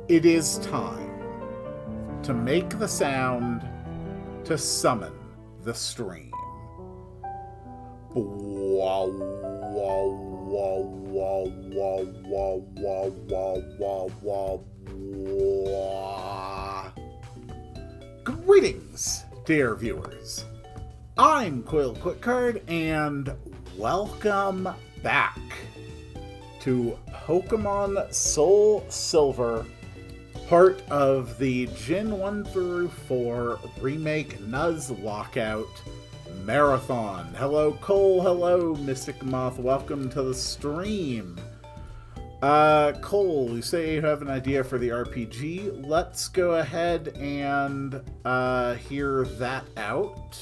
It is time to make the sound to summon the stream. Wow, wow, wow, wow, wow, wow, wow, wow, wow, wow. Greetings, dear viewers. I'm Quill Quickcard, and welcome back to Pokemon Soul Silver, part of the Gen 1 through 4 Remake Nuzlocke Marathon. Hello, Cole. Hello, Mystic Moth. Welcome to the stream. Cole, you say you have an idea for the RPG. Let's go ahead and hear that out.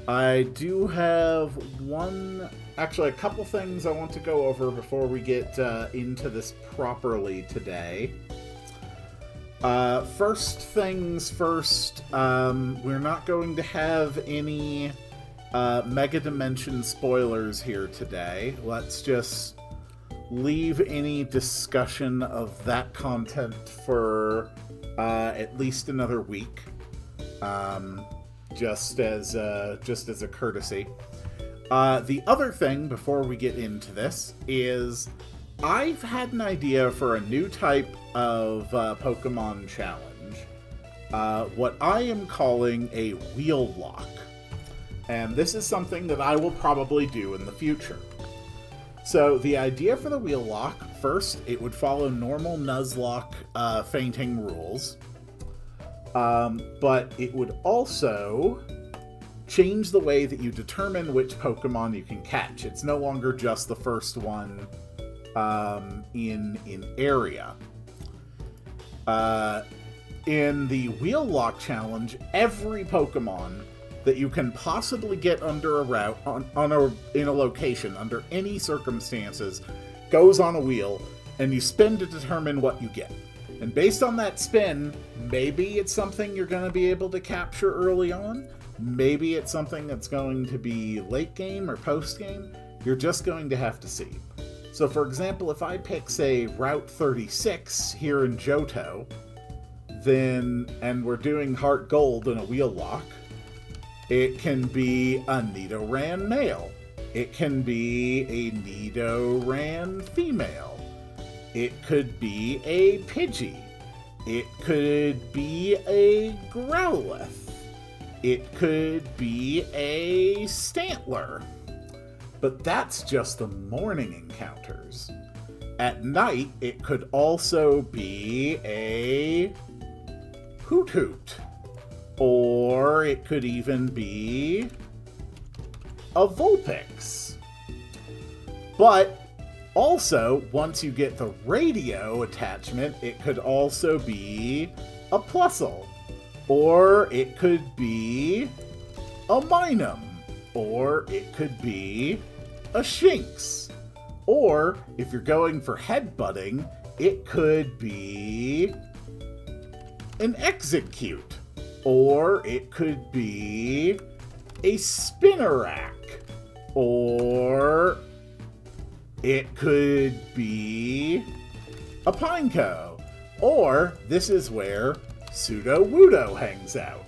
I do have a couple things I want to go over before we get into this properly today. First things first, we're not going to have any Mega Dimension spoilers here today. Let's just leave any discussion of that content for at least another week. Just as a courtesy. The other thing before we get into this is I've had an idea for a new type of Pokemon challenge. What I am calling a wheel lock. And this is something that I will probably do in the future. So the idea for the wheel lock, first, it would follow normal Nuzlocke fainting rules. But it would also change the way that you determine which Pokemon you can catch. It's no longer just the first one in area. In the Wheel Lock Challenge, every Pokemon that you can possibly get under a route in a location under any circumstances goes on a wheel, and you spin to determine what you get. And based on that spin, maybe it's something you're going to be able to capture early on. Maybe it's something that's going to be late game or post game. You're just going to have to see. So for example, if I pick, say, Route 36 here in Johto, and we're doing Heart Gold in a wheel lock, it can be a Nidoran male. It can be a Nidoran female. It could be a Pidgey. It could be a Growlithe. It could be a Stantler. But that's just the morning encounters. At night, it could also be a Hoot Hoot. Or it could even be a Vulpix. But also, once you get the radio attachment, it could also be a Plusle. Or it could be a Minun. Or it could be a Shinx. Or, if you're going for headbutting, it could be an Execute. Or it could be a Spinarak. Or it could be a Pineco. Or this is where Sudowoodo hangs out.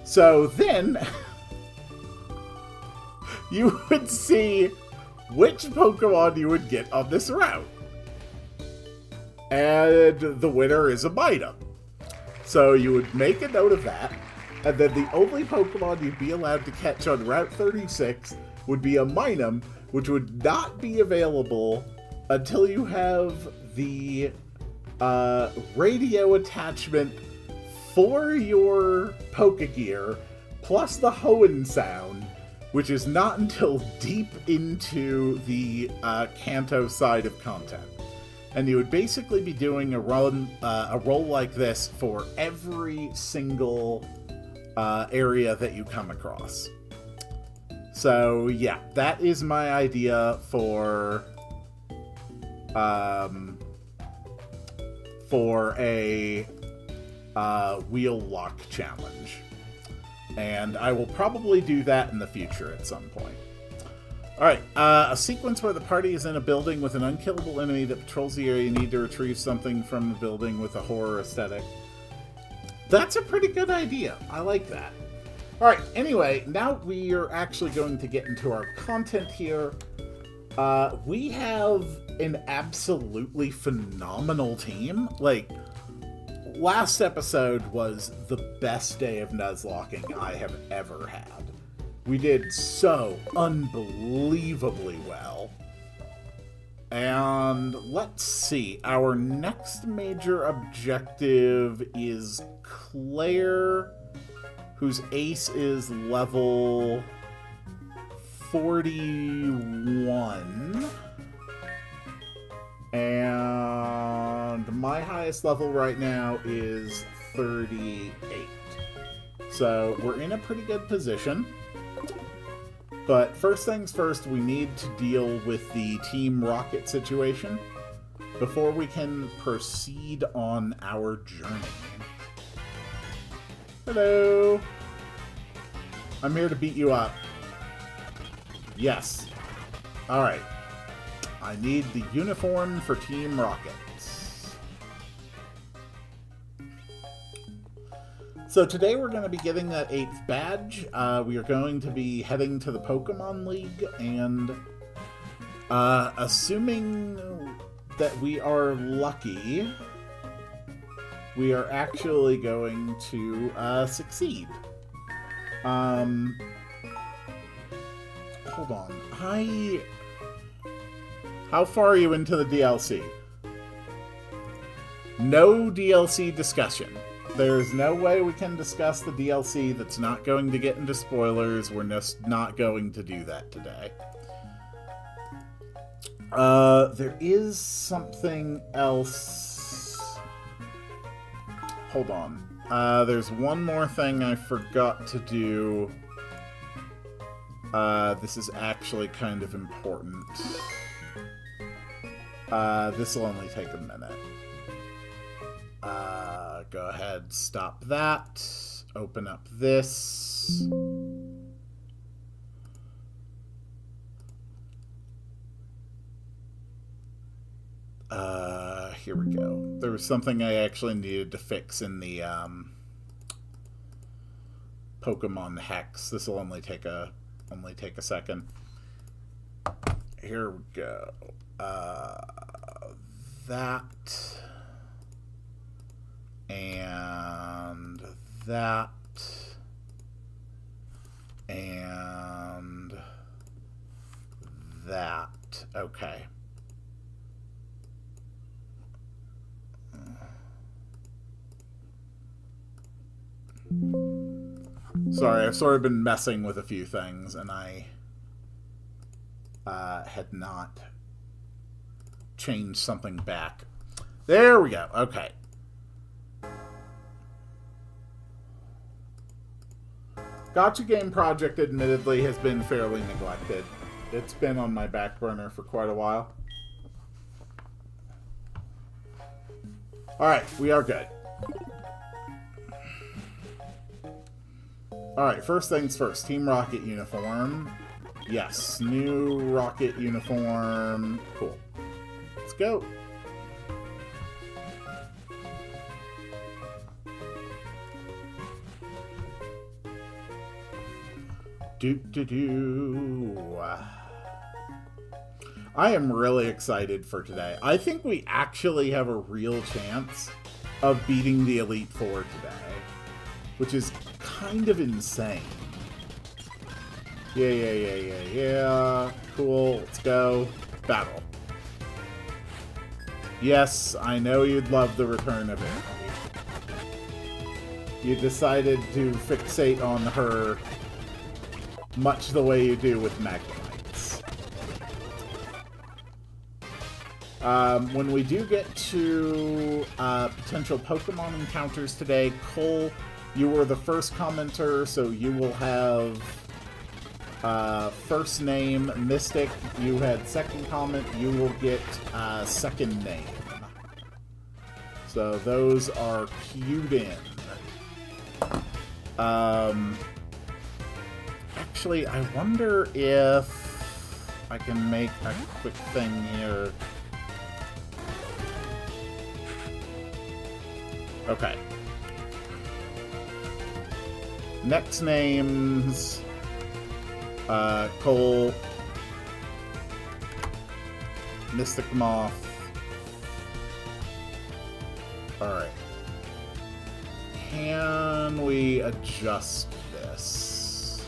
So then you would see which Pokemon you would get on this route. And the winner is a Minun. So you would make a note of that, and then the only Pokemon you'd be allowed to catch on Route 36 would be a Minun, which would not be available until you have the radio attachment for your Pokegear, plus the Hoenn sound, which is not until deep into the Kanto side of content. And you would basically be doing a roll like this for every single area that you come across. So yeah, that is my idea for a wheel lock challenge. And I will probably do that in the future at some point. Alright, a sequence where the party is in a building with an unkillable enemy that patrols the area. You need to retrieve something from the building with a horror aesthetic. That's a pretty good idea. I like that. Alright, anyway, now we are actually going to get into our content here. We have an absolutely phenomenal team. Like, last episode was the best day of Nuzlocking I have ever had. We did so unbelievably well. And let's see, our next major objective is Claire, whose ace is level 41. And my highest level right now is 38. So we're in a pretty good position. But first things first, we need to deal with the Team Rocket situation before we can proceed on our journey. Hello! I'm here to beat you up. Yes. Alright. I need the uniform for Team Rocket. So today we're going to be getting that 8th badge. We are going to be heading to the Pokemon League, and assuming that we are lucky, we are actually going to succeed. Hold on. How far are you into the DLC? No DLC discussion. There's no way we can discuss the DLC that's not going to get into spoilers. We're just not going to do that today. There is something else. Hold on. There's one more thing I forgot to do. This is actually kind of important. This will only take a minute. Go ahead, stop that. Open up this. Here we go. There was something I actually needed to fix in the Pokemon Hex. This will only take a second. Here we go. That. And that, and that. Okay. Sorry, I've sort of been messing with a few things, and I had not changed something back. There we go. Okay. Gacha game project, admittedly, has been fairly neglected. It's been on my back burner for quite a while. Alright, we are good. Alright, first things first. Team Rocket uniform. Yes, new Rocket uniform. Cool. Let's go. I am really excited for today. I think we actually have a real chance of beating the Elite Four today, which is kind of insane. Yeah. Cool, let's go. Battle. Yes, I know you'd love the return of it. You decided to fixate on her much the way you do with Magnemites. When we do get to potential Pokemon encounters today, Cole, you were the first commenter, so you will have first name. Mystic, you had second comment, you will get second name. So those are queued in. Actually, I wonder if I can make a quick thing here. Okay. Next names. Cole. Mystic Moth. Alright. Can we adjust this?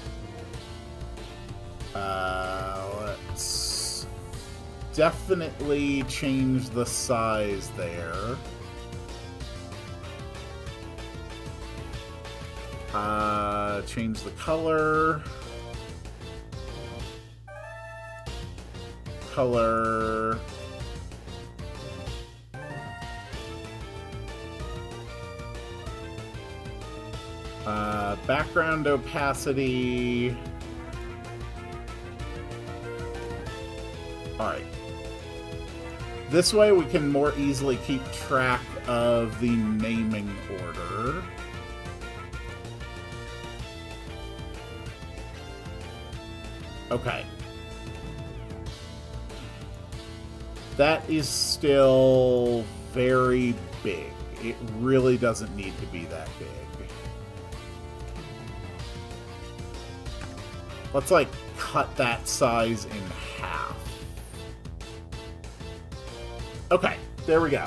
Let's definitely change the size there. Change the color. Color. Background opacity. Alright. This way we can more easily keep track of the naming order. Okay. That is still very big. It really doesn't need to be that big. Let's, like, cut that size in half. Okay, there we go.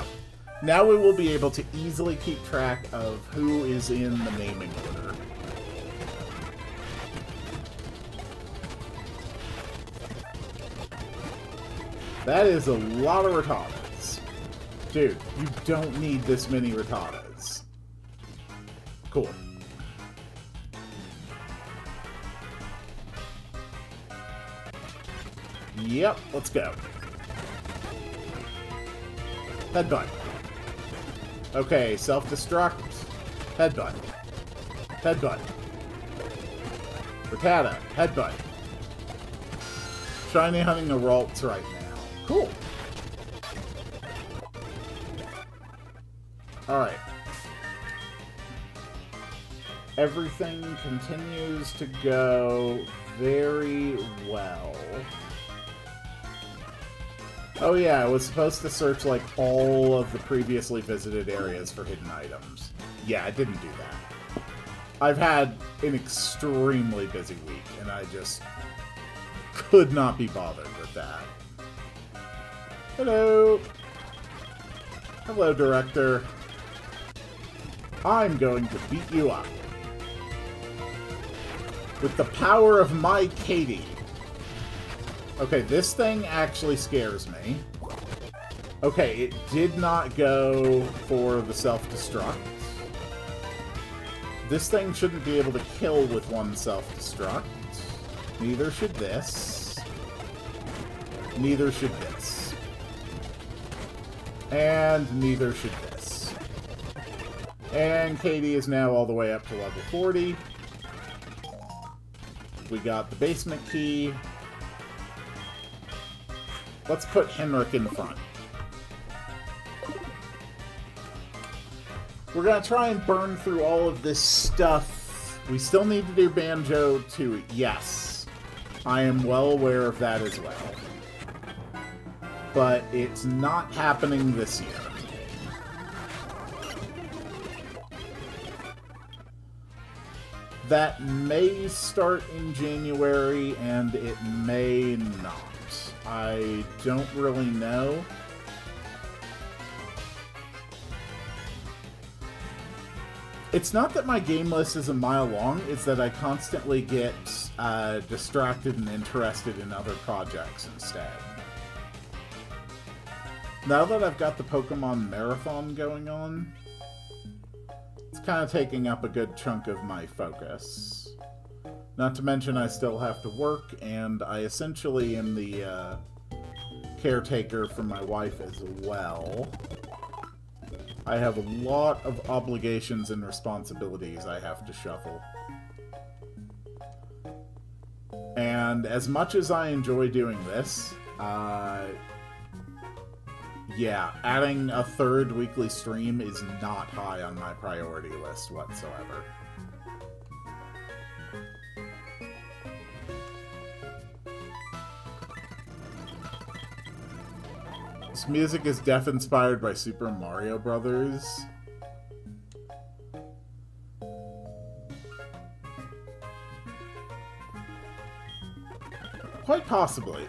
Now we will be able to easily keep track of who is in the naming order. That is a lot of Rattatas. Dude, you don't need this many Rattatas. Cool. Yep, let's go. Headbutt. Okay, self-destruct. Headbutt. Headbutt. Rattata. Headbutt. Shiny hunting a Ralts right now. Cool. Alright. Everything continues to go very well. Oh yeah, I was supposed to search like all of the previously visited areas for hidden items. Yeah, I didn't do that. I've had an extremely busy week, and I just could not be bothered with that. Hello! Hello, Director. I'm going to beat you up. With the power of my Katie. Okay, this thing actually scares me. Okay, it did not go for the self-destruct. This thing shouldn't be able to kill with one self-destruct. Neither should this. Neither should this. And neither should this. And Katie is now all the way up to level 40. We got the basement key. Let's put Henrik in front. We're gonna try and burn through all of this stuff. We still need to do Banjo too. Yes. I am well aware of that as well. But it's not happening this year. That may start in January, and it may not. I don't really know. It's not that my game list is a mile long, it's that I constantly get distracted and interested in other projects instead. Now that I've got the Pokemon Marathon going on, it's kind of taking up a good chunk of my focus. Not to mention I still have to work, and I essentially am the caretaker for my wife as well. I have a lot of obligations and responsibilities I have to shuffle. And as much as I enjoy doing this, yeah, adding a third weekly stream is not high on my priority list whatsoever. This music is inspired by Super Mario Brothers. Quite possibly.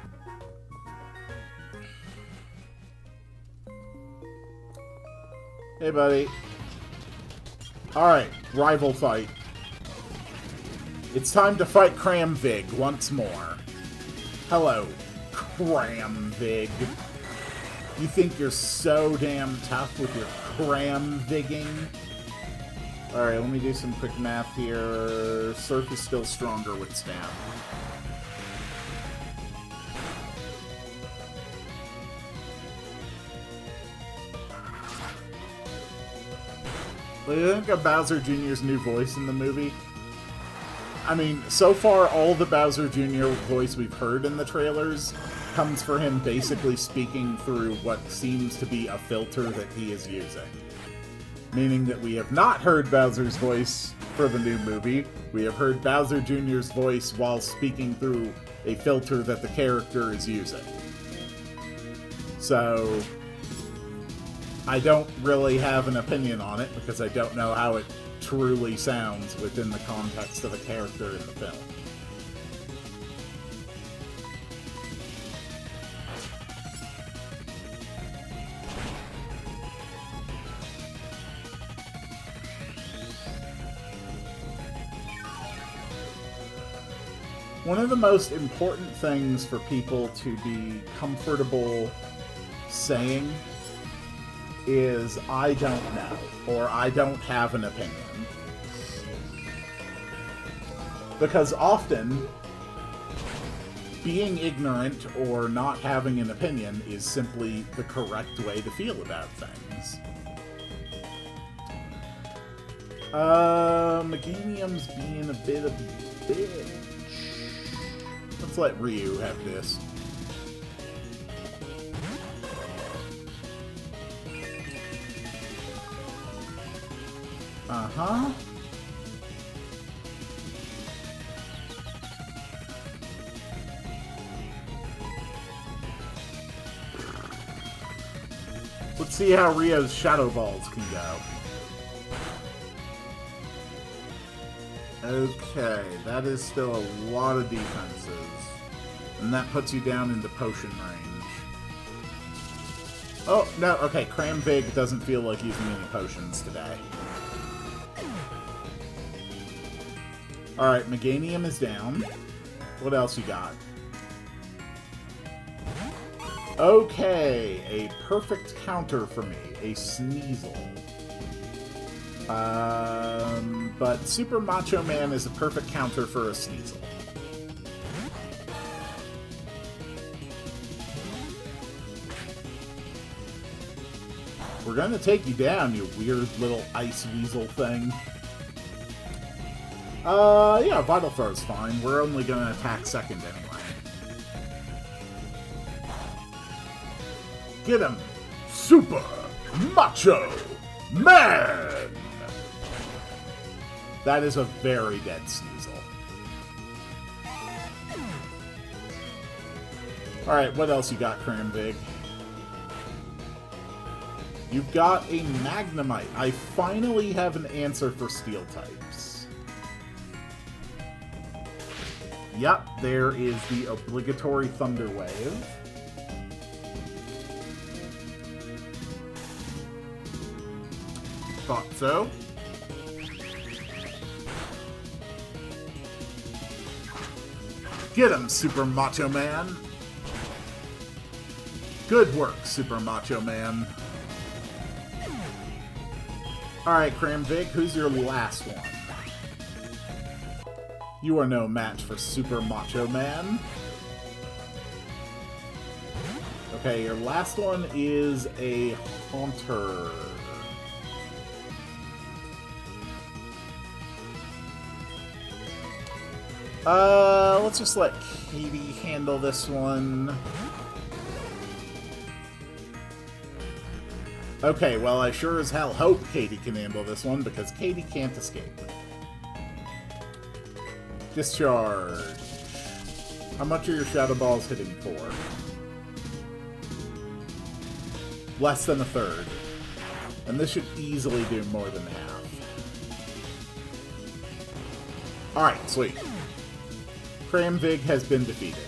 Hey, buddy. Alright, rival fight. It's time to fight Cramvig once more. Hello, Cramvig. You think you're so damn tough with your Cramvigging? Alright, let me do some quick math here. Surf is still stronger with Snap. What do you think of Bowser Jr.'s new voice in the movie? I mean, so far, all the Bowser Jr. voice we've heard in the trailers comes for him basically speaking through what seems to be a filter that he is using. Meaning that we have not heard Bowser's voice for the new movie. We have heard Bowser Jr.'s voice while speaking through a filter that the character is using. So I don't really have an opinion on it because I don't know how it truly sounds within the context of the character in the film. One of the most important things for people to be comfortable saying is, I don't know, or I don't have an opinion. Because often, being ignorant or not having an opinion is simply the correct way to feel about things. Meganium's being a bit of a bitch. Let's let Ryu have this. Uh-huh. Let's see how Rio's Shadow Balls can go. Okay, that is still a lot of defenses. And that puts you down into potion range. Oh, no, okay, Cramvig doesn't feel like using any potions today. Alright, Meganium is down. What else you got? Okay, a perfect counter for me. A Sneasel. But Super Macho Man is a perfect counter for a Sneasel. We're gonna take you down, you weird little ice weasel thing. Yeah, Vital Throw's fine. We're only gonna attack second anyway. Get him! Super Macho Man! That is a very dead Sneasel. Alright, what else you got, Cramvig? You've got a Magnemite. I finally have an answer for Steel types. Yep, there is the obligatory Thunder Wave. Thought so. Get him, Super Macho Man! Good work, Super Macho Man. Alright, Cramvig, who's your last one? You are no match for Super Macho Man. Okay, your last one is a Haunter. Let's just let Katie handle this one. Okay, well, I sure as hell hope Katie can handle this one, because Katie can't escape. Discharge. How much are your Shadow Balls hitting for? Less than a third. And this should easily do more than half. Alright, sweet. Cramvig has been defeated.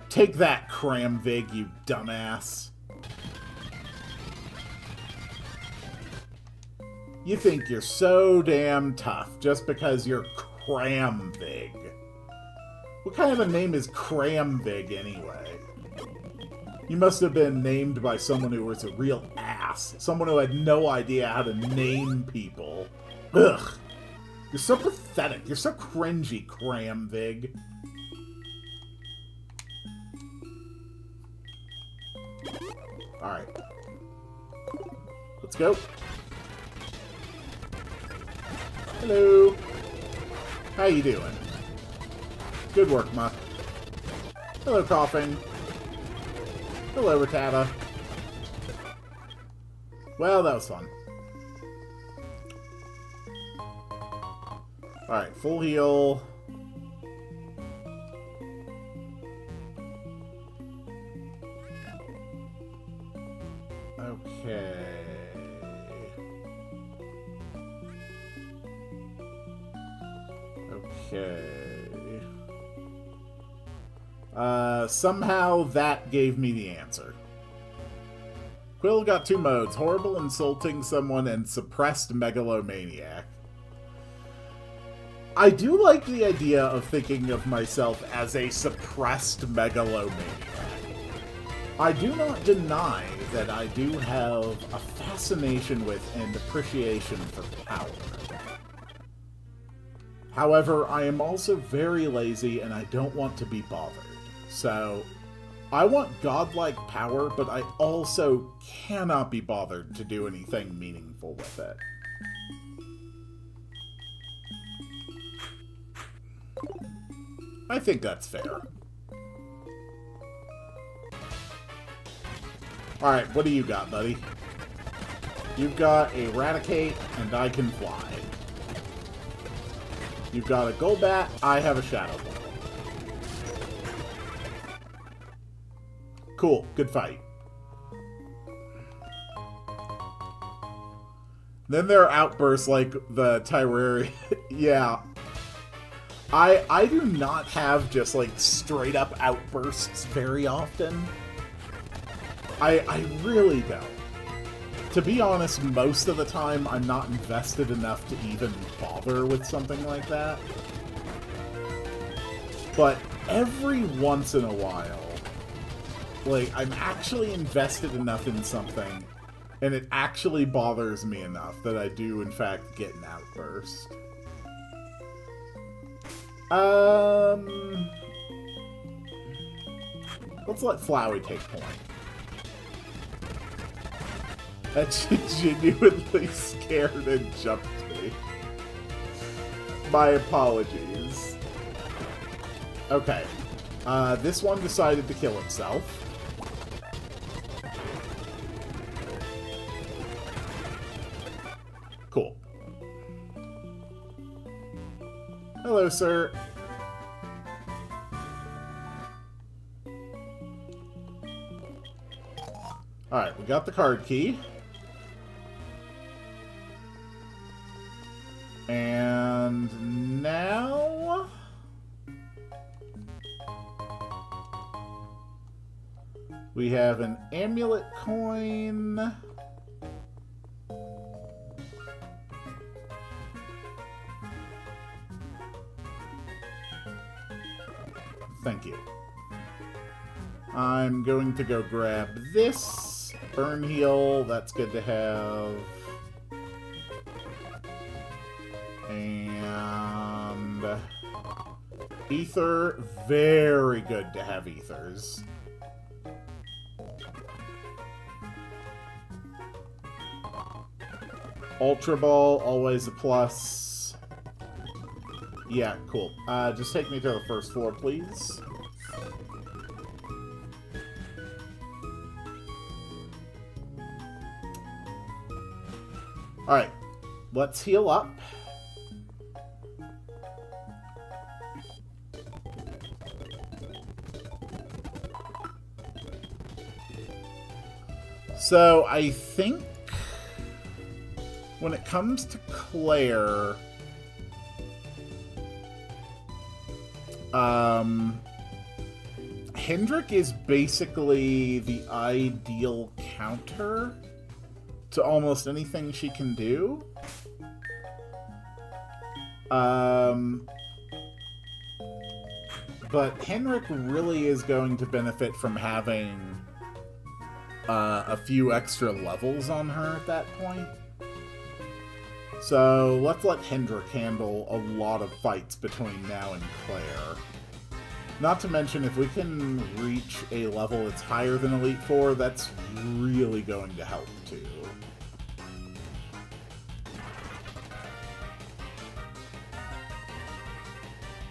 Take that, Cramvig, you dumbass. You think you're so damn tough just because you're Cramvig. What kind of a name is Cramvig, anyway? You must have been named by someone who was a real ass. Someone who had no idea how to name people. Ugh. You're so pathetic. You're so cringy, Cramvig. Alright. Let's go. Hello. How you doing? Good work, Muck. Hello, Coughing. Hello, Rattata. Well, that was fun. Alright, full heal. Okay. Okay. Somehow that gave me the answer. Quill got 2 modes: horrible insulting someone and suppressed megalomaniac. I do like the idea of thinking of myself as a suppressed megalomaniac. I do not deny that I do have a fascination with and appreciation for power. However, I am also very lazy and I don't want to be bothered. So, I want godlike power, but I also cannot be bothered to do anything meaningful with it. I think that's fair. Alright, what do you got, buddy? You've got Eradicate, and I can fly. You've got a Golbat, I have a Shadow Ball. Cool, good fight. Then there are outbursts like the Tyrarian. Yeah. I do not have just, like, straight-up outbursts very often. I really don't. To be honest, most of the time, I'm not invested enough to even bother with something like that. But every once in a while, like, I'm actually invested enough in something, and it actually bothers me enough that I do, in fact, get an outburst. Let's let Flowey take point. That genuinely scared and jumped me. My apologies. Okay. This one decided to kill himself. Cool. Hello, sir. Alright, we got the card key. And now... we have an amulet coin. Thank you. I'm going to go grab this. Burn heal, that's good to have. And... ether, very good to have ethers. Ultra Ball, always a plus. Yeah, cool. Just take me to the first floor, please. Alright, let's heal up. So I think when it comes to Claire, Hendrik is basically the ideal counter to almost anything she can do. But Henrik really is going to benefit from having a few extra levels on her at that point. So let's let Hendrik handle a lot of fights between now and Claire. Not to mention, if we can reach a level that's higher than Elite Four, that's really going to help too.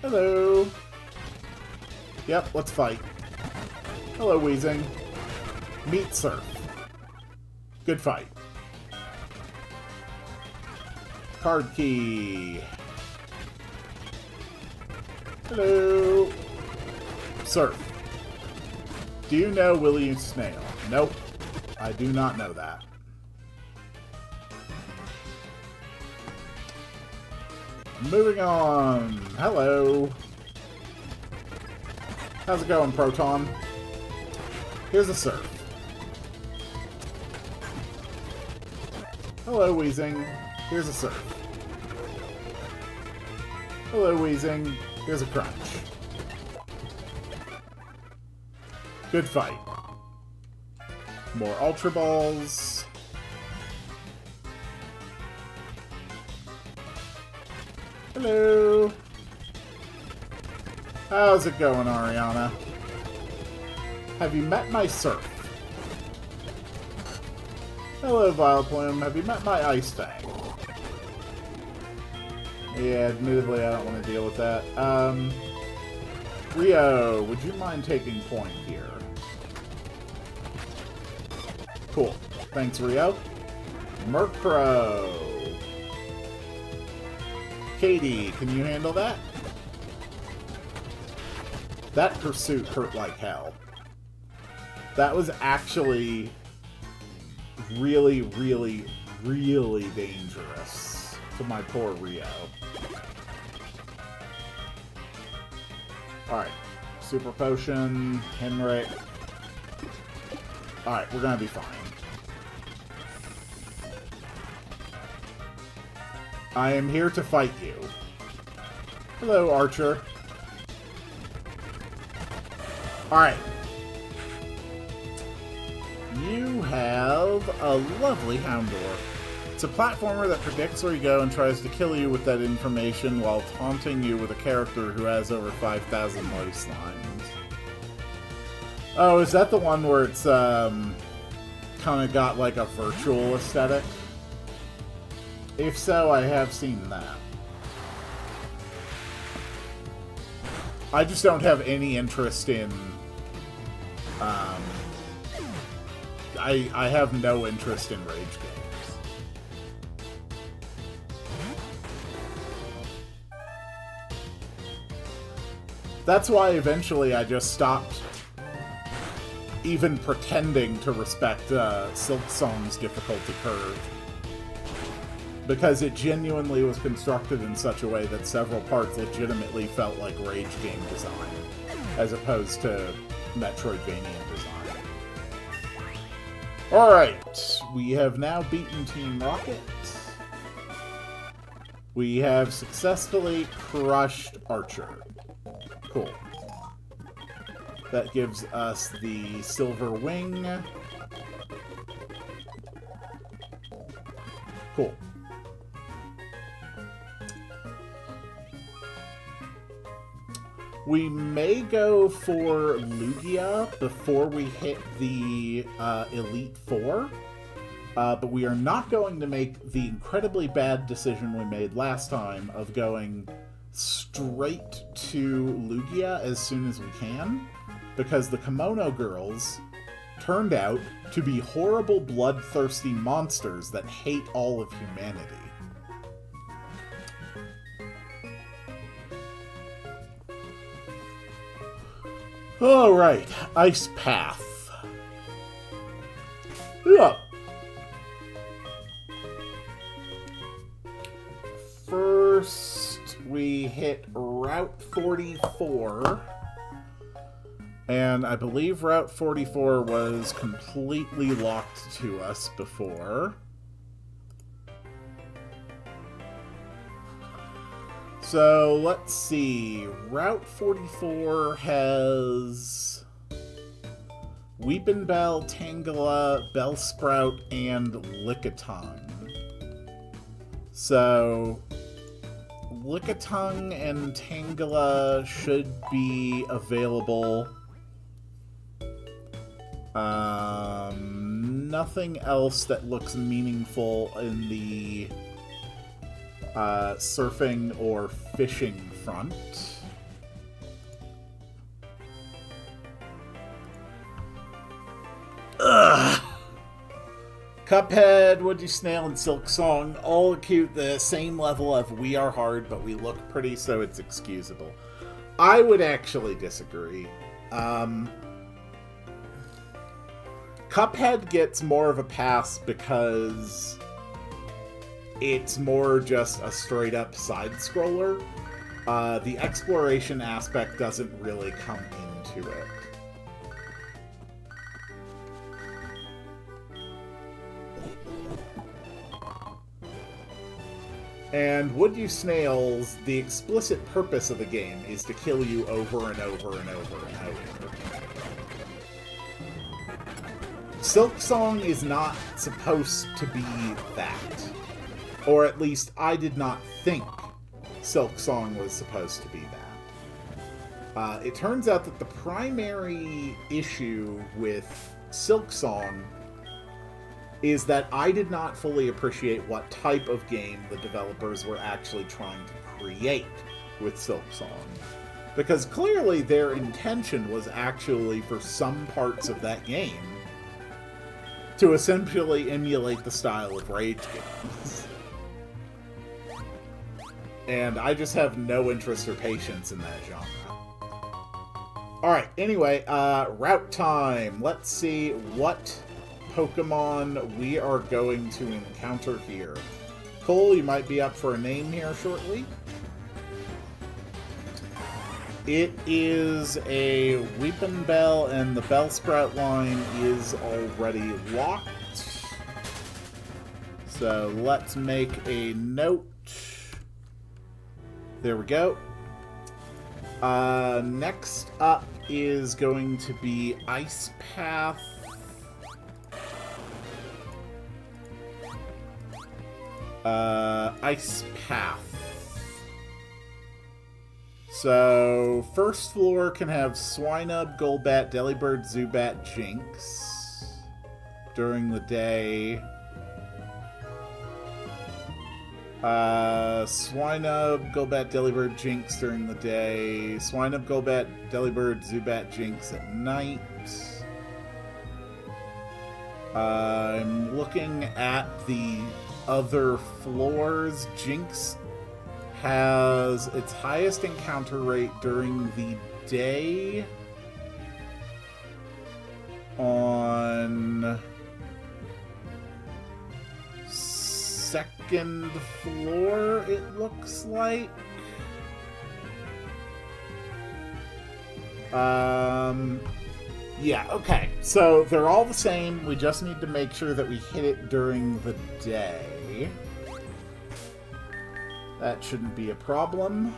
Hello. Yep, let's fight. Hello, Weezing. Meat Surf. Good fight. Card key. Hello. Surf. Do you know Willie Snail? Nope. I do not know that. Moving on. Hello. How's it going, Proton? Here's a surf. Hello, Weezing. Here's a surf. Hello, Weezing. Here's a crunch. Good fight. More Ultra Balls. Hello. How's it going, Ariana? Have you met my surf? Hello, Vileplume. Have you met my Ice Fang? Yeah, admittedly, I don't want to deal with that. Rio, would you mind taking point here? Cool. Thanks, Rio. Murkrow. Katie, can you handle that? That pursuit hurt like hell. That was actually really, really, really dangerous to my poor Rio. Alright. Super Potion, Henrik. Alright, we're gonna be fine. I am here to fight you. Hello, Archer. Alright. You have a lovely Houndour. It's a platformer that predicts where you go and tries to kill you with that information while taunting you with a character who has over 5,000 life slimes. Oh, is that the one where it's kind of got like a virtual aesthetic? If so, I have seen that. I just don't have any interest in... I have no interest in rage games. That's why eventually I just stopped even pretending to respect Silksong's difficulty curve. Because it genuinely was constructed in such a way that several parts legitimately felt like rage game design, as opposed to Metroidvania design. Alright, we have now beaten Team Rocket. We have successfully crushed Archer. Cool. That gives us the Silver Wing. Cool. We may go for Lugia before we hit the Elite Four, but we are not going to make the incredibly bad decision we made last time of going straight to Lugia as soon as we can, because the Kimono Girls turned out to be horrible, bloodthirsty monsters that hate all of humanity. Alright, Ice Path. Yeah. First, we hit Route 44. And I believe Route 44 was completely locked to us before. So, let's see. Route 44 has Weepinbell, Tangela, Bellsprout, and Lickitung. So, Lickitung and Tangela should be available. Nothing else that looks meaningful in the surfing or fishing front. Ugh. Cuphead, Woody Snail, and Silk Song all acute the same level of we are hard, but we look pretty, so it's excusable. I would actually disagree. Cuphead gets more of a pass because it's more just a straight-up side-scroller. The exploration aspect doesn't really come into it. And Would You Snails, the explicit purpose of the game is to kill you over and over and over and over. Silk Song is not supposed to be that. Or at least I did not think Silk Song was supposed to be that. It turns out that the primary issue with Silk Song is that I did not fully appreciate what type of game the developers were actually trying to create with Silk Song. Because clearly their intention was actually for some parts of that game to essentially emulate the style of rage games. And I just have no interest or patience in that genre. Alright, anyway, route time. Let's see what Pokemon we are going to encounter here. Cole, you might be up for a name here shortly. It is a Weepinbell, and the Bellsprout line is already locked. So let's make a note. There we go. Next up is going to be Ice Path. Ice Path. So, first floor can have Swinub, Golbat, Delibird, Zubat, Jinx during the day. Swinub, Golbat, Delibird, Jinx during the day. Swinub, Golbat, Delibird, Zubat, Jinx at night. I'm looking at the other floors. Jinx has its highest encounter rate during the day on second floor, it looks like. Yeah, okay. So they're all the same. We just need to make sure that we hit it during the day. That shouldn't be a problem.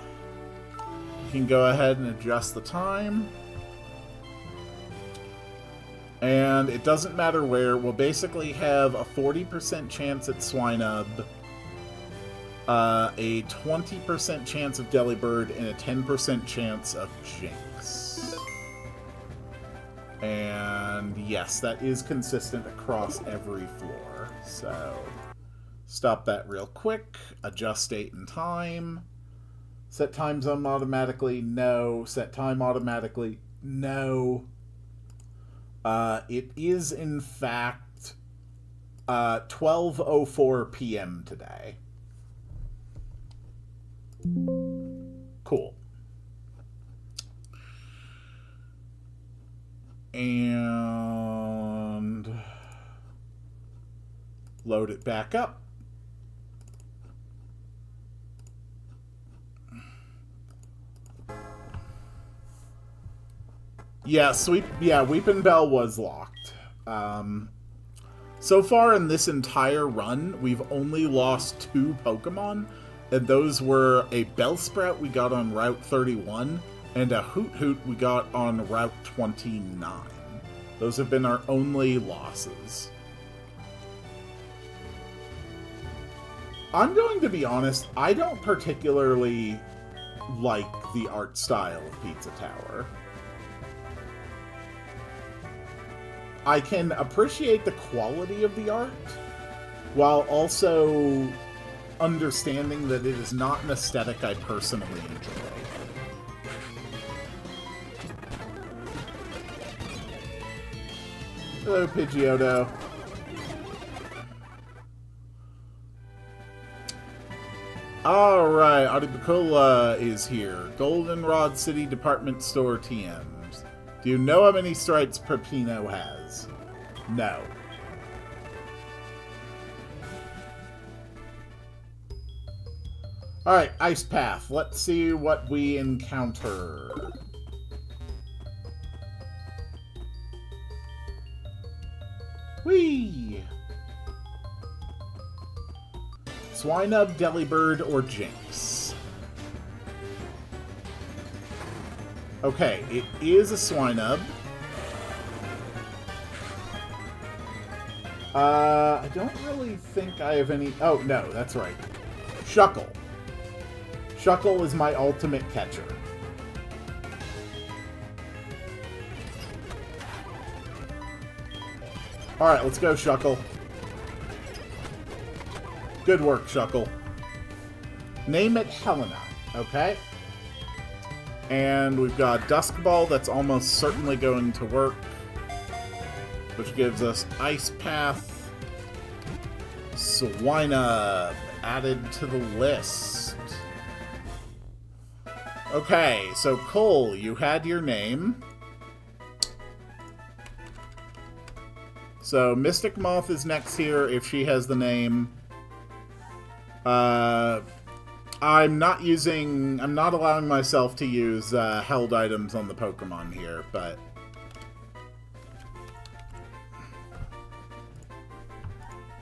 You can go ahead and adjust the time. And it doesn't matter where. We'll basically have a 40% chance at Swinub, a 20% chance of Delibird, and a 10% chance of Jinx. And yes, that is consistent across every floor. So stop that real quick. Adjust date and time. Set time zone automatically. No. Set time automatically. No. It is, in fact, 12:04 p.m. today. Cool. And load it back up. Yeah, Weepin' Bell was locked. So far in this entire run, we've only lost 2 Pokemon, and those were a Bellsprout we got on Route 31, and a Hoot Hoot we got on Route 29. Those have been our only losses. I'm going to be honest, I don't particularly like the art style of Pizza Tower. I can appreciate the quality of the art, while also understanding that it is not an aesthetic I personally enjoy. Hello, Pidgeotto. Alright, Adibacola is here. Goldenrod City Department Store TMs. Do you know how many stripes Peppino has? No. Alright, Ice Path. Let's see what we encounter. Whee! Swinub, Delibird, or Jinx? Okay, it is a Swinub. I don't really think I have any... Oh, no, that's right. Shuckle. Shuckle is my ultimate catcher. Alright, let's go, Shuckle. Good work, Shuckle. Name it Helena, okay? And we've got Dusk Ball that's almost certainly going to work, which gives us Ice Path. Swinub added to the list. Okay, so Cole, you had your name. So Mystic Moth is next here if she has the name. I'm not allowing myself to use held items on the Pokemon here, but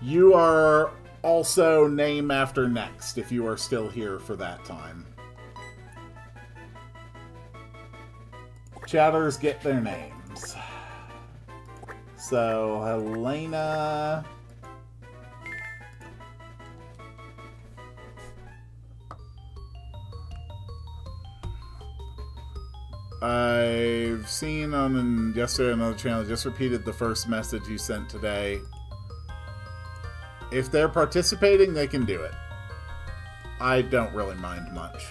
you are also name after next if you are still here for that time. Chatters get their names. So, Helena... I've seen on yesterday on another channel, just repeated the first message you sent today. If they're participating, they can do it. I don't really mind much.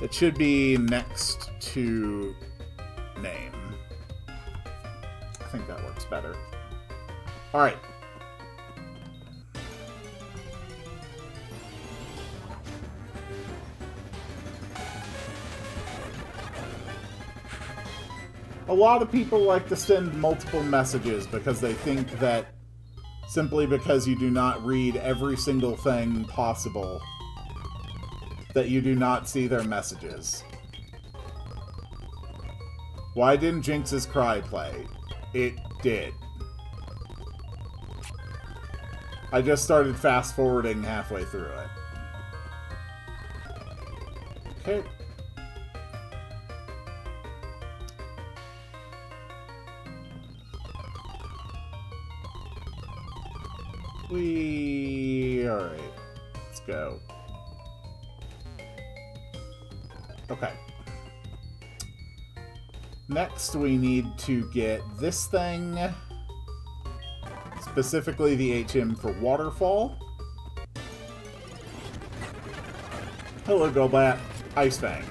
It should be next to name. I think that works better. Alright. A lot of people like to send multiple messages because they think that simply because you do not read every single thing possible, that you do not see their messages. Why didn't Jinx's Cry play? It did. I just started fast-forwarding halfway through it. Okay. Alright. Let's go. Okay. Next, we need to get this thing. Specifically the HM for Waterfall. Hello, Golbat. Ice Fang.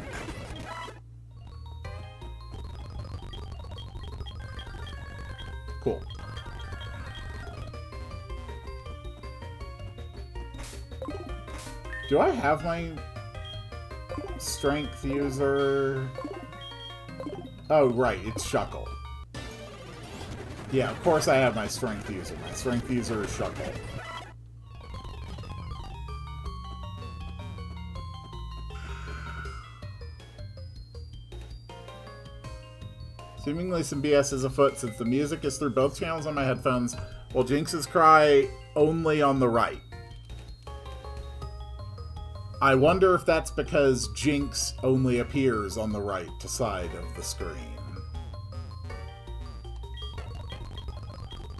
Cool. Do I have my strength user? Oh, right, it's Shuckle. Yeah, of course I have my strength user. My strength user is Shuckle. Seemingly some BS is afoot since the music is through both channels on my headphones, while Jinx's cry only on the right. I wonder if that's because Jinx only appears on the right side of the screen.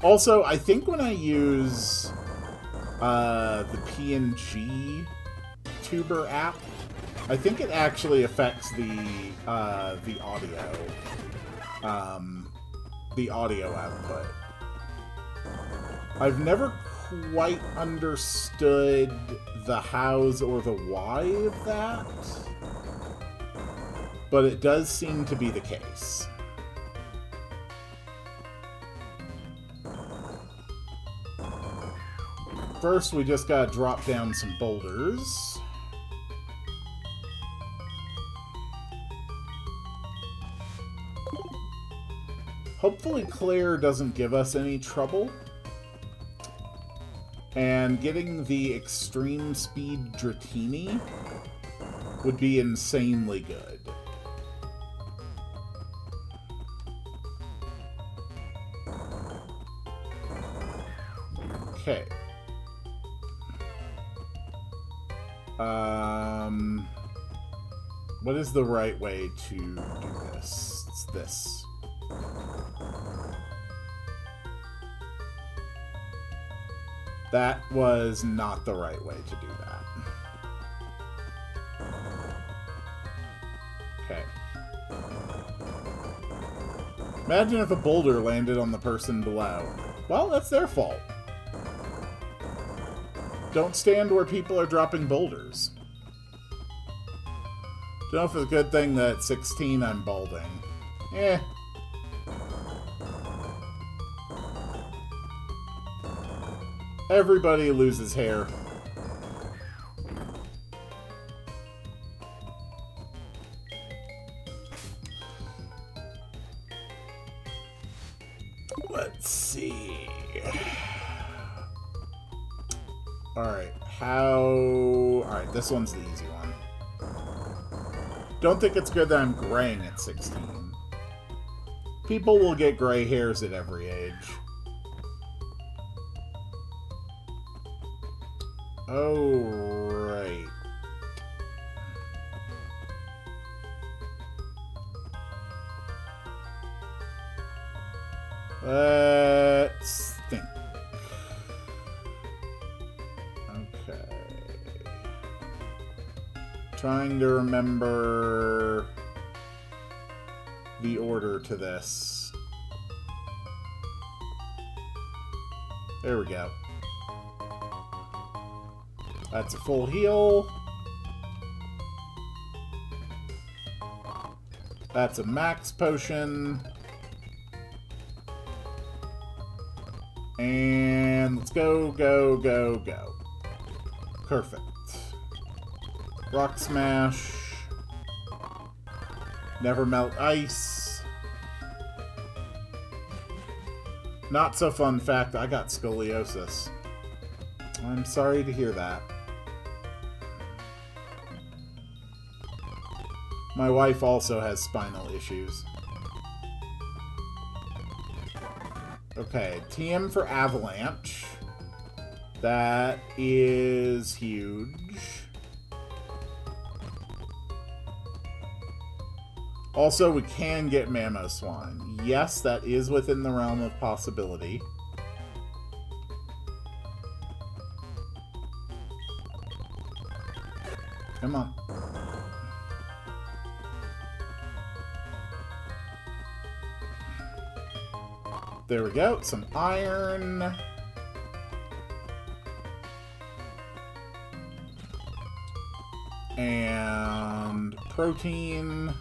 Also, I think when I use the PNG Tuber app, I think it actually affects the audio output. I've never quite understood the hows or the why of that, but it does seem to be the case. First, we just gotta drop down some boulders. Hopefully Claire doesn't give us any trouble. And getting the extreme speed Dratini would be insanely good. Okay. What is the right way to do this? It's this. That was not the right way to do that. Okay. Imagine if a boulder landed on the person below. Well, that's their fault. Don't stand where people are dropping boulders. Don't know if it's a good thing that at 16 I'm balding. Eh. Everybody loses hair. Let's see. Alright, Alright, this one's the easy one. Don't think it's good that I'm graying at 16. People will get gray hairs at every age. Oh, right. Let's think. Okay. Trying to remember the order to this. There we go. That's a full heal. That's a max potion. And let's go, go, go, go. Perfect. Rock Smash. Never Melt Ice. Not so fun fact, I got scoliosis. I'm sorry to hear that. My wife also has spinal issues. Okay, TM for Avalanche. That is huge. Also, we can get Mamoswine. Yes, that is within the realm of possibility. Come on. There we go. Some iron. And protein.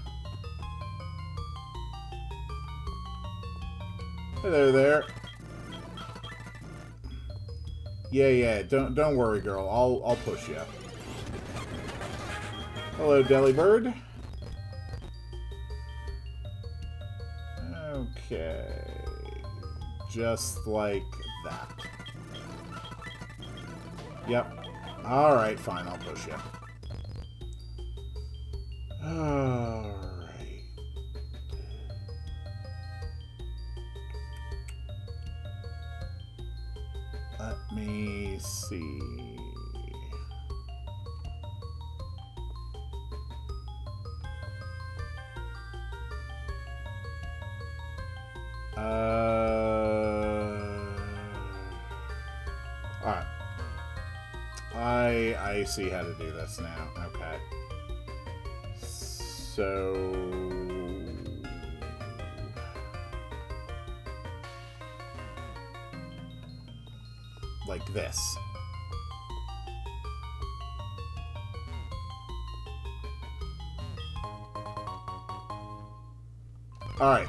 Hello there. Yeah. Don't worry, girl. I'll push you. Hello, Delibird. Okay. Just like that. Yep. Alright, fine, I'll push you. Alright. me see. Alright. I see how to do this now. Okay. So... like this. Alright.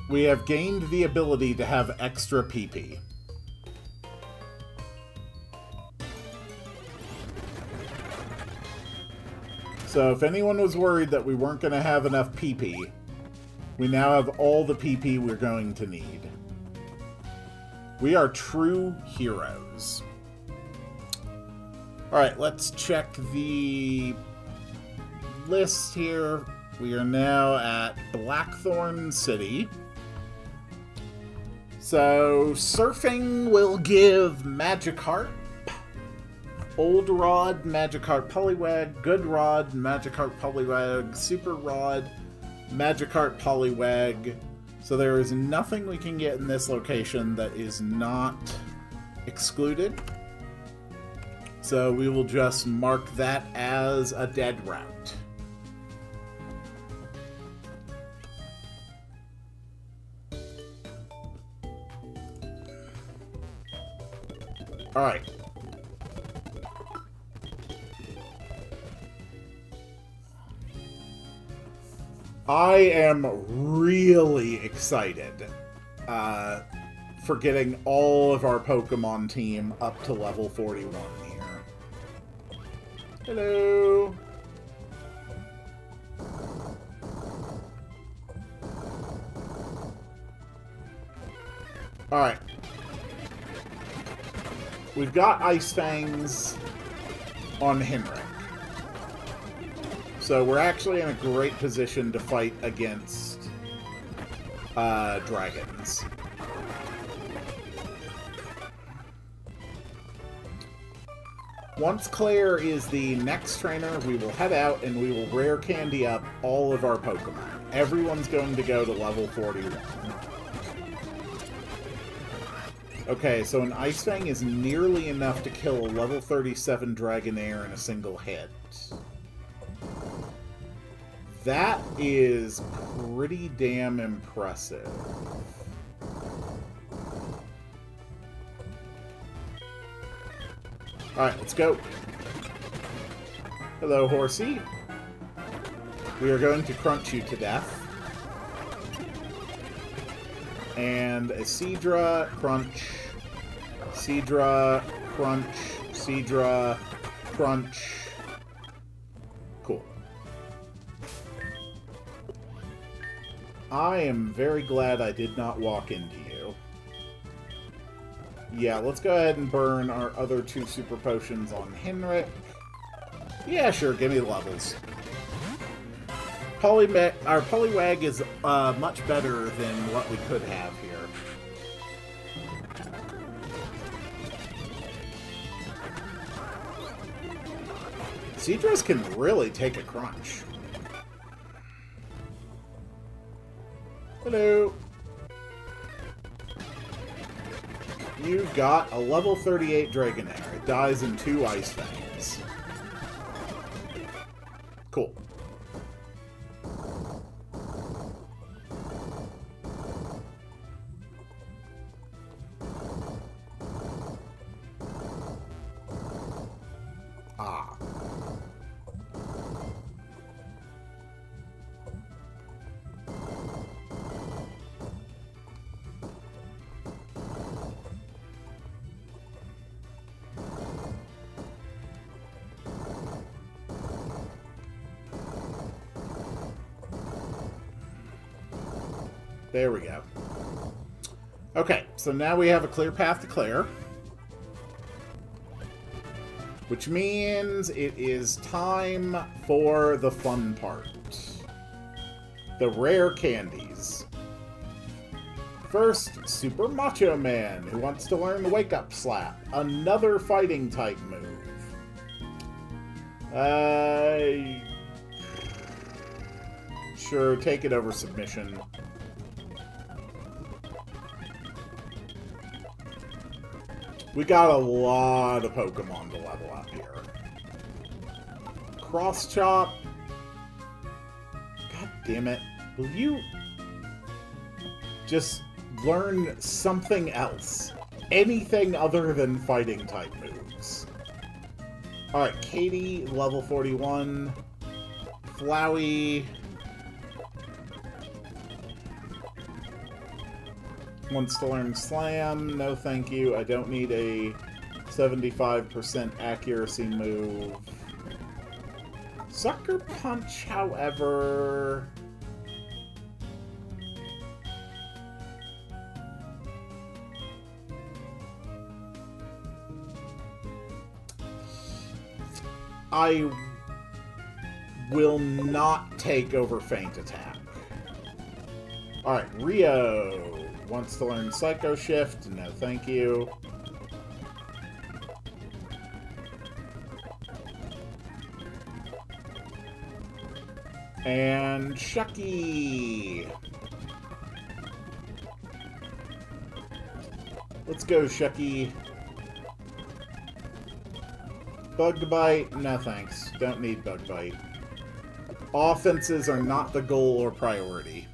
We have gained the ability to have extra PP. So if anyone was worried that we weren't going to have enough PP, we now have all the PP we're going to need. We are true heroes. Alright, let's check the list here. We are now at Blackthorn City. So, surfing will give Magikarp, Old Rod, Magikarp Poliwag, Good Rod, Magikarp Poliwag, Super Rod, Magikarp Poliwag. So there is nothing we can get in this location that is not excluded. So we will just mark that as a dead route. Alright. I am really excited for getting all of our Pokemon team up to level 41 here. Hello! Alright. We've got Ice Fangs on Henrik. So we're actually in a great position to fight against dragons. Once Claire is the next trainer, we will head out and we will rare candy up all of our Pokemon. Everyone's going to go to level 41. Okay, so an Ice Fang is nearly enough to kill a level 37 Dragonair in a single hit. That is pretty damn impressive. Alright, let's go. Hello, horsey. We are going to crunch you to death. And a Seadra, crunch. Seadra, crunch. Seadra, crunch. Cool. I am very glad I did not walk into you. Yeah, let's go ahead and burn our other 2 super potions on Henrik. Yeah, sure, give me the levels. Our Poliwag is much better than what we could have here. Seadras can really take a crunch. Hello. You've got a level 38 Dragonair. It dies in 2 Ice Fangs. Cool. Ah. There we go. Okay, so now we have a clear path to Claire. Which means it is time for the fun part. The rare candies. First, Super Macho Man, who wants to learn the Wake Up Slap. Another fighting type move. Sure, take it over submission. We got a lot of Pokemon to level up here. Cross Chop. God damn it. Will you just learn something else? Anything other than fighting type moves. Alright, Katie, level 41. Flowey. Wants to learn Slam. No thank you. I don't need a 75% accuracy move. Sucker Punch, however... I will not take over Feint Attack. Alright, Rio wants to learn Psycho Shift. No, thank you. And Shucky. Let's go, Shucky. Bug Bite? No thanks. Don't need Bug Bite. Offenses are not the goal or priority.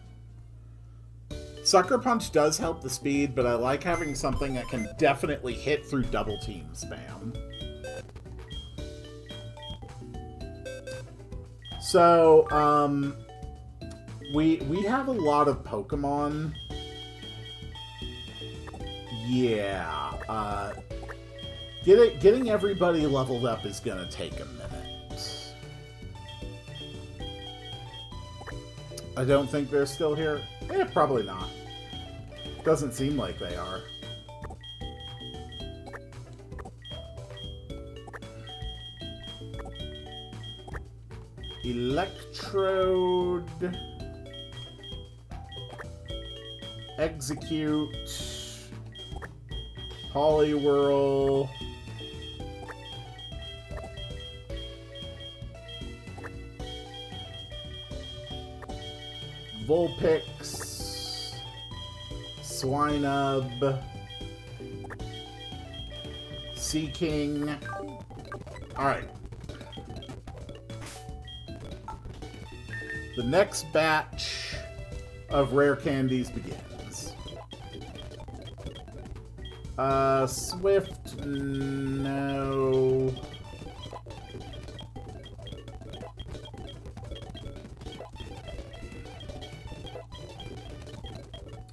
Sucker Punch does help the speed, but I like having something that can definitely hit through double team spam. So, we have a lot of Pokemon. Yeah, getting everybody leveled up is gonna take a minute. I don't think they're still here. Probably not. Doesn't seem like they are. Electrode. Execute. Poliwhirl. Vulpix, Swinub, Seaking. Alright. The next batch of rare candies begins. Swift, no.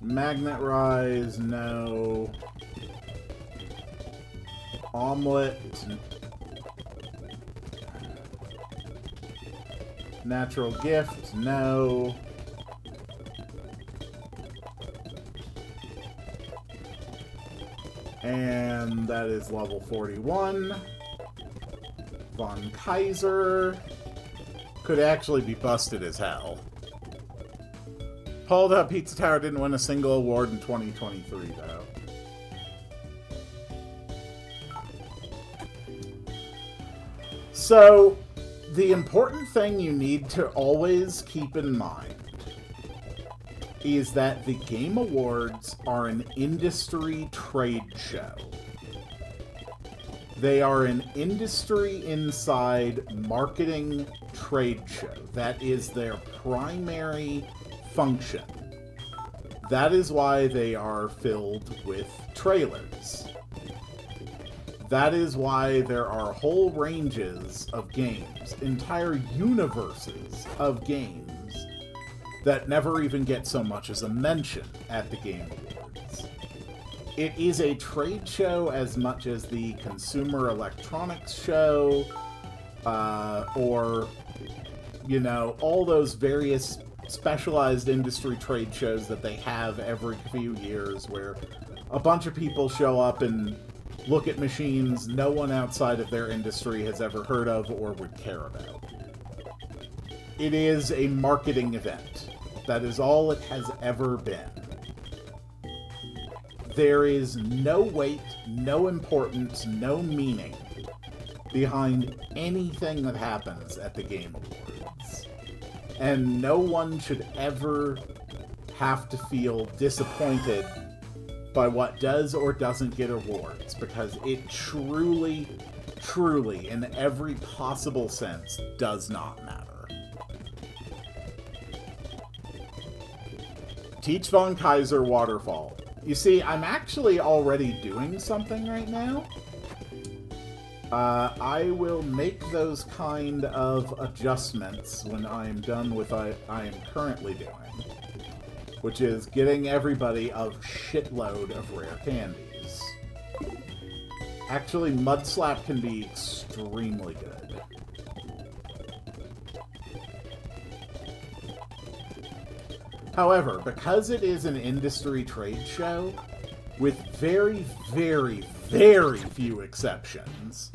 Magnet Rise, no. Omelet. Natural Gift, no. And that is level 41. Von Kaiser. Could actually be busted as hell. Hold Up Pizza Tower didn't win a single award in 2023, though. So, the important thing you need to always keep in mind is that the Game Awards are an industry trade show. They are an industry inside marketing trade show. That is their primary function. That is why they are filled with trailers. That is why there are whole ranges of games, entire universes of games, that never even get so much as a mention at the Game Awards. It is a trade show as much as the Consumer Electronics Show, or, you know, all those various specialized industry trade shows that they have every few years where a bunch of people show up and look at machines no one outside of their industry has ever heard of or would care about. It is a marketing event. That is all it has ever been. there is no weight, no importance, no meaning behind anything that happens at the Game Awards. And no one should ever have to feel disappointed by what does or doesn't get awards, because it truly, truly, in every possible sense, does not matter. Teach Von Kaiser Waterfall. You see, I'm actually already doing something right now. I will make those kind of adjustments when I am done with what I am currently doing, which is getting everybody a shitload of rare candies. Actually, Mud Slap can be extremely good. However, because it is an industry trade show, with very, very, very few exceptions,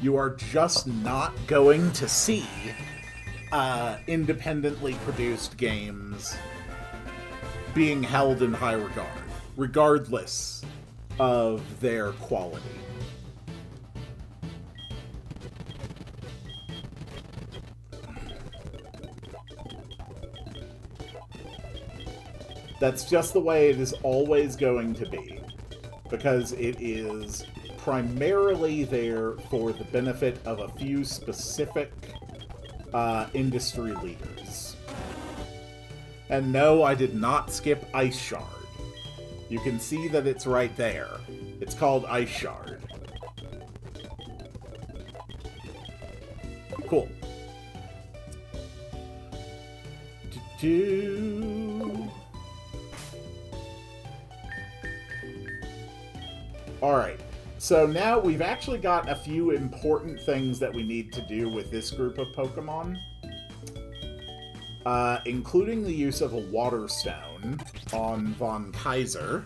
you are just not going to see independently produced games being held in high regard, regardless of their quality. That's just the way it is always going to be, because it is primarily there for the benefit of a few specific industry leaders. And no, I did not skip Ice Shard. You can see that it's right there. It's called Ice Shard. Cool. Alright, so now we've actually got a few important things that we need to do with this group of Pokemon. Including the use of a Water Stone on Von Kaiser.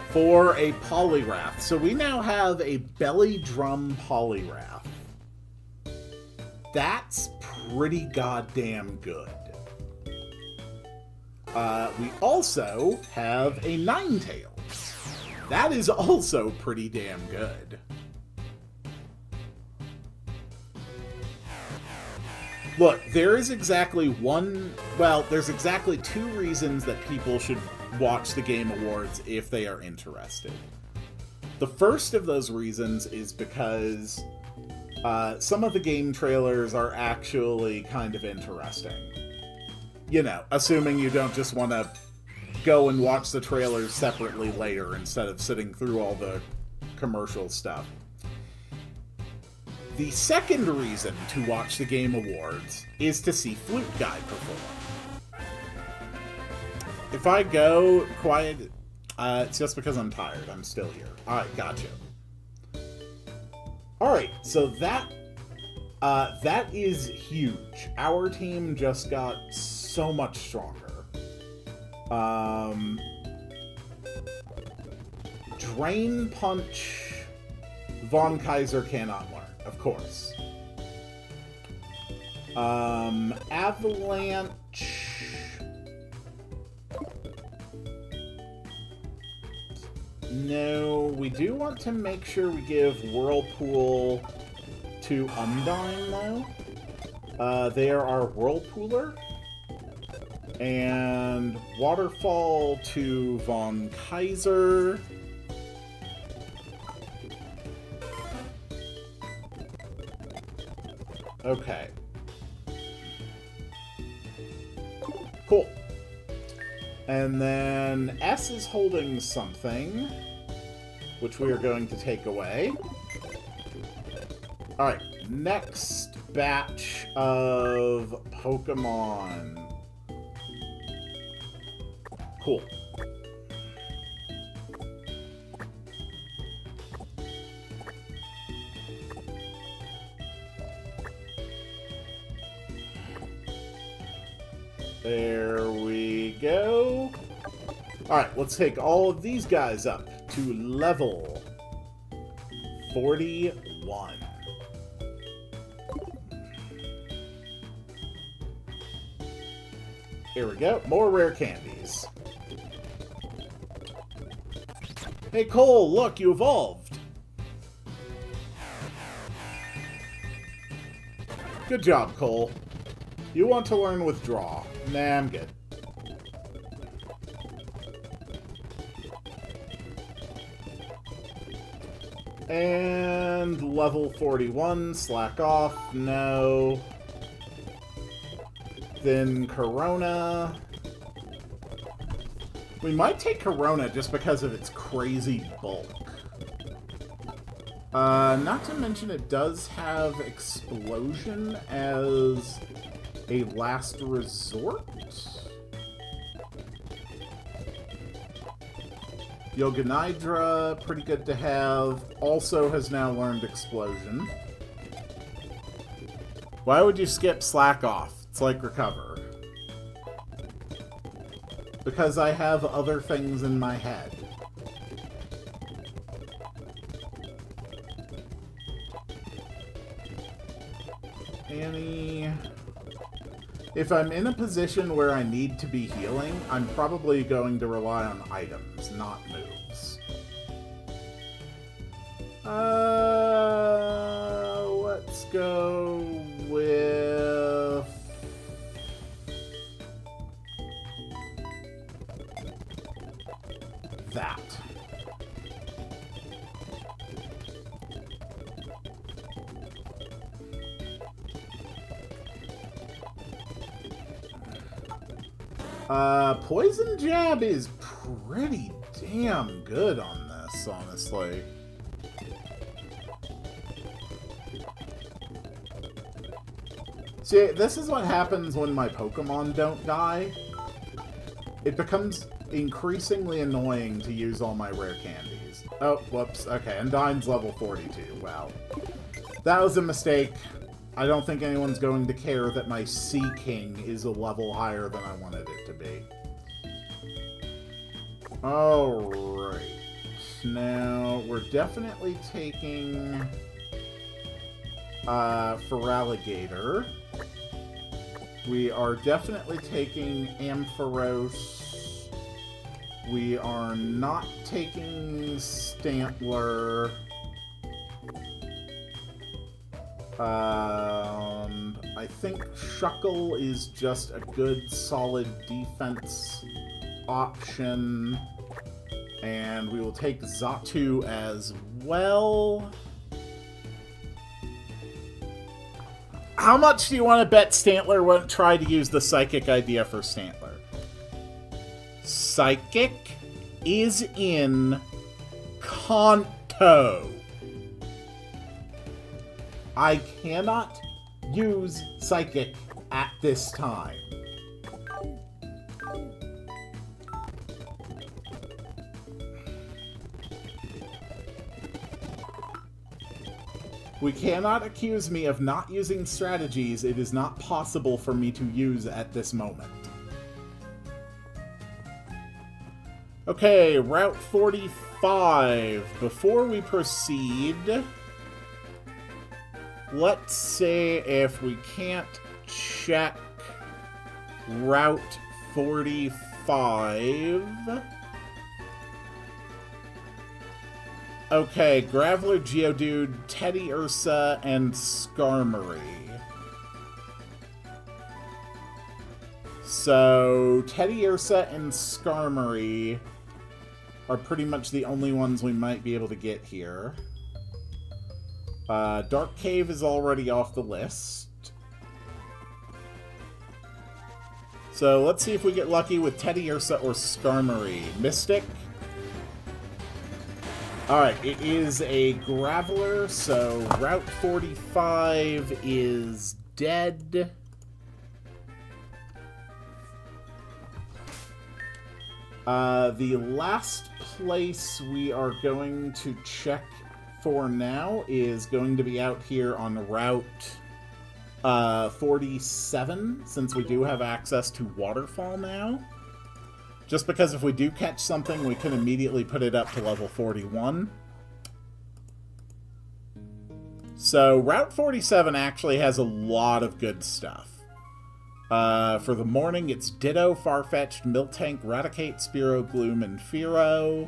For a Poliwrath. So we now have a Belly Drum Poliwrath. That's pretty goddamn good. We also have a Ninetales. That is also pretty damn good. Look, there is exactly there's exactly two reasons that people should watch the Game Awards if they are interested. The first of those reasons is because some of the game trailers are actually kind of interesting. You know, assuming you don't just want to go and watch the trailers separately later instead of sitting through all the commercial stuff. The second reason to watch the Game Awards is to see Flute Guy perform. If I go quiet, it's just because I'm tired. I'm still here. Alright, gotcha. Alright, so that is huge. Our team just got so much stronger. Drain Punch, Von Kaiser cannot learn, of course. Avalanche. No, we do want to make sure we give Whirlpool to Undyne, though. They are our Whirlpooler. And Waterfall to Von Kaiser. Okay. Cool. And then S is holding something, which we are going to take away. Alright, next batch of Pokemon. Cool. There we go. Alright, let's take all of these guys up to level 41. Here we go. More rare candies. Hey, Cole, look, you evolved. Good job, Cole. You want to learn Withdraw. Nah, I'm good. And level 41, slack off, no. Then Corona. We might take Corona just because of its crazy bulk. Not to mention it does have Explosion as a last resort. Yoganidra, pretty good to have. Also has now learned Explosion. Why would you skip Slack Off? It's like Recover. Because I have other things in my head. Annie... If I'm in a position where I need to be healing, I'm probably going to rely on items, not moves. Let's go with... that. Poison Jab is pretty damn good on this, honestly. See, this is what happens when my Pokemon don't die. It becomes increasingly annoying to use all my rare candies. Oh, whoops. Okay, Undyne's level 42. Wow. That was a mistake. I don't think anyone's going to care that my Sea King is a level higher than I wanted it to be. Alright. Now, we're definitely taking... Feraligatr. We are definitely taking Ampharos. We are not taking Stantler. I think Shuckle is just a good, solid defense option. And we will take Xatu as well. How much do you want to bet Stantler won't try to use the Psychic idea for Stantler? Psychic is in Kanto. I cannot use Psychic at this time. We cannot accuse me of not using strategies it is not possible for me to use at this moment. Okay, Route 45. Before we proceed, let's see if we can't check Route 45. Okay, Graveler, Geodude, Teddy Ursa, and Skarmory. So, Teddy Ursa and Skarmory are pretty much the only ones we might be able to get here. Dark Cave is already off the list. So, let's see if we get lucky with Teddy Ursa or Skarmory. Mystic. Alright, it is a Graveler, so Route 45 is dead. The last place we are going to check for now is going to be out here on Route 47, since we do have access to Waterfall now. Just because if we do catch something, we can immediately put it up to level 41. So, Route 47 actually has a lot of good stuff. For the morning, it's Ditto, Farfetch'd, Miltank, Raticate, Spearow, Gloom, and Fearow.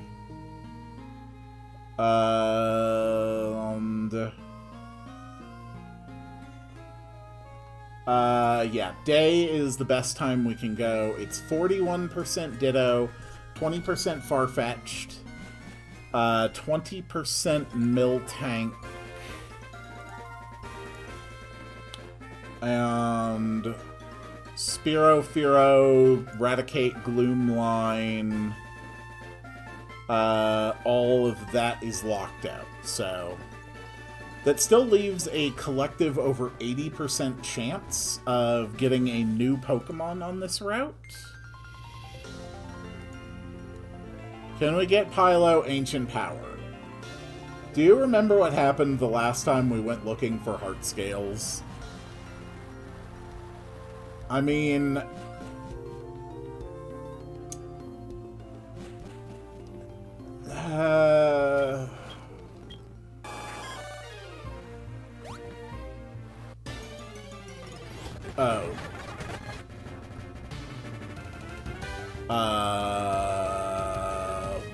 Yeah, day is the best time we can go. It's 41% Ditto, 20% Farfetch'd, 20% Miltank, and Spearow, Fearow, Raticate, Gloom line. All of that is locked out, so that still leaves a collective over 80% chance of getting a new Pokemon on this route. Can we get Pylo Ancient Power? Do you remember what happened the last time we went looking for Heart Scales? I mean, oh.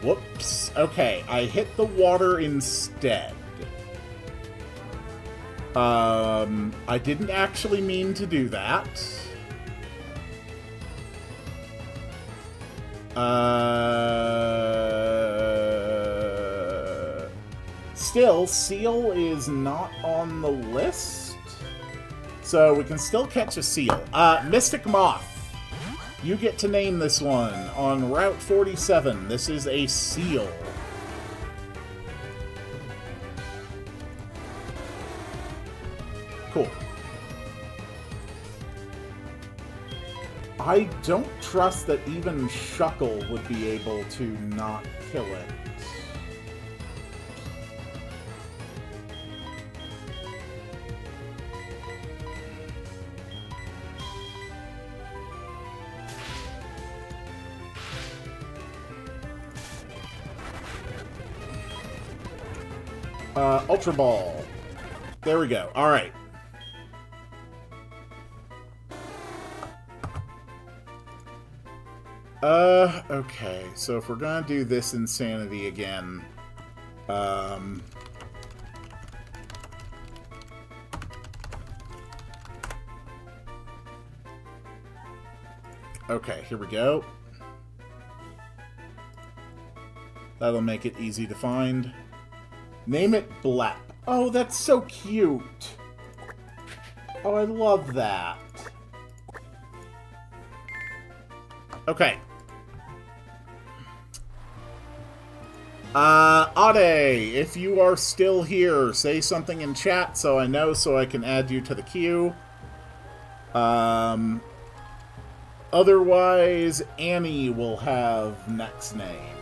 Whoops. Okay, I hit the water instead. I didn't actually mean to do that. Still, Seal is not on the list, so we can still catch a Seal. Mystic Moth, you get to name this one. On Route 47, this is a Seal. Cool. I don't trust that even Shuckle would be able to not kill it. Ultra Ball. There we go. Alright. Okay. So if we're gonna do this insanity again, okay, here we go. That'll make it easy to find. Name it Blap. Oh, that's so cute. Oh, I love that. Okay. Ade, if you are still here, say something in chat so I know, so I can add you to the queue. Otherwise, Annie will have next name.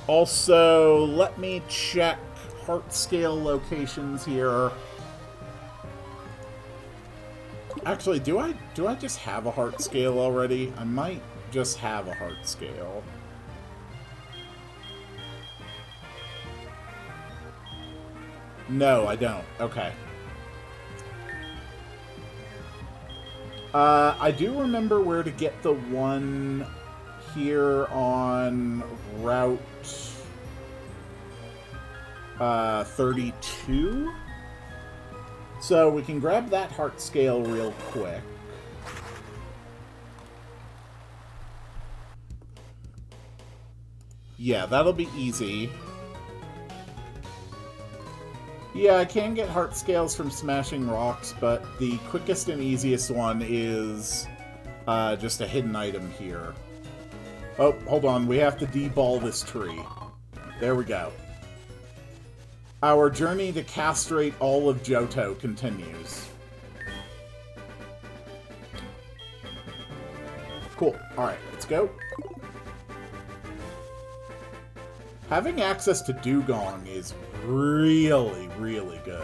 Also, let me check heart scale locations here. Actually, do I just have a heart scale already? I might just have a heart scale. No, I don't. Okay. I do remember where to get the one here on Route 32. So we can grab that heart scale real quick. Yeah, that'll be easy. Yeah, I can get heart scales from smashing rocks, but the quickest and easiest one is just a hidden item here. Oh, hold on. We have to deball this tree. There we go. Our journey to castrate all of Johto continues. Cool. Alright, let's go. Having access to Dugong is really, really good.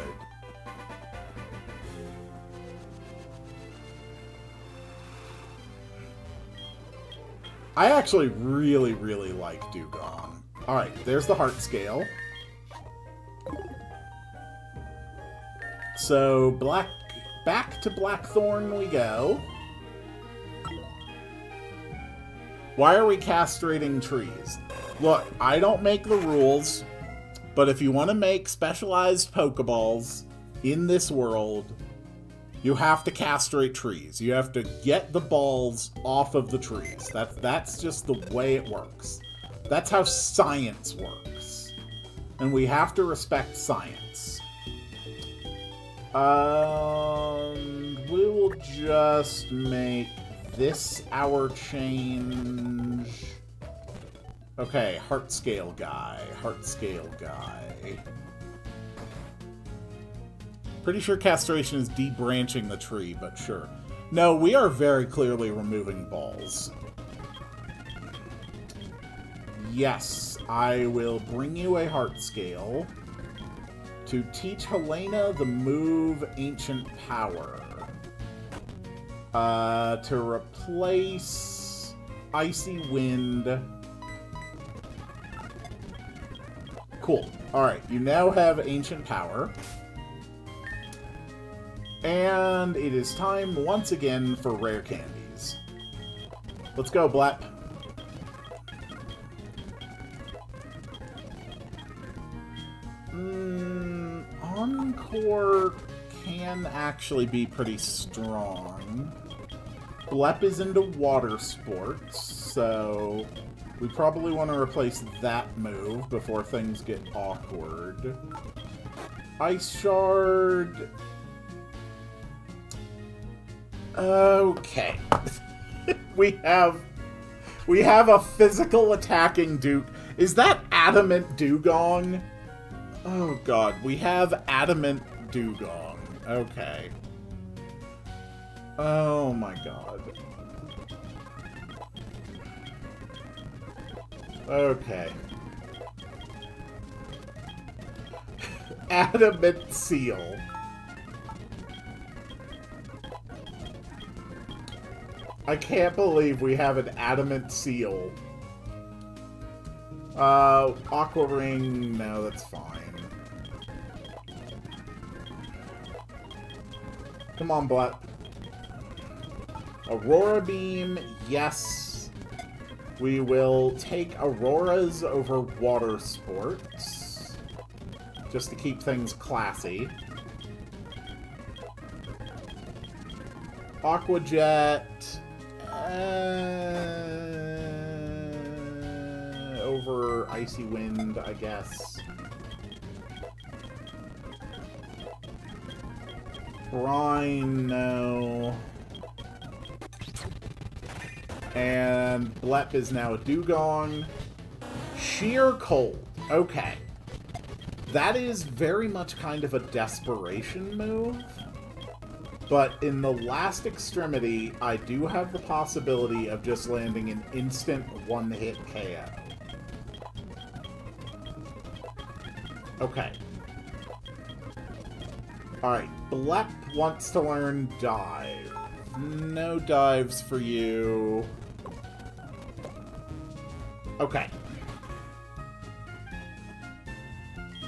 I actually really, really like Dugong. Alright, there's the heart scale. So, back to Blackthorn we go. Why are we castrating trees? Look, I don't make the rules, but if you want to make specialized Pokeballs in this world, you have to castrate trees. You have to get the balls off of the trees. That's just the way it works. That's how science works. And we have to respect science. We will just make this our change. Okay, heart scale guy. Pretty sure castration is debranching the tree, but sure. No, we are very clearly removing balls. Yes, I will bring you a heart scale to teach Helena the move Ancient Power. To replace Icy Wind. Cool. Alright, you now have Ancient Power. And it is time once again for rare candies. Let's go, Blap. Encore can actually be pretty strong. Blep is into water sports, so we probably want to replace that move before things get awkward. Ice Shard. Okay. we have a physical attacking Duke. Is that Adamant Dugong? Oh god, we have Adamant Dugong. Okay. Oh my god. Okay. Adamant Seal. I can't believe we have an Adamant Seal. Aqua Ring, no, that's fine. Come on, Blat. Aurora Beam, yes. We will take Auroras over Water Sports. Just to keep things classy. Aqua Jet. Over Icy Wind, I guess. Brine, no. And Blep is now a Dugong. Sheer Cold. Okay. That is very much kind of a desperation move. But in the last extremity, I do have the possibility of just landing an instant one-hit KO. Okay. Alright, Blep wants to learn Dive. No dives for you. Okay.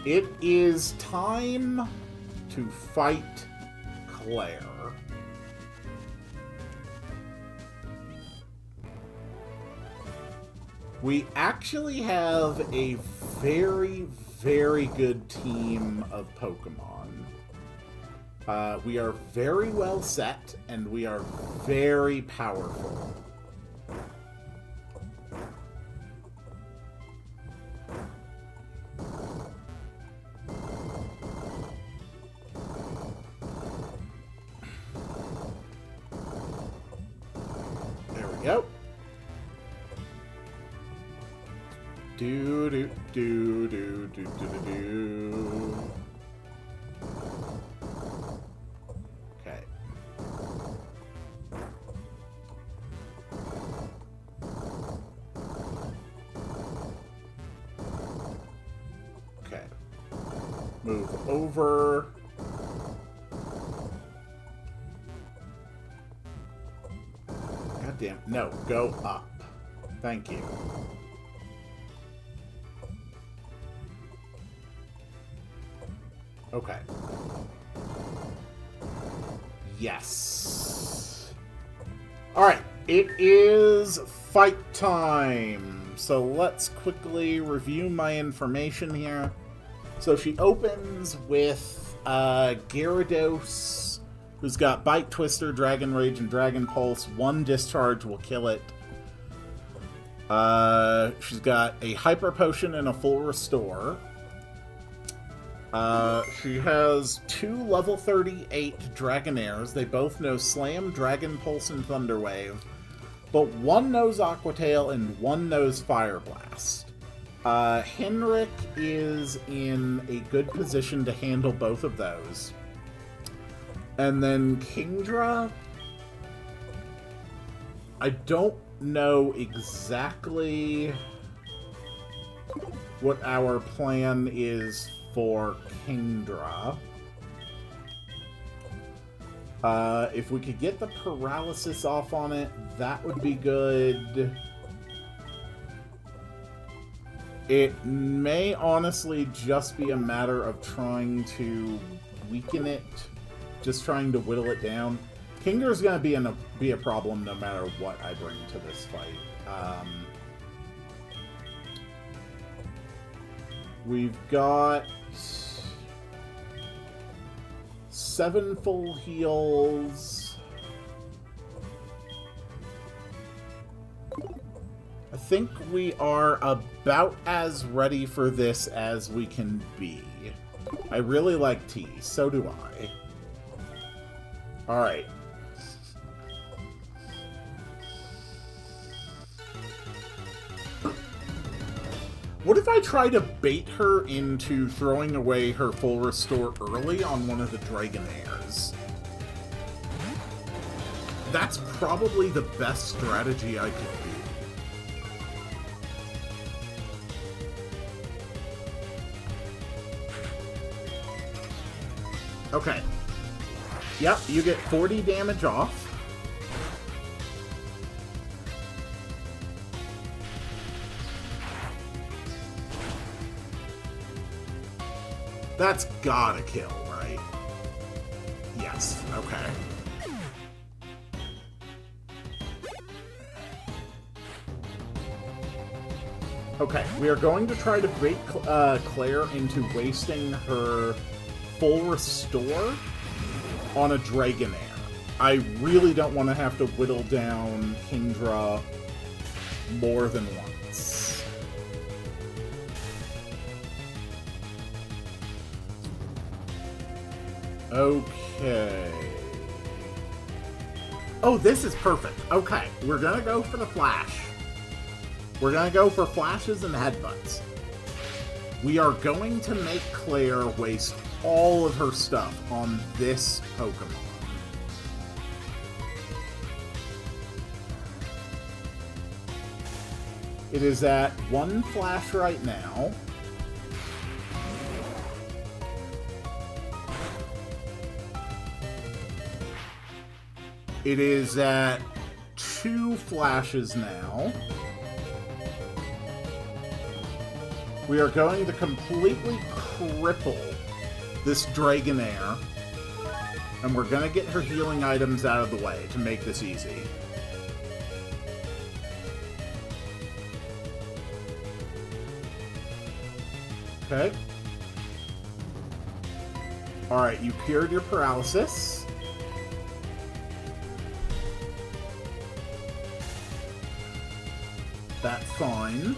It is time to fight Claire. We actually have a very, very good team of Pokemon. We are very well set, and we are very powerful. There we go. Do do do do do do do do. Okay. Okay. Move over. God damn. No, go up. Thank you. Okay. Yes. Alright, it is fight time. So let's quickly review my information here. So she opens with Gyarados, who's got Bite, Twister, Dragon Rage, and Dragon Pulse. One discharge will kill it. She's got a Hyper Potion and a Full Restore. She has 2 level 38 Dragonairs. They both know Slam, Dragon Pulse, and Thunder Wave. But one knows Aqua Tail and one knows Fire Blast. Henrik is in a good position to handle both of those. And then Kingdra, I don't know exactly what our plan is for Kingdra. If we could get the paralysis off on it, that would be good. It may honestly just be a matter of trying to weaken it, just trying to whittle it down. Kingdra's going to be a problem no matter what I bring to this fight. We've got 7 full heals. I think we are about as ready for this as we can be. I really like tea. So do I. Alright. What if I try to bait her into throwing away her full restore early on one of the Dragonairs? That's probably the best strategy I could do. Okay. Yep, you get 40 damage off. That's gotta kill, right? Yes, okay. Okay, we are going to try to bait Claire into wasting her full restore on a Dragonair. I really don't want to have to whittle down Kingdra more than once. Okay. Oh, this is perfect. Okay, we're gonna go for the flash. We're gonna go for flashes and headbutts. We are going to make Claire waste all of her stuff on this Pokemon. It is at 1 flash right now. It is at 2 flashes now. We are going to completely cripple this Dragonair, and we're going to get her healing items out of the way to make this easy. Okay. Alright, you cured your paralysis. That's fine.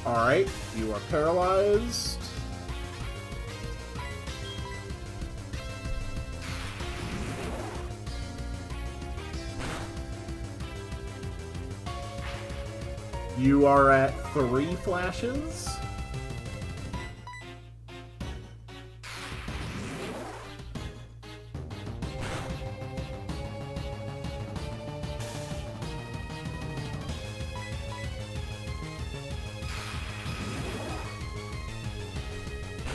Alright, you are paralyzed. You are at 3 flashes.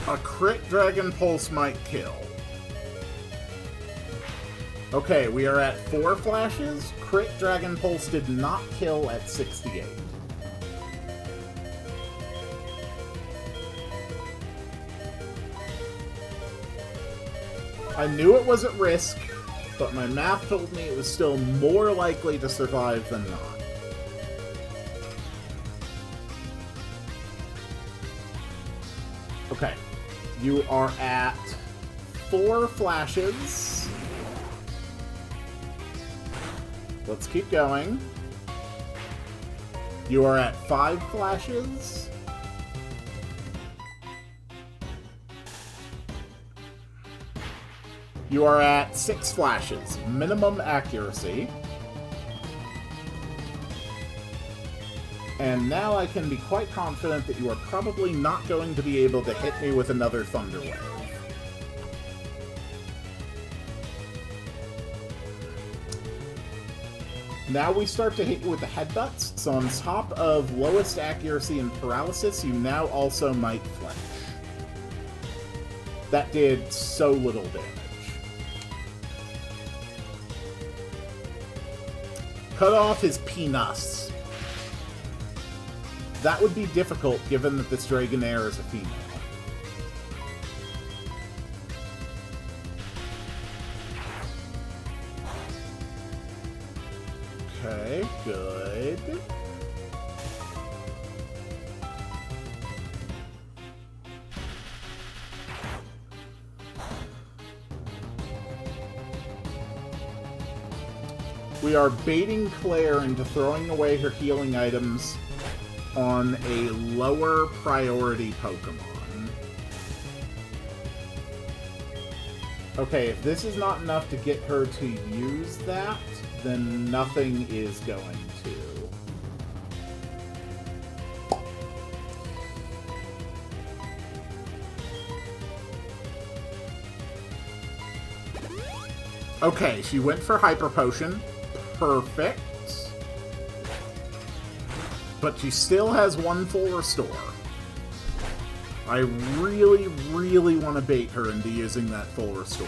A crit Dragon Pulse might kill. Okay, we are at 4 flashes. Crit Dragon Pulse did not kill at 68. I knew it was at risk, but my math told me it was still more likely to survive than not. Okay. You are at 4 flashes. Let's keep going. You are at 5 flashes. You are at 6 flashes. Minimum accuracy. And now I can be quite confident that you are probably not going to be able to hit me with another Thunder Wave. Now we start to hit you with the headbutts, so on top of lowest accuracy and paralysis, you now also might flinch. That did so little damage. Cut off his penis. That would be difficult given that this Dragonair is a female. Okay, good. We are baiting Claire into throwing away her healing items on a lower priority Pokemon. Okay, if this is not enough to get her to use that, then nothing is going to. Okay, she went for Hyper Potion. Perfect. But she still has 1 full restore. I really, really want to bait her into using that full restore.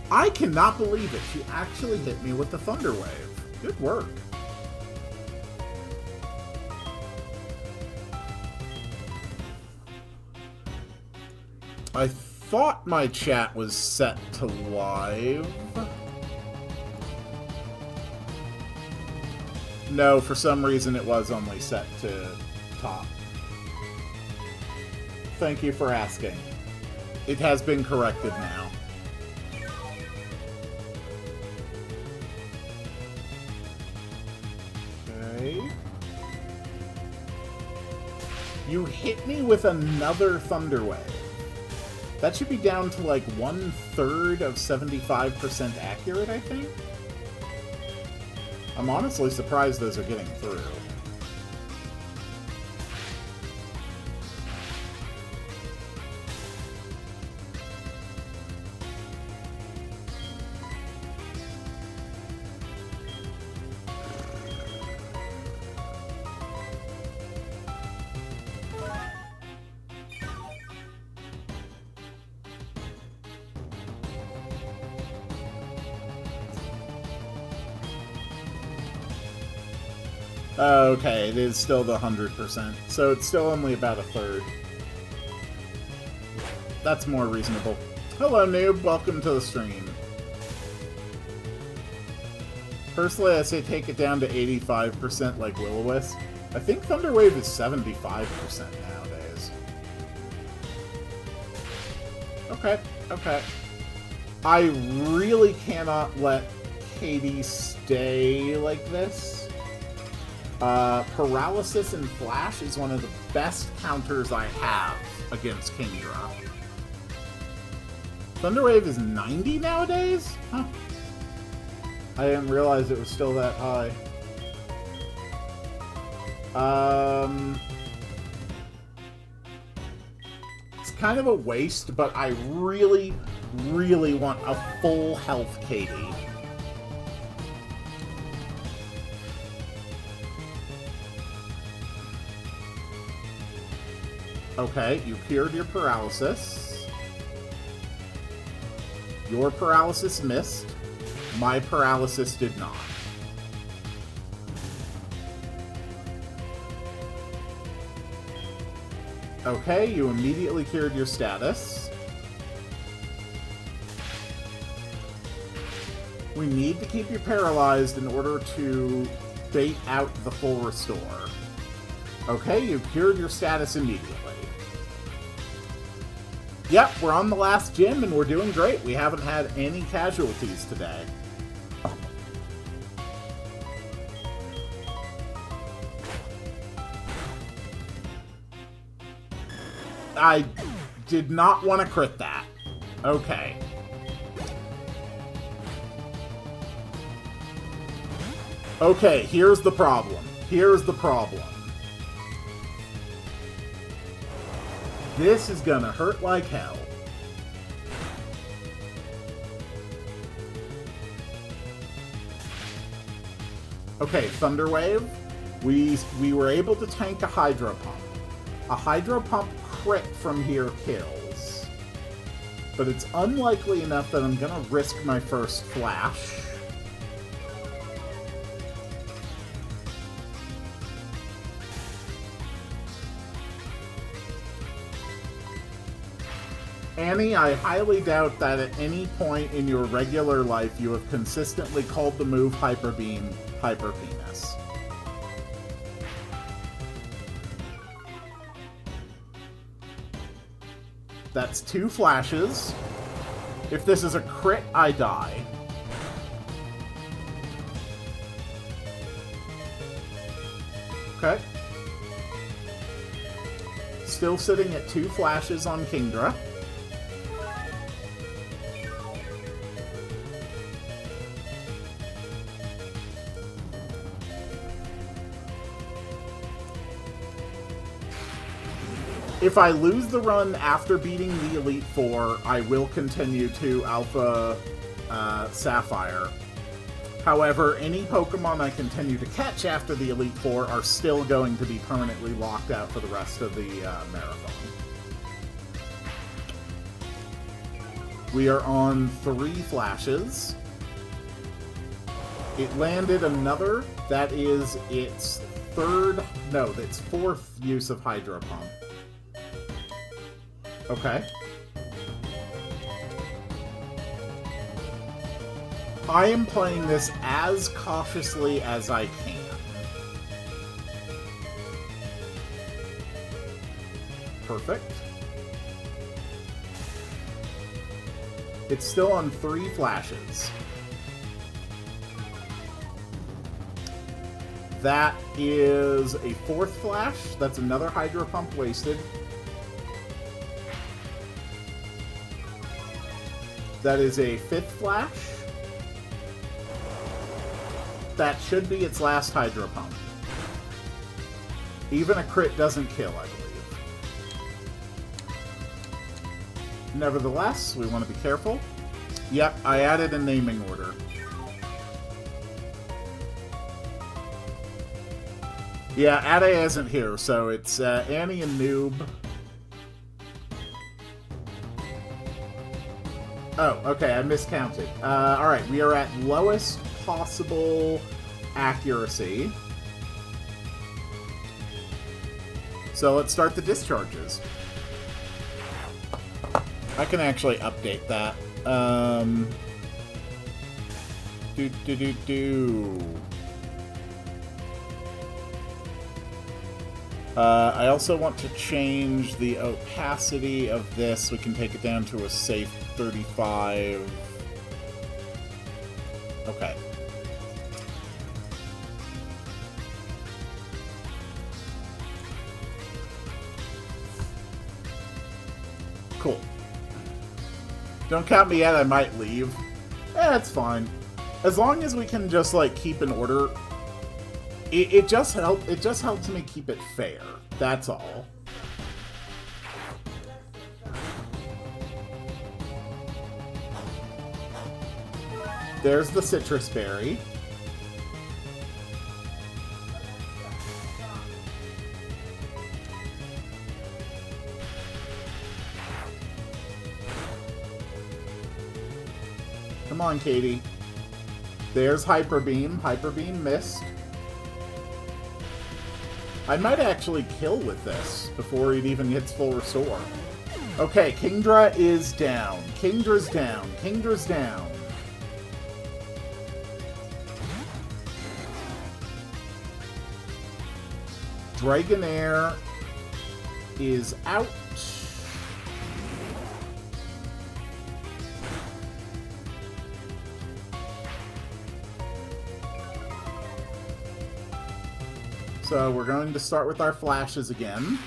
I cannot believe it. She actually hit me with the Thunder Wave. Good work. I thought my chat was set to live. No, for some reason it was only set to top. Thank you for asking. It has been corrected now. Okay. You hit me with another Thunder Wave. That should be down to like 1/3 of 75% accurate, I think? I'm honestly surprised those are getting through. Okay, it is still the 100%, so it's still only about 1/3. That's more reasonable. Hello, noob. Welcome to the stream. Personally, I say take it down to 85% like Will-O-Wisp. I think Thunder Wave is 75% nowadays. Okay, okay. I really cannot let Katie stay like this. Paralysis and Flash is one of the best counters I have against Kingdra. Thunder Wave is 90 nowadays? Huh. I didn't realize it was still that high. It's kind of a waste, but I really, really want a full health Katie. Okay, you cured your paralysis. Your paralysis missed. My paralysis did not. Okay, you immediately cured your status. We need to keep you paralyzed in order to bait out the full restore. Okay, you've cured your status immediately. Yep, we're on the last gym and we're doing great. We haven't had any casualties today. I did not want to crit that. Okay. Okay, here's the problem. Here's the problem. This is gonna hurt like hell. Okay, Thunder Wave. We were able to tank a Hydro Pump. A Hydro Pump crit from here kills. But it's unlikely enough that I'm gonna risk my first flash. Annie, I highly doubt that at any point in your regular life you have consistently called the move Hyper Beam Hyper Penis. That's 2 flashes. If this is a crit, I die. Okay. Still sitting at 2 flashes on Kingdra. If I lose the run after beating the Elite Four, I will continue to Alpha Sapphire. However, any Pokemon I continue to catch after the Elite Four are still going to be permanently locked out for the rest of the marathon. We are on 3 flashes. It landed another. That is its fourth use of Hydro Pump. Okay. I am playing this as cautiously as I can. Perfect. It's still on 3 flashes. That is a 4th flash. That's another Hydro Pump wasted. That is a 5th flash. That should be its last Hydro Pump. Even a crit doesn't kill, I believe. Nevertheless, we want to be careful. Yep, I added a naming order. Yeah, Ade isn't here, so it's Annie and Noob. Oh, okay, I miscounted. Alright, we are at lowest possible accuracy. So let's start the discharges. I can actually update that. I also want to change the opacity of this. We can take it down to a safe 35. Okay. Cool. Don't count me out, I might leave. It's fine. As long as we can just, like, keep an order. It just helps me keep it fair. That's all. There's the citrus berry. Come on, Katie. There's Hyper Beam. Hyper Beam missed. I might actually kill with this before it even hits full restore. Okay, Kingdra is down. Kingdra's down. Kingdra's down. Dragonair is out. So we're going to start with our flashes again.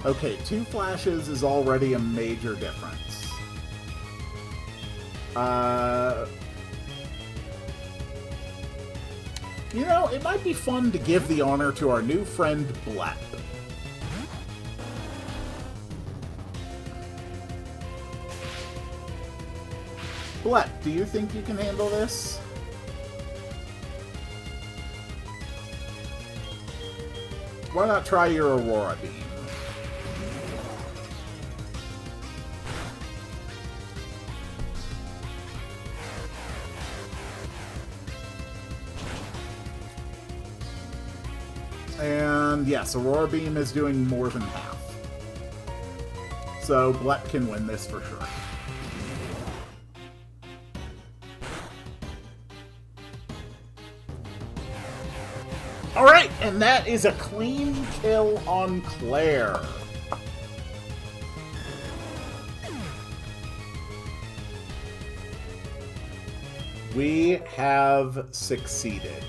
Okay, 2 flashes is already a major difference. You know, it might be fun to give the honor to our new friend, Blep. Blep, do you think you can handle this? Why not try your Aurora Beam? And yes, Aurora Beam is doing more than half. So Blep can win this for sure. Alright, and that is a clean kill on Claire. We have succeeded.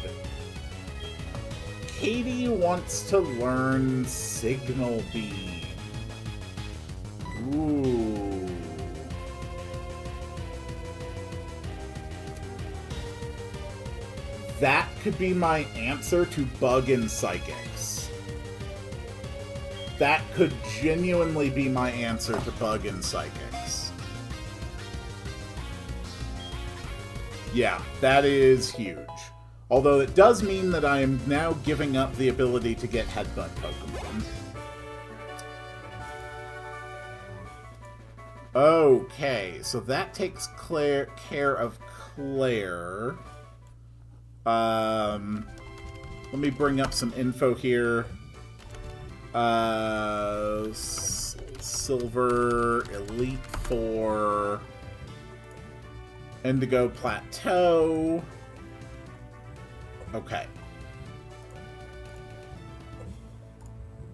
Katie wants to learn Signal Beam. Ooh. That could be my answer to Bug and Psychics. That could genuinely be my answer to Bug and Psychics. Yeah, that is huge. Although it does mean that I am now giving up the ability to get Headbutt Pokemon. Okay, so that takes care of Claire. Let me bring up some info here. Silver, Elite Four, Indigo Plateau. Okay.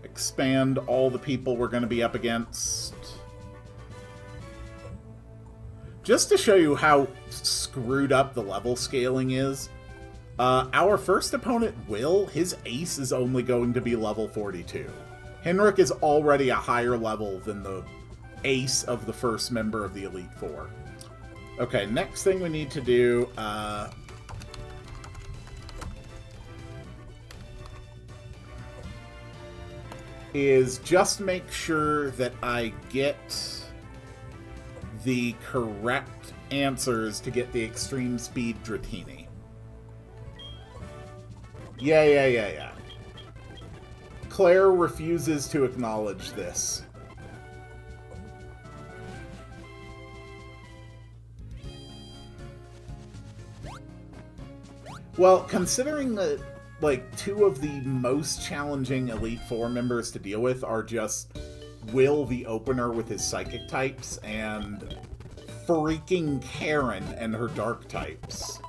Expand all the people we're going to be up against. Just to show you how screwed up the level scaling is, our first opponent, Will, his ace is only going to be level 42. Henrik is already a higher level than the ace of the first member of the Elite Four. Okay, next thing we need to do, is just make sure that I get the correct answers to get the Extreme Speed Dratini. Yeah. Claire refuses to acknowledge this. Well, considering that, like, 2 of the most challenging Elite Four members to deal with are just Will, the opener with his Psychic types, and freaking Karen and her Dark types.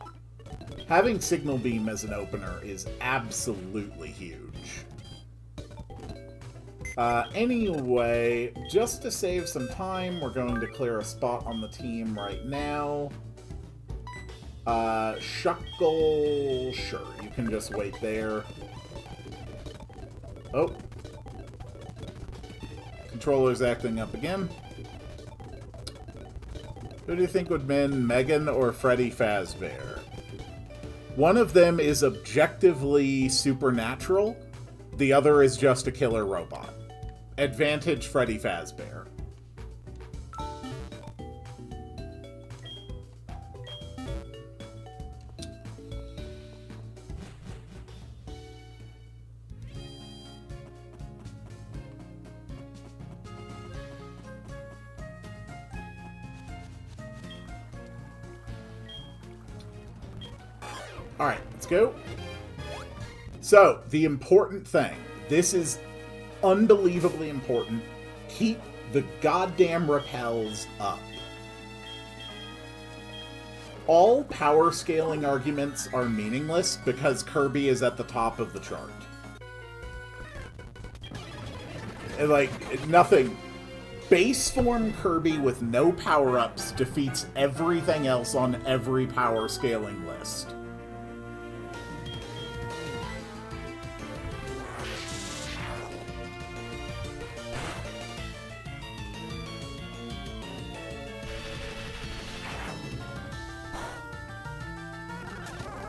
Having Signal Beam as an opener is absolutely huge. Anyway, just to save some time, we're going to clear a spot on the team right now. Shuckle, sure, you can just wait there. Oh. Controller's acting up again. Who do you think would win, Megan or Freddy Fazbear? One of them is objectively supernatural, the other is just a killer robot. Advantage Freddy Fazbear. Alright, let's go. So, the important thing. This is unbelievably important. Keep the goddamn repels up. all power scaling arguments are meaningless because Kirby is at the top of the chart. And, like, nothing. Base form Kirby with no power-ups defeats everything else on every power scaling list.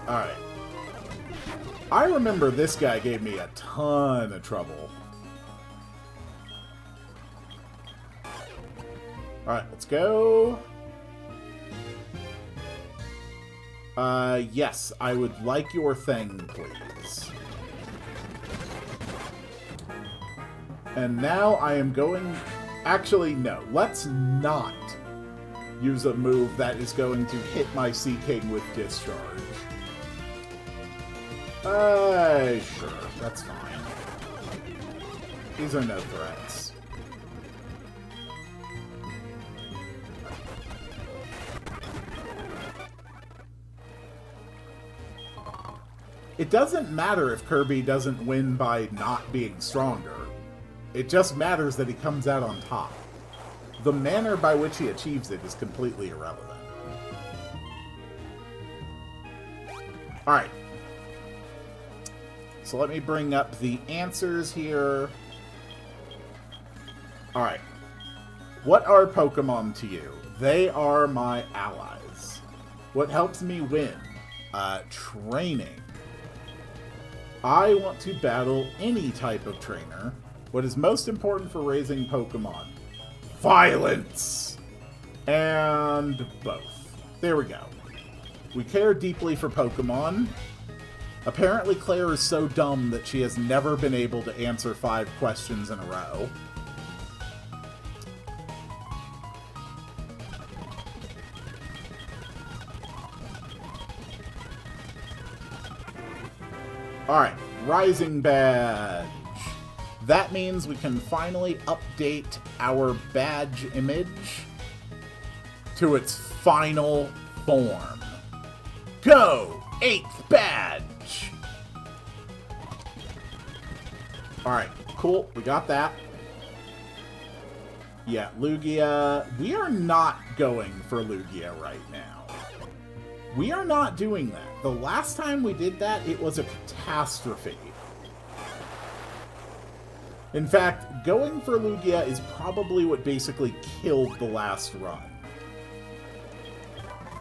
Alright. I remember this guy gave me a ton of trouble. Alright, let's go. Yes, I would like your thing, please. And now I am going... Actually, no. Let's not use a move that is going to hit my Sea King with Discharge. Sure. That's fine. These are no threats. It doesn't matter if Kirby doesn't win by not being stronger. It just matters that he comes out on top. The manner by which he achieves it is completely irrelevant. Alright. So let me bring up the answers here. Alright. What are Pokemon to you? They are my allies. What helps me win? Training. I want to battle any type of trainer. What is most important for raising Pokemon? Violence! And both. There we go. We care deeply for Pokemon. Apparently Claire is so dumb that she has never been able to answer 5 questions in a row. Alright, Rising Badge. That means we can finally update our badge image to its final form. Go! 8th badge! Alright, cool. We got that. Yeah, Lugia. We are not going for Lugia right now. We are not doing that. The last time we did that, it was a catastrophe. In fact, going for Lugia is probably what basically killed the last run.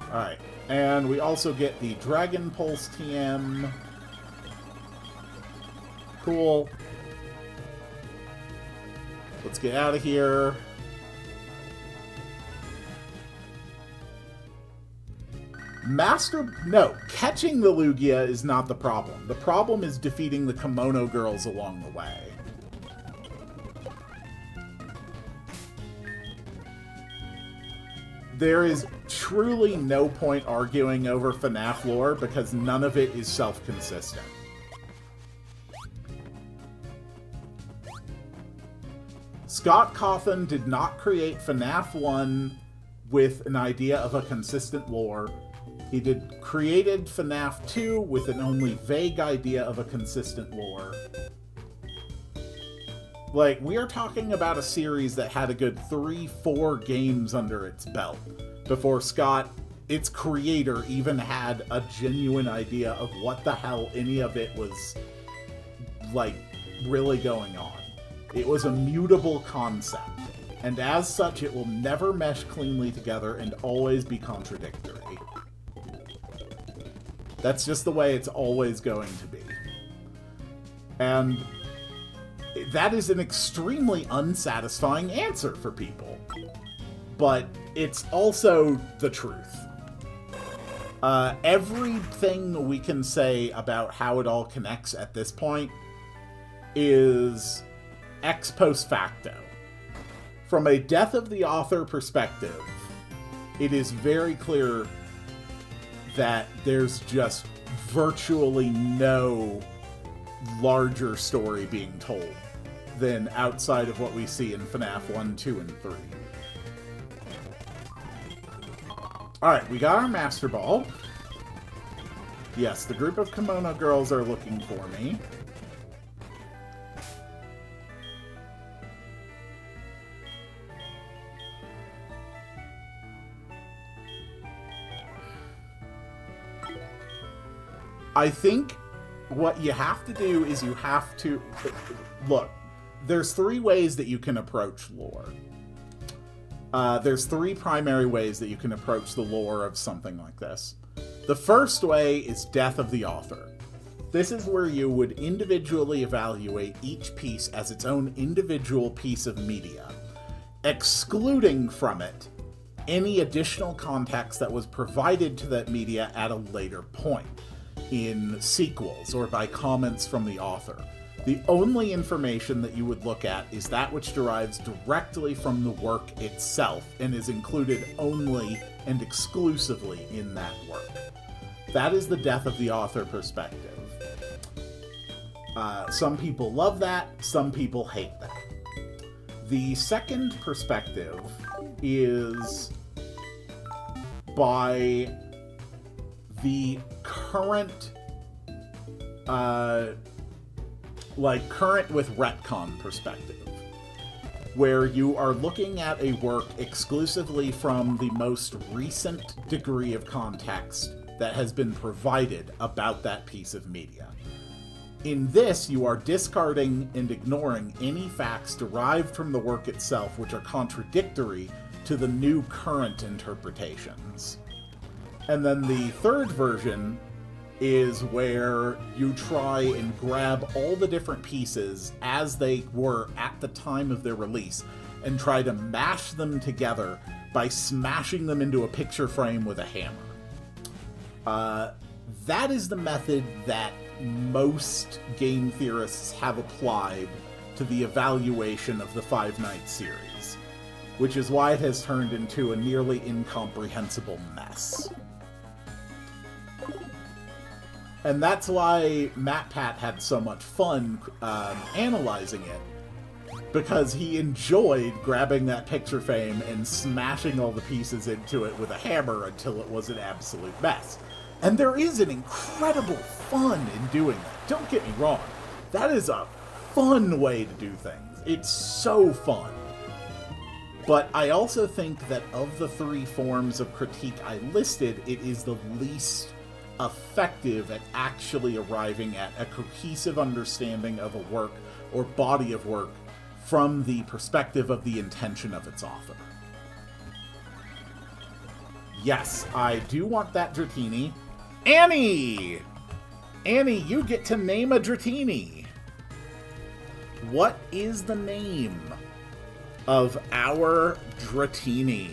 Alright, and we also get the Dragon Pulse TM. Cool. Let's get out of here. No, catching the Lugia is not the problem. The problem is defeating the Kimono Girls along the way. There is truly no point arguing over FNAF lore because none of it is self-consistent. Scott Cawthon did not create FNAF 1 with an idea of a consistent lore. He created FNAF 2 with an only vague idea of a consistent lore. Like, we are talking about a series that had a good 3-4 games under its belt before Scott, its creator, even had a genuine idea of what the hell any of it was, like, really going on. It was a mutable concept, and as such, it will never mesh cleanly together and always be contradictory. That's just the way it's always going to be. And that is an extremely unsatisfying answer for people. But it's also the truth. Everything we can say about how it all connects at this point is ex post facto. From a death of the author perspective, it is very clear that there's just virtually no larger story being told than outside of what we see in FNAF 1, 2, and 3. Alright, we got our Master Ball. Yes, the group of kimono girls are looking for me. I think what you have to do is you have to... Look, there's 3 ways that you can approach lore. There's 3 primary ways that you can approach the lore of something like this. The first way is death of the author. This is where you would individually evaluate each piece as its own individual piece of media, excluding from it any additional context that was provided to that media at a later point, in sequels or by comments from the author. The only information that you would look at is that which derives directly from the work itself and is included only and exclusively in that work. That is the death of the author perspective. Some people love that, some people hate that. The second perspective is by the current, current with retcon perspective, where you are looking at a work exclusively from the most recent degree of context that has been provided about that piece of media. In this, you are discarding and ignoring any facts derived from the work itself which are contradictory to the new current interpretations. And then the third version is where you try and grab all the different pieces as they were at the time of their release and try to mash them together by smashing them into a picture frame with a hammer. That is the method that most game theorists have applied to the evaluation of the Five Nights series, which is why it has turned into a nearly incomprehensible mess. And that's why MatPat had so much fun analyzing it, because he enjoyed grabbing that picture frame and smashing all the pieces into it with a hammer until it was an absolute mess. And there is an incredible fun in doing that. Don't get me wrong. That is a fun way to do things. It's so fun. But I also think that of the 3 forms of critique I listed, it is the least effective at actually arriving at a cohesive understanding of a work or body of work from the perspective of the intention of its author. Yes, I do want that Dratini. Annie! Annie, you get to name a Dratini. What is the name of our Dratini?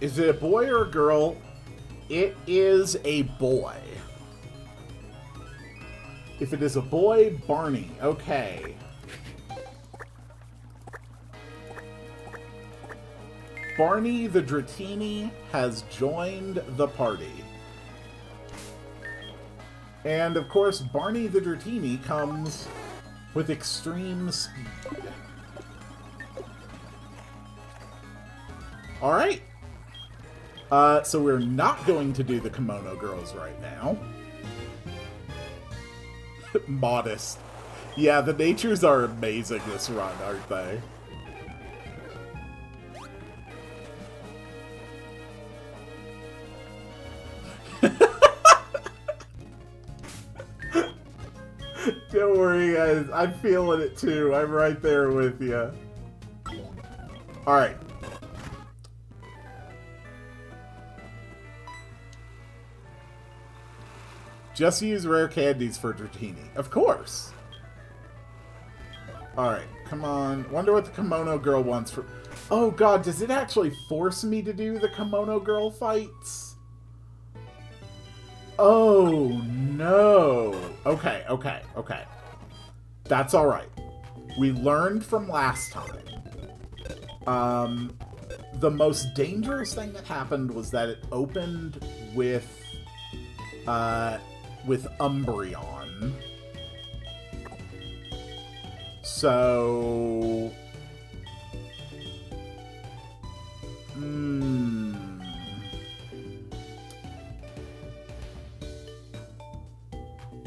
Is it a boy or a girl? It is a boy. If it is a boy, Barney. Okay. Barney the Dratini has joined the party. And of course, Barney the Dratini comes with extreme speed. Alright. So we're not going to do the Kimono Girls right now. Modest. Yeah, the natures are amazing this run, aren't they? Don't worry, guys. I'm feeling it too. I'm right there with you. Alright. Just use rare candies for Dratini. Of course. Alright, come on. Wonder what the Kimono Girl wants for... Oh god, does it actually force me to do the Kimono Girl fights? Oh no. Okay. That's alright. We learned from last time. The most dangerous thing that happened was that it opened with with Umbreon. So...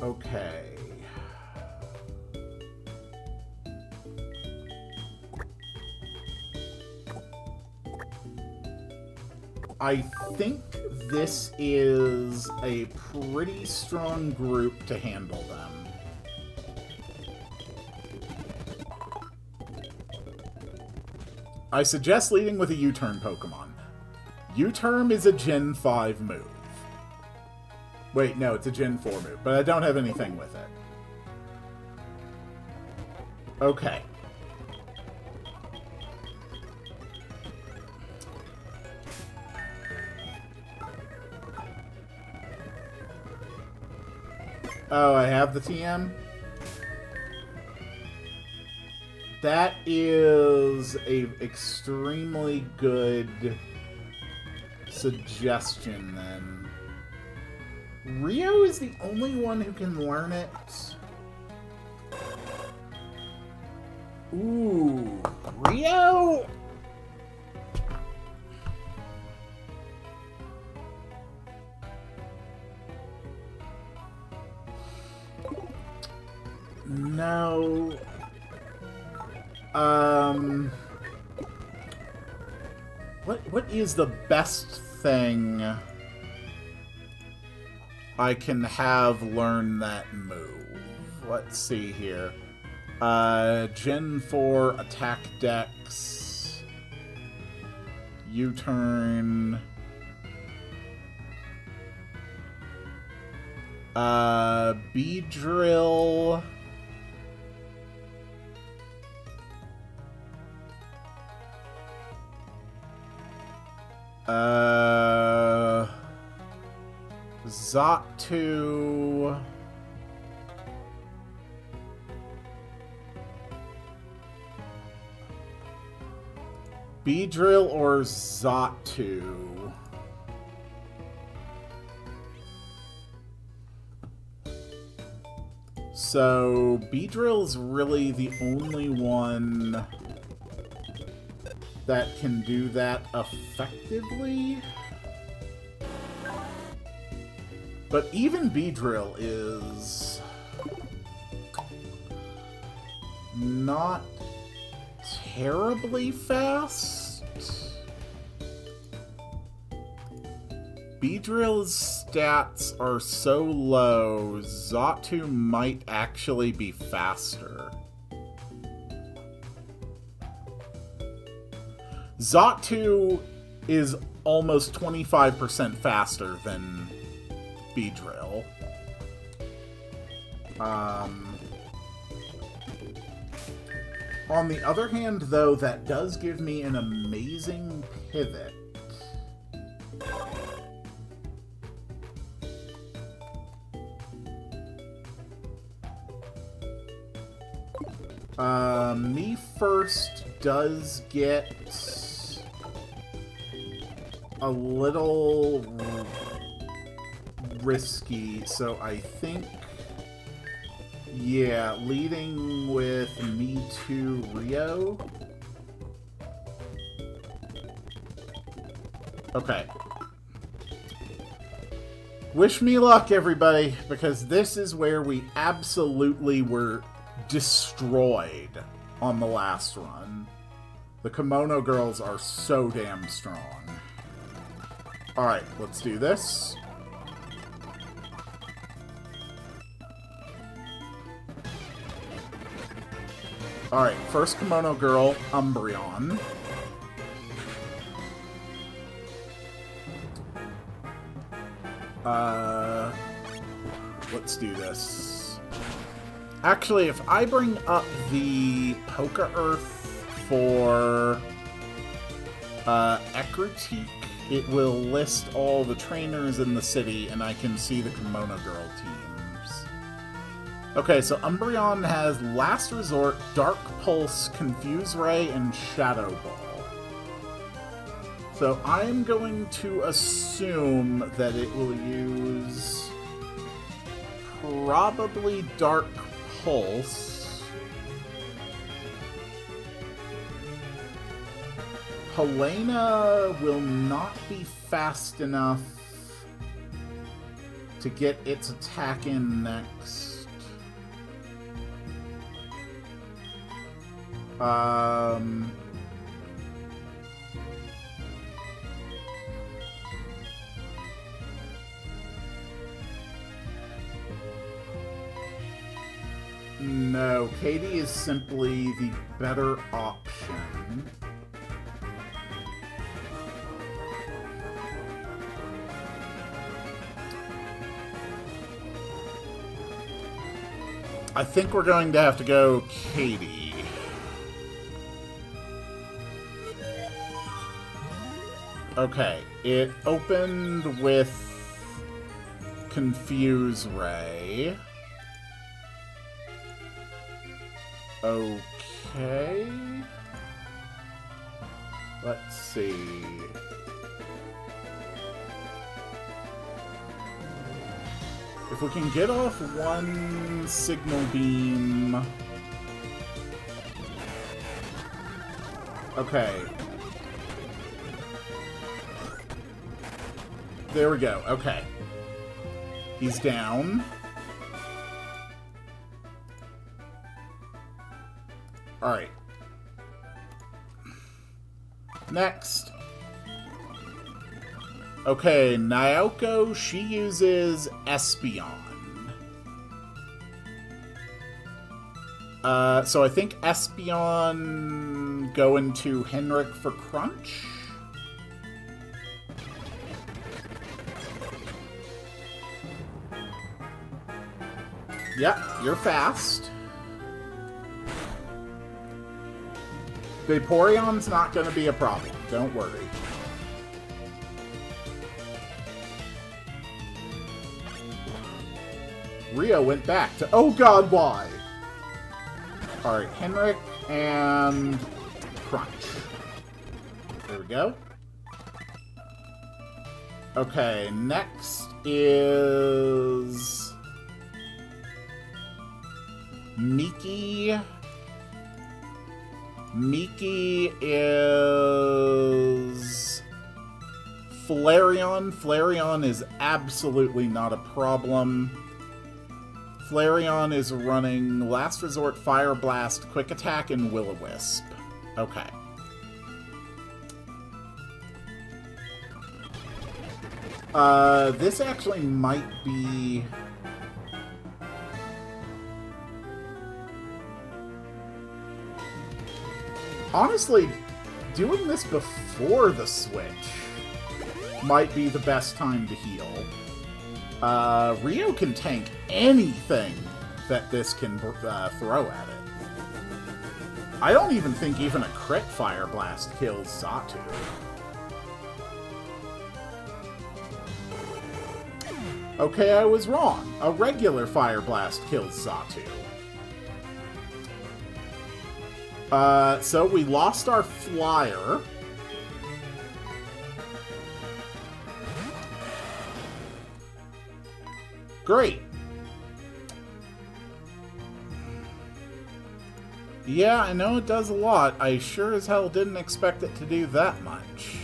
Okay. I think this is a pretty strong group to handle them. I suggest leading with a U-turn Pokemon. U-turn is a Gen 5 move. Wait, no, it's a Gen 4 move, but I don't have anything with it. Okay. Oh, I have the TM? That is a extremely good suggestion, then. Rio is the only one who can learn it. Ooh, Rio? No. What is the best thing I can have learn that move? Let's see here. Gen 4 attack dex. U-turn. Beedrill. Xatu. Beedrill or Xatu? So, Beedrill's really the only one that can do that effectively. But even Beedrill is not terribly fast. Beedrill's stats are so low, Xatu might actually be faster. Xatu is almost 25% faster than Beedrill. On the other hand, though, that does give me an amazing pivot. Me First does get a little risky, so I think, yeah, leading with Me Too Rio. Okay. Wish me luck, everybody, because this is where we absolutely were destroyed on the last run. The Kimono Girls are so damn strong. Alright, let's do this. Alright, first Kimono Girl, Umbreon. Let's do this. Actually, if I bring up the Poke Earth for Ekritique, it will list all the trainers in the city, and I can see the Kimono Girl teams. Okay, so Umbreon has Last Resort, Dark Pulse, Confuse Ray, and Shadow Ball. So I'm going to assume that it will use probably Dark Pulse. Helena will not be fast enough to get its attack in next. No, Katie is simply the better option. I think we're going to have to go Katie. Okay, it opened with Confuse Ray. Okay. Let's see. If we can get off one signal beam... Okay. There we go. Okay. He's down. Alright. Next. Okay, Naoko, she uses Espeon. So I think Espeon go into Henrik for Crunch. Yep, you're fast. Vaporeon's not going to be a problem. Don't worry. Rio went back to... Oh god, why? Alright, Henrik and Crunch. There we go. Okay, next is... Miki. Miki is... Flareon. Flareon is absolutely not a problem. Flareon is running Last Resort, Fire Blast, Quick Attack, and Will-O-Wisp. Okay. This actually might be... Honestly, doing this before the switch might be the best time to heal. Rio can tank anything that this can throw at it. I don't even think even a crit Fire Blast kills Xatu. Okay, I was wrong. A regular Fire Blast kills Xatu. So we lost our flyer. Great. Yeah, I know it does a lot. I sure as hell didn't expect it to do that much.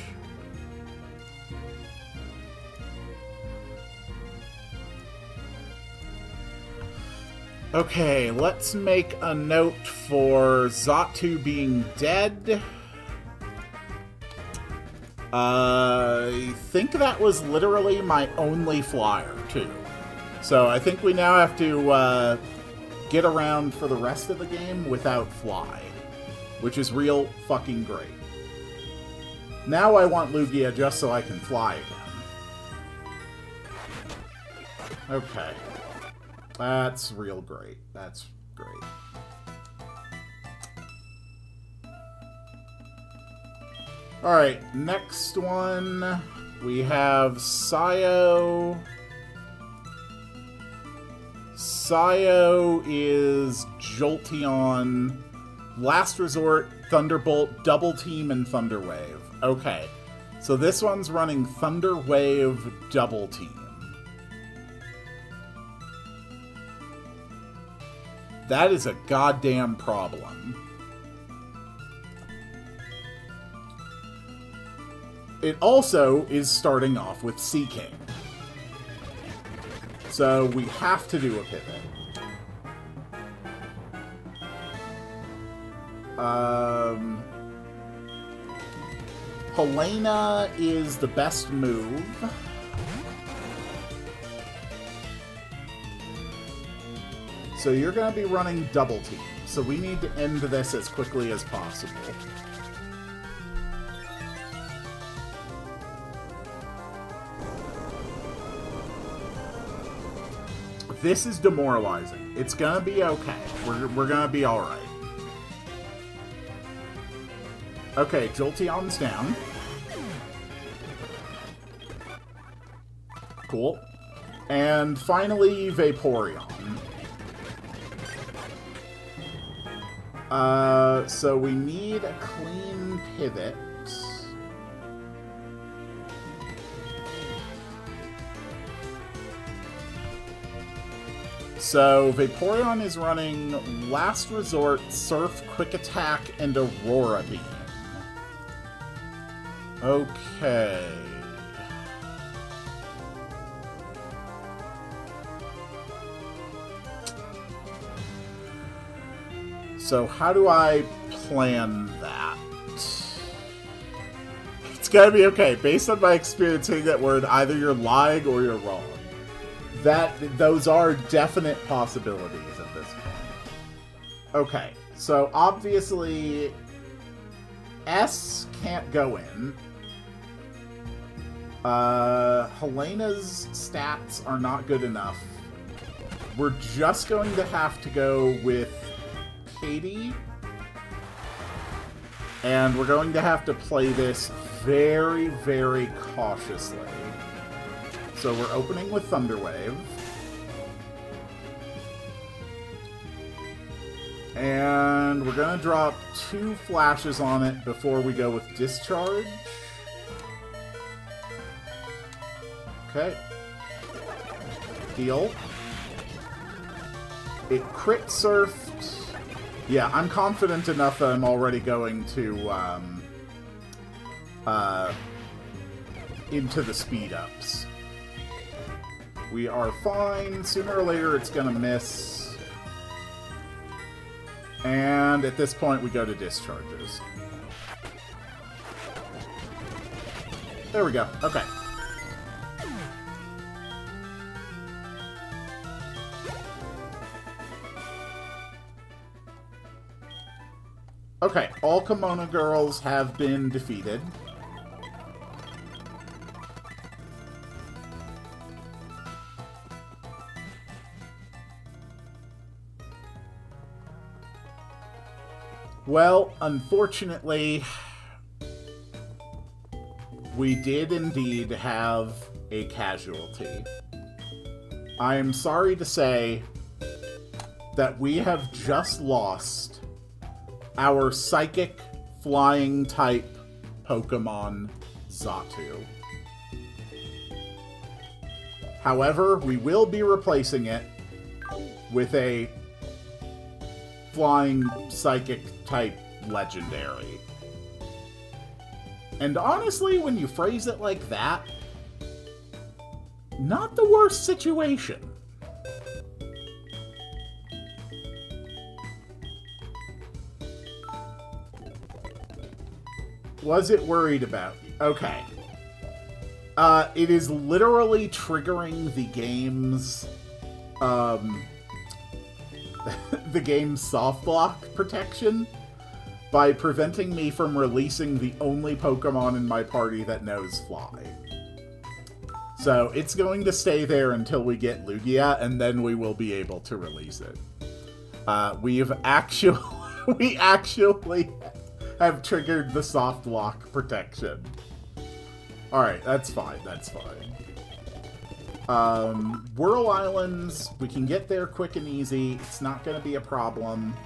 Okay, let's make a note for Xatu being dead. I think that was literally my only flyer, too. So I think we now have to get around for the rest of the game without Fly, which is real fucking great. Now I want Lugia just so I can fly again. Okay. That's real great. That's great. Alright, next one. We have Sayo. Sayo is Jolteon, Last Resort, Thunderbolt, Double Team, and Thunder Wave. Okay, so this one's running Thunder Wave, Double Team. That is a goddamn problem. It also is starting off with Sea King. So we have to do a pivot. Helena is the best move. So you're going to be running double team. So we need to end this as quickly as possible. This is demoralizing. It's gonna be okay. We're gonna be alright. Okay, Jolteon's down. Cool. And finally, Vaporeon. So we need a clean pivot. So, Vaporeon is running Last Resort, Surf, Quick Attack, and Aurora Beam. Okay. So, how do I plan that? It's gotta be okay. Based on my experience hitting that word, either you're lying or you're wrong. Those are definite possibilities at this point. Okay, so obviously S can't go in. Helena's stats are not good enough. We're just going to have to go with Katie. And we're going to have to play this very, very cautiously. So we're opening with Thunder Wave. And we're going to drop 2 flashes on it before we go with Discharge. Okay. Heal. It crit surfed. Yeah, I'm confident enough that I'm already going to into the speed-ups. We are fine. Sooner or later, it's going to miss. And at this point, we go to discharges. There we go. Okay. Okay, all Kimono Girls have been defeated. Well, unfortunately, we did indeed have a casualty. I am sorry to say that we have just lost our Psychic Flying type Pokemon, Xatu. However, we will be replacing it with a Flying Psychic type Legendary. And honestly, when you phrase it like that, not the worst situation. Was it worried about you? Okay. It is literally triggering the game's, the game's soft block protection by preventing me from releasing the only Pokemon in my party that knows Fly. So it's going to stay there until we get Lugia, and then we will be able to release it. We actually have triggered the soft lock protection. Alright, that's fine, that's fine. Whirl Islands, we can get there quick and easy. It's not going to be a problem.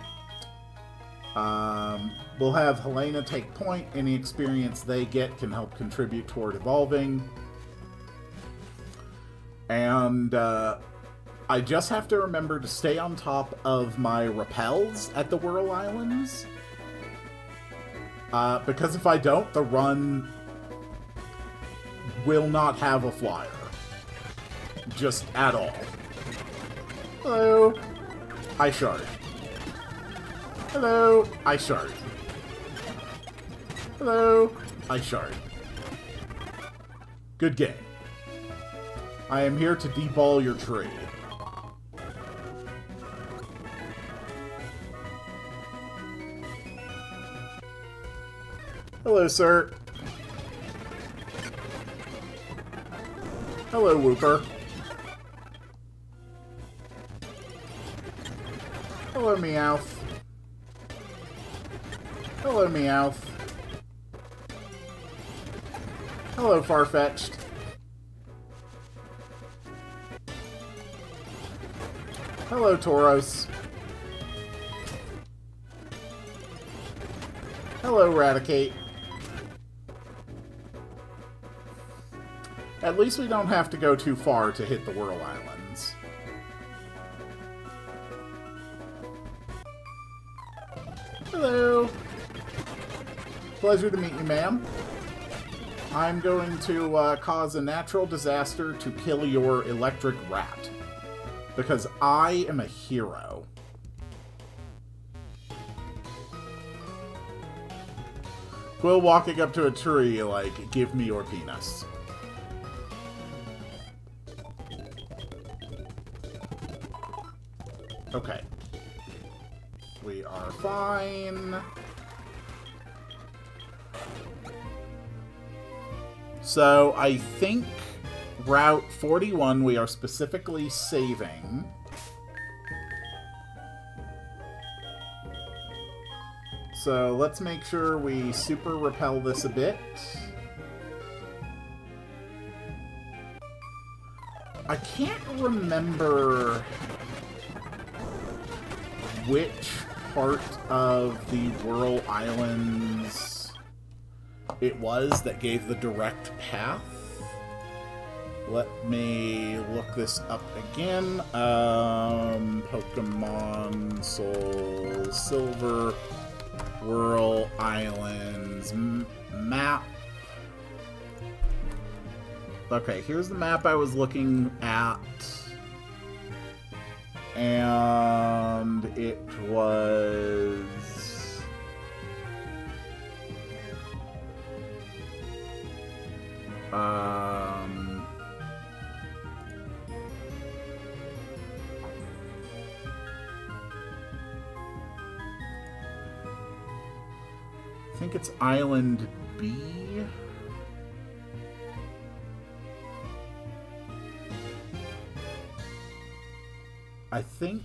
We'll have Helena take point. Any experience they get can help contribute toward evolving. And I just have to remember to stay on top of my rappels at the Whirl Islands. Because if I don't, the run will not have a flyer. Just at all. Hello. I shard. Hello. I shard. Hello. I shard. Good game. I am here to deball your tree. Hello, sir. Hello, Whooper. Hello, Meowth. Hello, Meowth. Hello, Farfetch'd. Hello, Tauros. Hello, Raticate. At least we don't have to go too far to hit the Whirl Islands. Hello. Pleasure to meet you, ma'am. I'm going to cause a natural disaster to kill your electric rat. Because I am a hero. Quill walking up to a tree like, give me your penis. Okay. We are fine. So, I think Route 41 we are specifically saving. So, let's make sure we super repel this a bit. I can't remember which part of the Whirl Islands it was that gave the direct path. Let me look this up again. Pokemon Soul Silver Whirl Islands map. Okay, here's the map I was looking at. And it was... I think it's Island B. I think...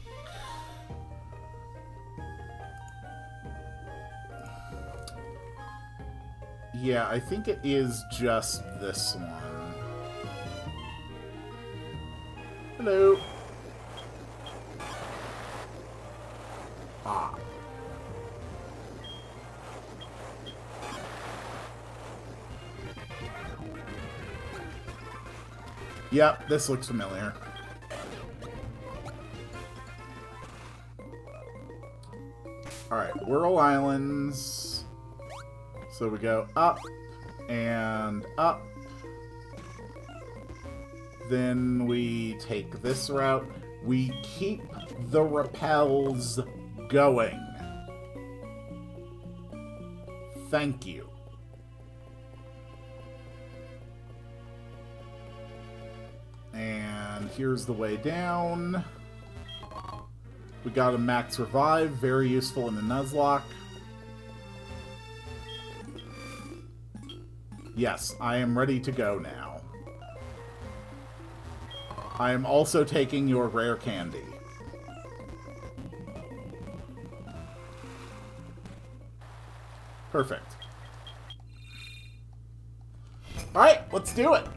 Yeah, I think it is just this one. Hello. Ah. Yep, this looks familiar. Alright, Whirl Islands. So we go up and up. Then we take this route. We keep the rappels going. Thank you. And here's the way down. We got a max revive, very useful in the Nuzlocke. Yes, I am ready to go now. I am also taking your rare candy. Perfect. Alright, let's do it.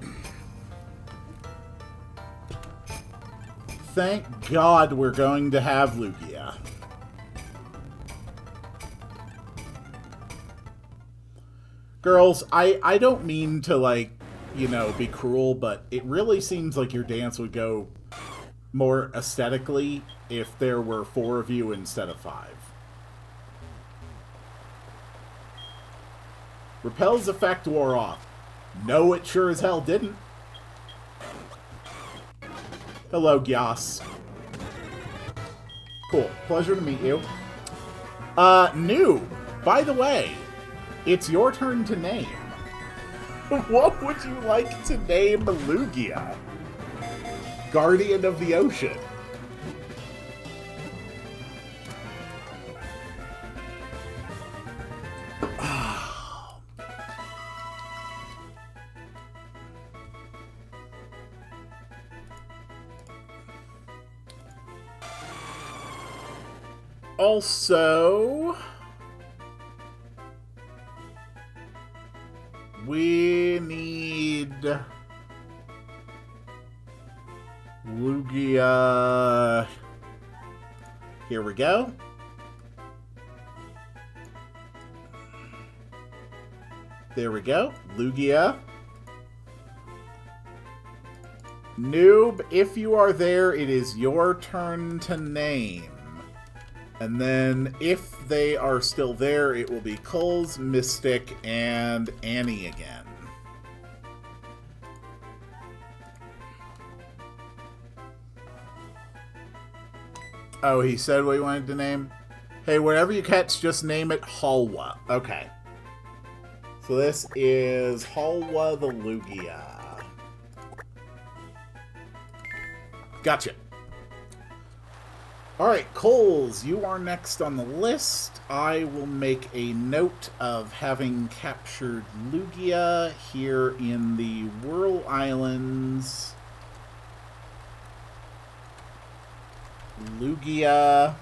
Thank God we're going to have Lugia. Girls, I don't mean to, like, you know, be cruel, but it really seems like your dance would go more aesthetically if there were 4 of you instead of 5. Repel's effect wore off. No, it sure as hell didn't. Hello, Gyas. Cool. Pleasure to meet you. Noob, by the way, it's your turn to name. What would you like to name Lugia? Guardian of the Ocean. Also, we need Lugia. Here we go. There we go. Lugia. Noob, if you are there, it is your turn to name. And then, if they are still there, it will be Coles, Mystic, and Annie again. Oh, he said what he wanted to name? Hey, whatever you catch, just name it Halwa. Okay. So this is Halwa the Lugia. Gotcha. Alright, Coles, you are next on the list. I will make a note of having captured Lugia here in the Whirl Islands. Lugia.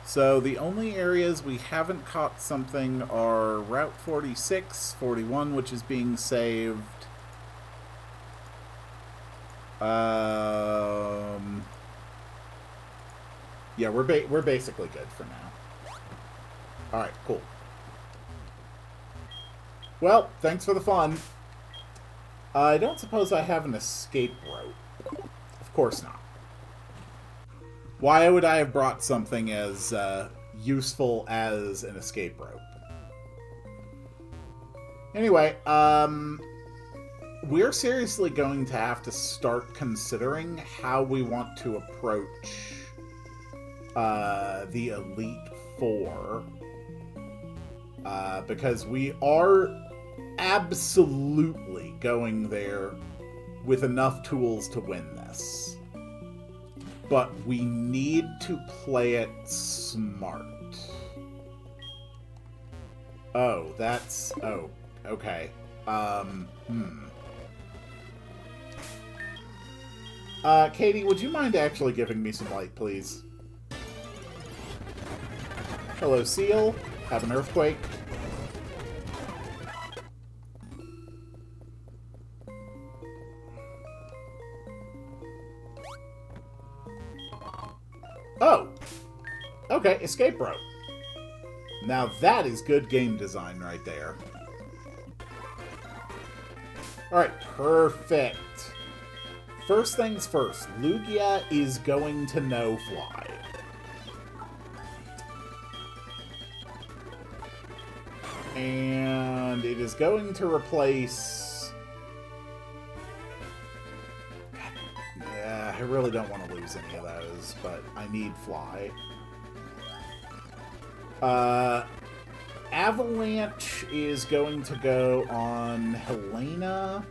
So the only areas we haven't caught something are Route 46, 41, which is being saved. Yeah, we're basically good for now. Alright, cool. Well, thanks for the fun. I don't suppose I have an escape rope. Of course not. Why would I have brought something as useful as an escape rope? Anyway, we're seriously going to have to start considering how we want to approach the Elite Four. Because we are absolutely going there with enough tools to win this. But we need to play it smart. Oh, that's... Oh, okay. Katie, would you mind actually giving me some light, please? Hello, Seal. Have an earthquake. Oh! Okay, escape rope. Now that is good game design right there. Alright, perfect. First things first, Lugia is going to know Fly. And it is going to replace... Yeah, I really don't want to lose any of those, but I need Fly. Avalanche is going to go on Helena.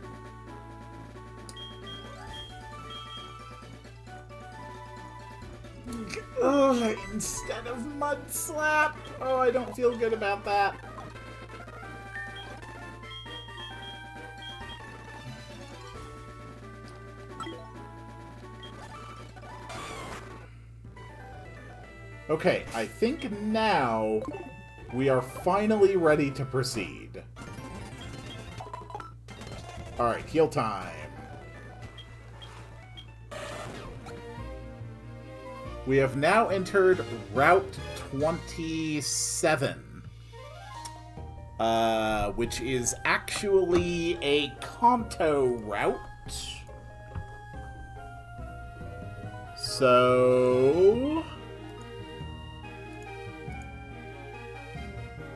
Ugh, instead of Mud Slap. Oh, I don't feel good about that. Okay, I think now we are finally ready to proceed. Alright, heal time. We have now entered Route 27. which is actually a Kanto route. So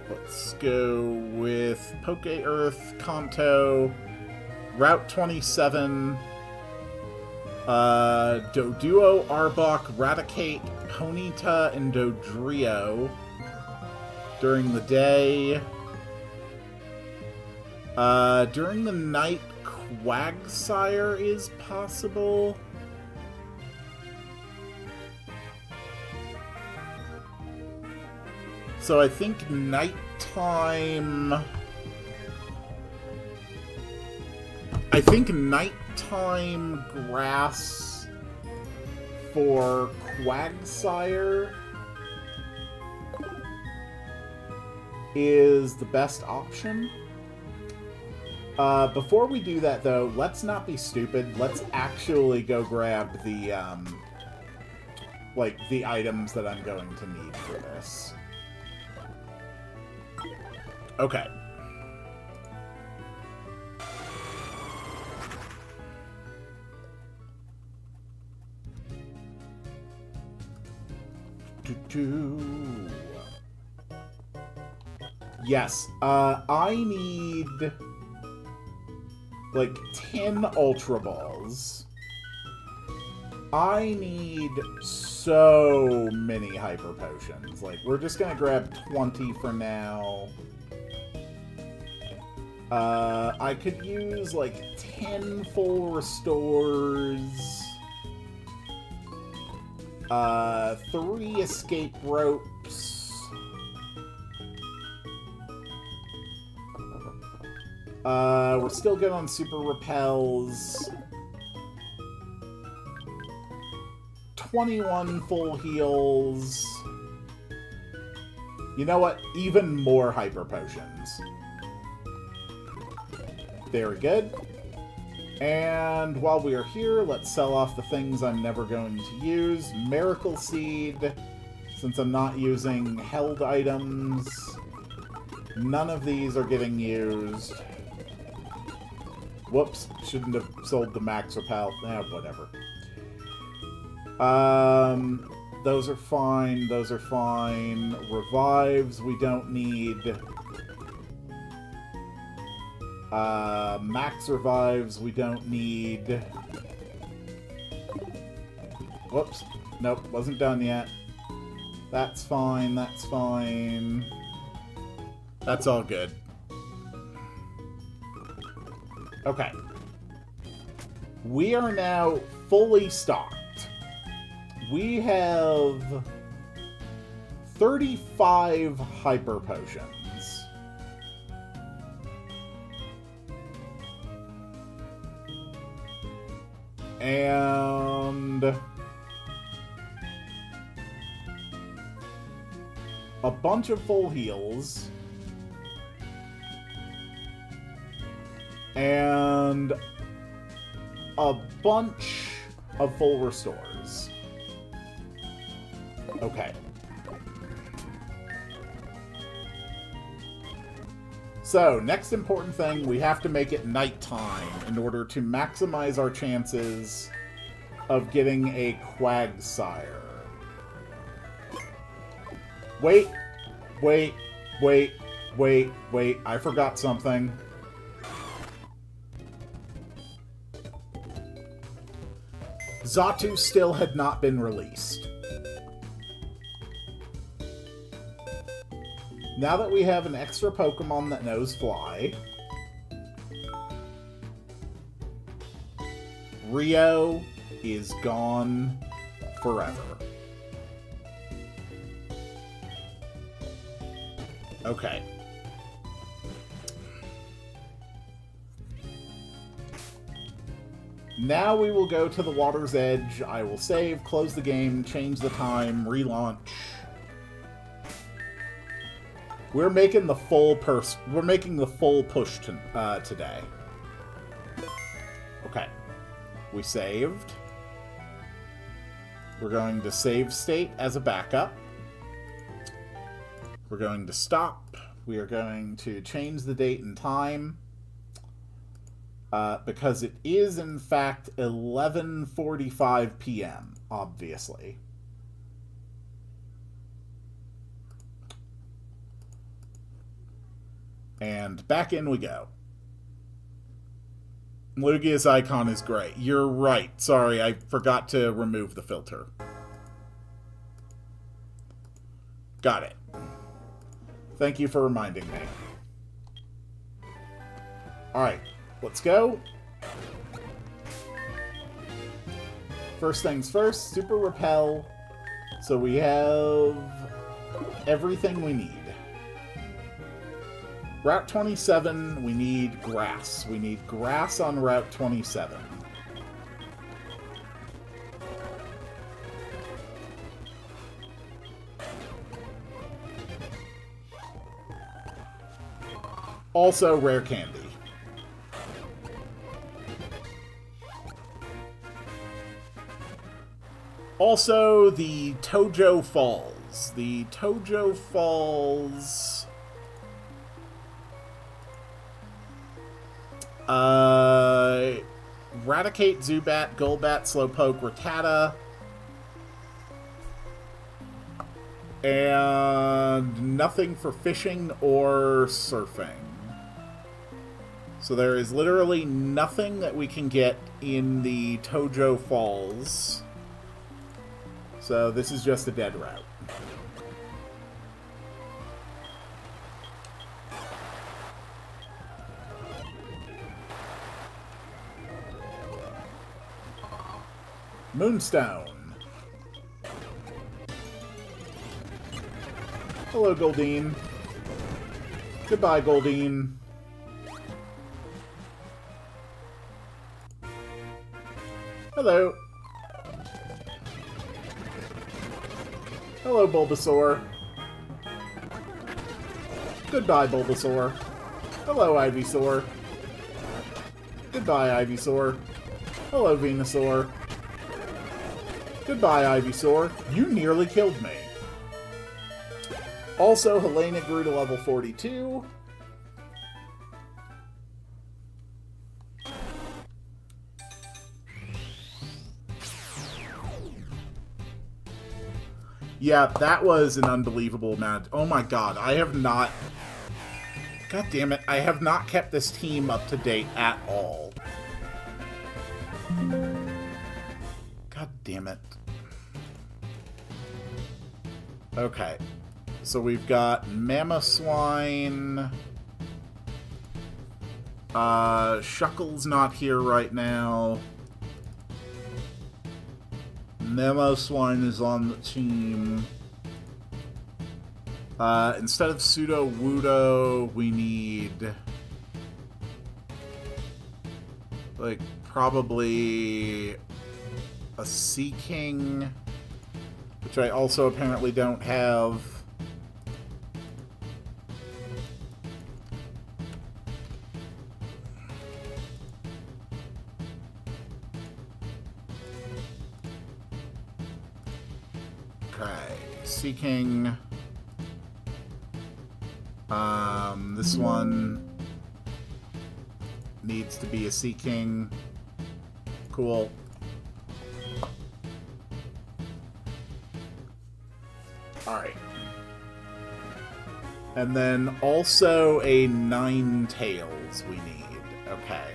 let's go with Poke Earth, Kanto, Route 27, Doduo, Arbok, Raticate, Ponyta, and Dodrio during the day. During the night, Quagsire is possible. So I think nighttime... grass for Quagsire is the best option. Before we do that, though, let's not be stupid. Let's actually go grab the, the items that I'm going to need for this. Okay. Yes, I need, 10 Ultra Balls. I need so many Hyper Potions. We're just gonna grab 20 for now. I could use, 10 full restores. 3 escape ropes. We're still good on super repels. 21 full heals. You know what? Even more hyper potions. Very good. And while we are here, let's sell off the things I'm never going to use. Miracle Seed, since I'm not using held items. None of these are getting used. Whoops, shouldn't have sold the Max Repel. Whatever. Those are fine, those are fine. Revives, we don't need. Max revives, we don't need. Whoops. Nope, wasn't done yet. That's fine, that's fine. That's all good. Okay. We are now fully stocked. We have 35 hyper potions. And a bunch of full heals. And a bunch of full restores. Okay. So, next important thing, we have to make it nighttime in order to maximize our chances of getting a Quagsire. Wait, I forgot something. Xatu still had not been released. Now that we have an extra Pokemon that knows Fly, Rio is gone forever. Okay. Now we will go to the water's edge. I will save, close the game, change the time, relaunch. We're making the full push today. Okay. We saved. We're going to save state as a backup. We're going to stop. We are going to change the date and time because it is, in fact, 11:45 p.m., obviously. And back in we go. Lugia's icon is great. You're right. Sorry, I forgot to remove the filter. Got it. Thank you for reminding me. Alright, let's go. First things first, Super Repel. So we have everything we need. Route 27, we need grass. We need grass on Route 27. Also, rare candy. Also, the Tojo Falls. The Tojo Falls... Raticate, Zubat, Golbat, Slowpoke, Rattata. And nothing for fishing or surfing. So there is literally nothing that we can get in the Tojo Falls. So this is just a dead route. Moonstone. Hello, Goldeen. Goodbye, Goldeen. Hello. Hello, Bulbasaur. Goodbye, Bulbasaur. Hello, Ivysaur. Goodbye, Ivysaur. Hello, Venusaur. Goodbye, Ivysaur. You nearly killed me. Also, Helena grew to level 42. Yeah, that was an unbelievable amount. Oh my god, I have not... God damn it, I have not kept this team up to date at all. God damn it. Okay. So we've got Mamoswine. Shuckle's not here right now. Mamoswine is on the team. Instead of Sudowoodo, we need... like, probably... a Seaking, which I also apparently don't have. Okay, Seaking. This one needs to be a Seaking. Cool. Alright. And then also a Ninetales we need. Okay.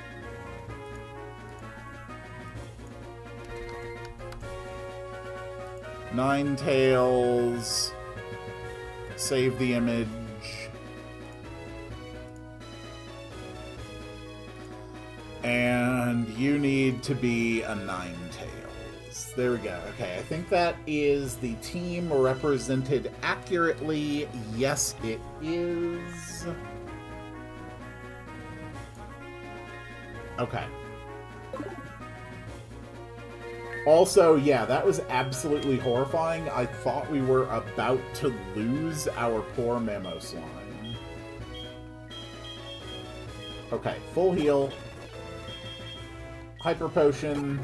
Ninetales. Save the image. And you need to be a Ninetales. There we go. Okay, I think that is the team represented accurately. Yes, it is. Okay. Also, yeah, that was absolutely horrifying. I thought we were about to lose our poor Mamoswine. Okay, full heal. Hyper Potion.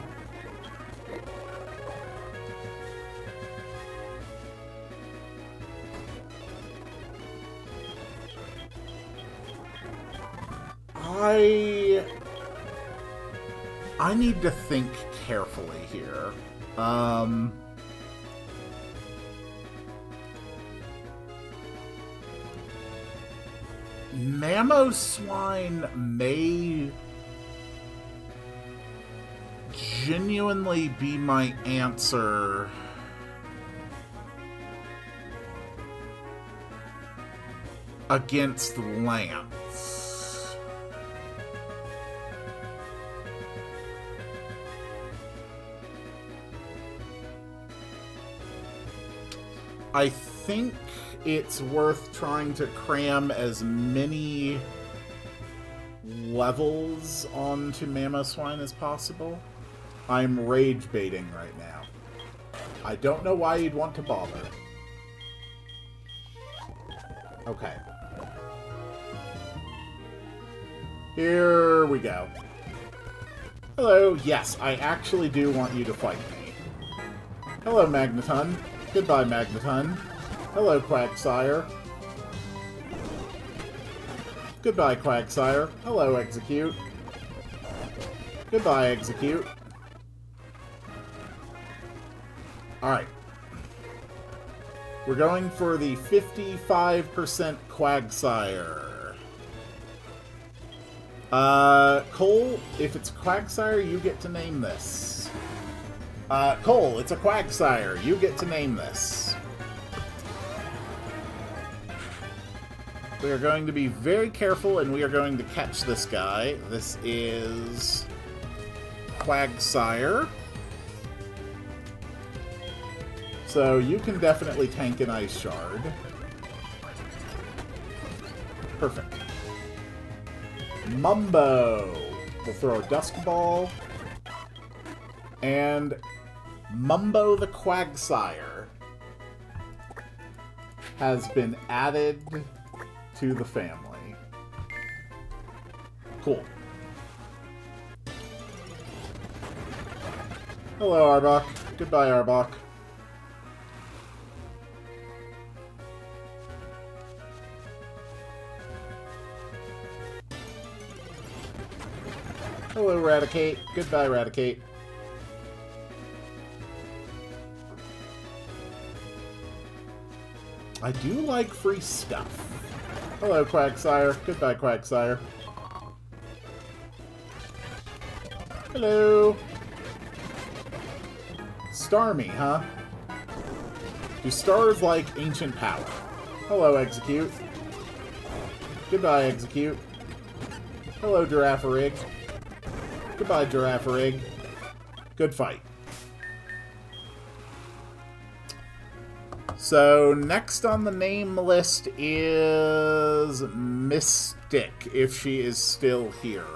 I need to think carefully here. Mamoswine may genuinely be my answer against Lance. I think it's worth trying to cram as many levels onto Mamoswine as possible. I'm rage baiting right now. I don't know why you'd want to bother. Okay. Here we go. Hello, yes, I actually do want you to fight me. Hello, Magneton. Goodbye, Magneton. Hello, Quagsire. Goodbye, Quagsire. Hello, Execute. Goodbye, Execute. Alright. We're going for the 55% Quagsire. Cole, if it's Quagsire, you get to name this. Cole, it's a Quagsire. You get to name this. We are going to be very careful, and we are going to catch this guy. This is Quagsire. So you can definitely tank an Ice Shard. Perfect. Mumbo. We'll throw a Dusk Ball. And Mumbo the Quagsire has been added to the family. Cool. Hello, Arbok. Goodbye, Arbok. Hello, Raticate. Goodbye, Raticate. I do like free stuff. Hello, Quagsire. Goodbye, Quagsire. Hello. Starmie, huh? Do stars like ancient power? Hello, Execute. Goodbye, Execute. Hello, Giraffarig. Goodbye, Giraffarig. Good fight. So, next on the name list is Mystic, if she is still here.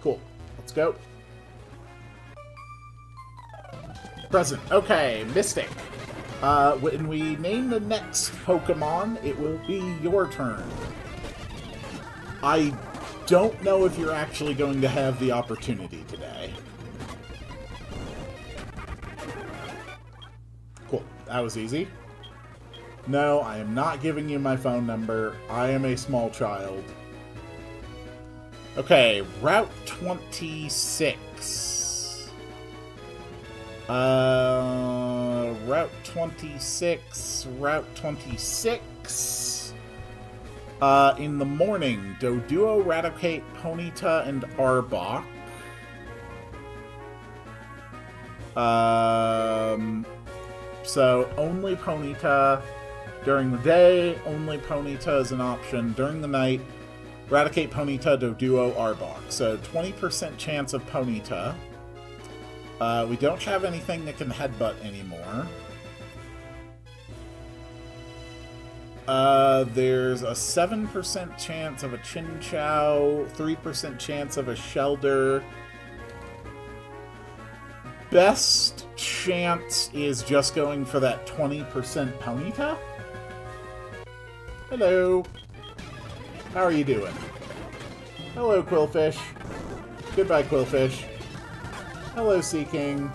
Cool. Let's go. Present. Okay, Mystic. When we name the next Pokemon, it will be your turn. I don't know if you're actually going to have the opportunity today. Cool. That was easy. No, I am not giving you my phone number. I am a small child. Okay, Route 26. Route 26. Route 26. In the morning, Doduo, Raticate, Ponyta, and Arbok. So, only Ponyta. During the day, only Ponyta is an option. During the night, Raticate, Ponyta, Doduo, Arbok. So, 20% chance of Ponyta. We don't have anything that can headbutt anymore. There's a 7% chance of a Chinchou, 3% chance of a Shelder. Best chance is just going for that 20% Ponyta. Hello. How are you doing? Hello, Quillfish. Goodbye, Quillfish. Hello, Seaking.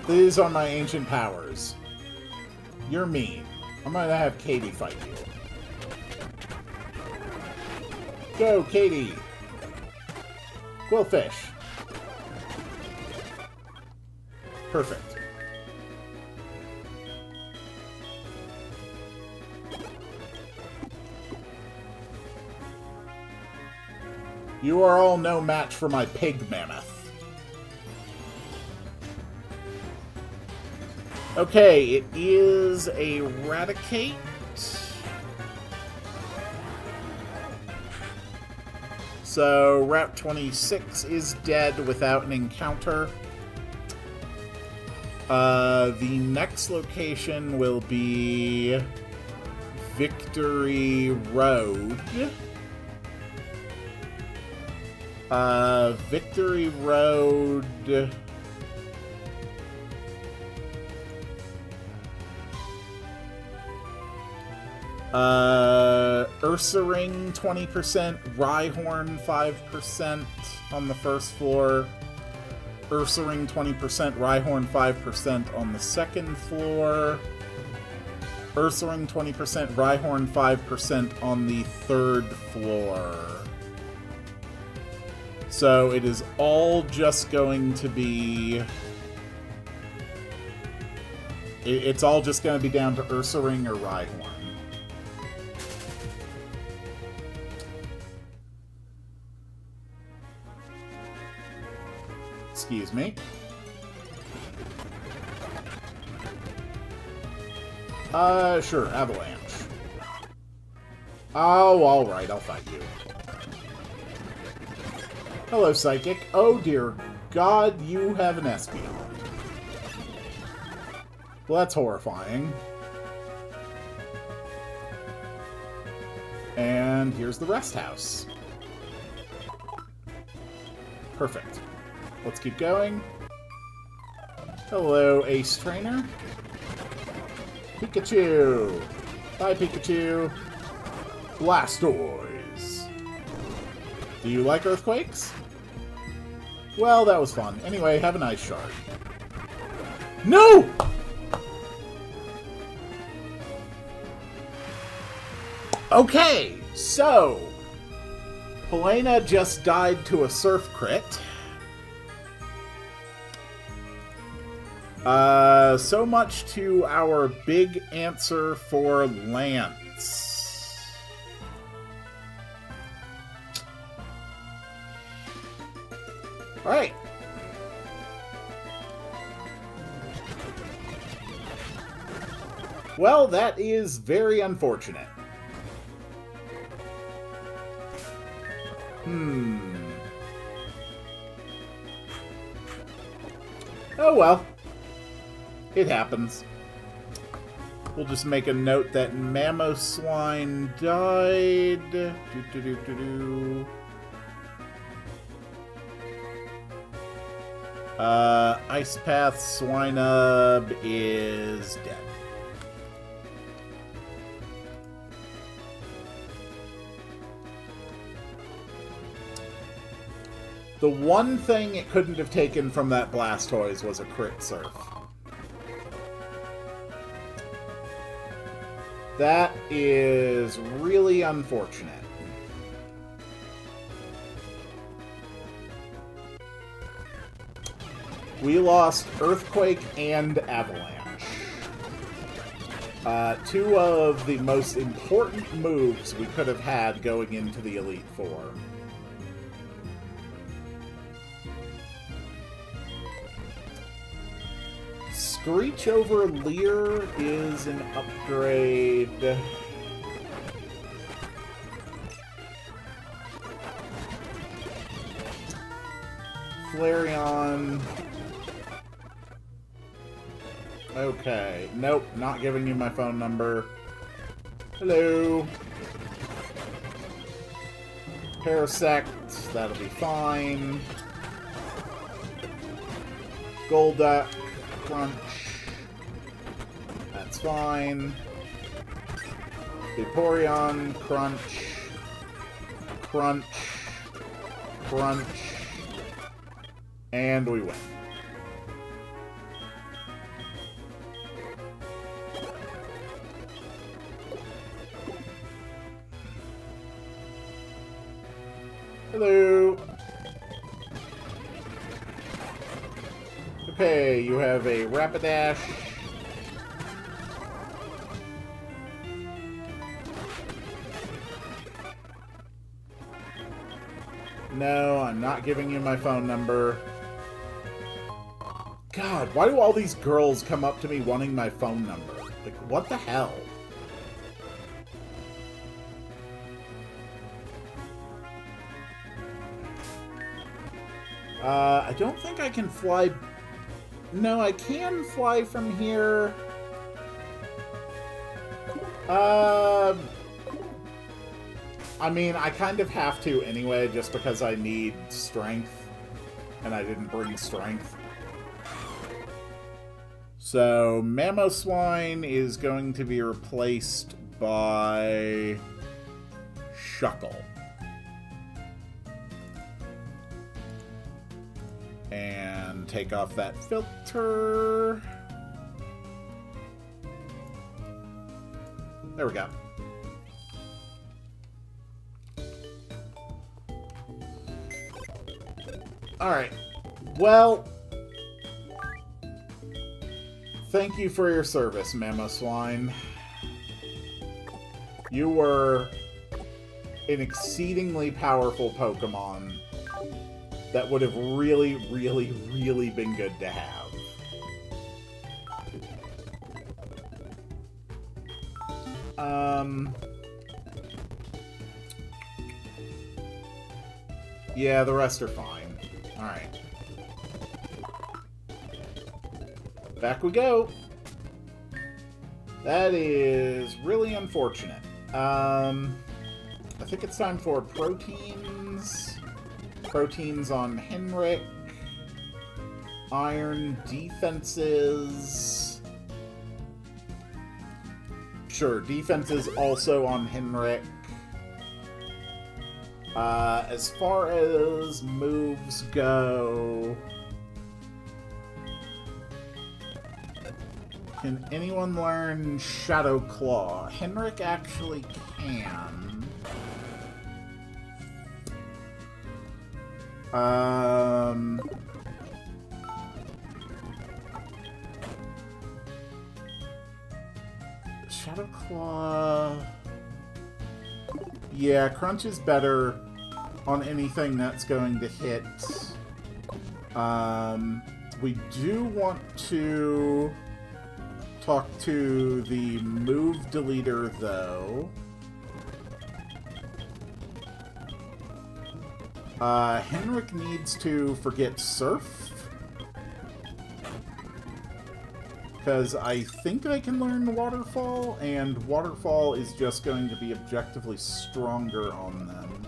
These are my ancient powers. You're mean. I'm gonna have Katie fight you. Go, Katie! Quillfish. Perfect. You are all no match for my pig mammoth. Okay, it is a Raticate. So, Route 26 is dead without an encounter. The next location will be Victory Road. Victory Road... Ursaring 20%, Rhyhorn 5% on the first floor. Ursaring 20%, Rhyhorn 5% on the second floor. Ursaring 20%, Rhyhorn 5% on the third floor. So it is all just going to be... It's all just going to be down to Ursaring or Rhyhorn. Excuse me. Sure, Avalanche. Oh, alright, I'll fight you. Hello, Psychic. Oh, dear God, you have an Espeon. Well, that's horrifying. And here's the rest house. Perfect. Let's keep going. Hello, Ace Trainer. Pikachu! Bye, Pikachu! Blastoise! Do you like earthquakes? Well, that was fun. Anyway, have a nice shard. No! Okay, so... Helena just died to a Surf Crit. So much to our big answer for Lance. Alright. Well, that is very unfortunate. Oh well. It happens. We'll just make a note that Mamoswine died. Ice Path Swinub is dead. The one thing it couldn't have taken from that Blastoise was a crit surf. That is really unfortunate. We lost Earthquake and Avalanche. Two of the most important moves we could have had going into the Elite Four. Screech over Leer is an upgrade. Flareon. Okay. Nope, not giving you my phone number. Hello. Parasect, that'll be fine. Golduck. Crunch. That's fine. Vaporeon, Crunch. Crunch. Crunch. And we win. Hello. Okay, you have a Rapidash. No, I'm not giving you my phone number. God, why do all these girls come up to me wanting my phone number? Like, what the hell? I don't think I can fly... No, I can fly from here. I mean, I kind of have to anyway, just because I need strength. And I didn't bring strength. So, Mamoswine is going to be replaced by... Shuckle. And take off that filter. There we go. Alright. Well, thank you for your service, Mamoswine. You were an exceedingly powerful Pokemon that would have really, really, really been good to have. Yeah, the rest are fine. Alright. Back we go. That is really unfortunate. I think it's time for proteins. Proteins on Henrik. Iron defenses. Sure, defenses also on Henrik. As far as moves go... Can anyone learn Shadow Claw? Henrik actually can. Shadow Claw... Yeah, Crunch is better on anything that's going to hit. We do want to talk to the move deleter, though. Henrik needs to forget Surf. Because I think I can learn Waterfall, and Waterfall is just going to be objectively stronger on them.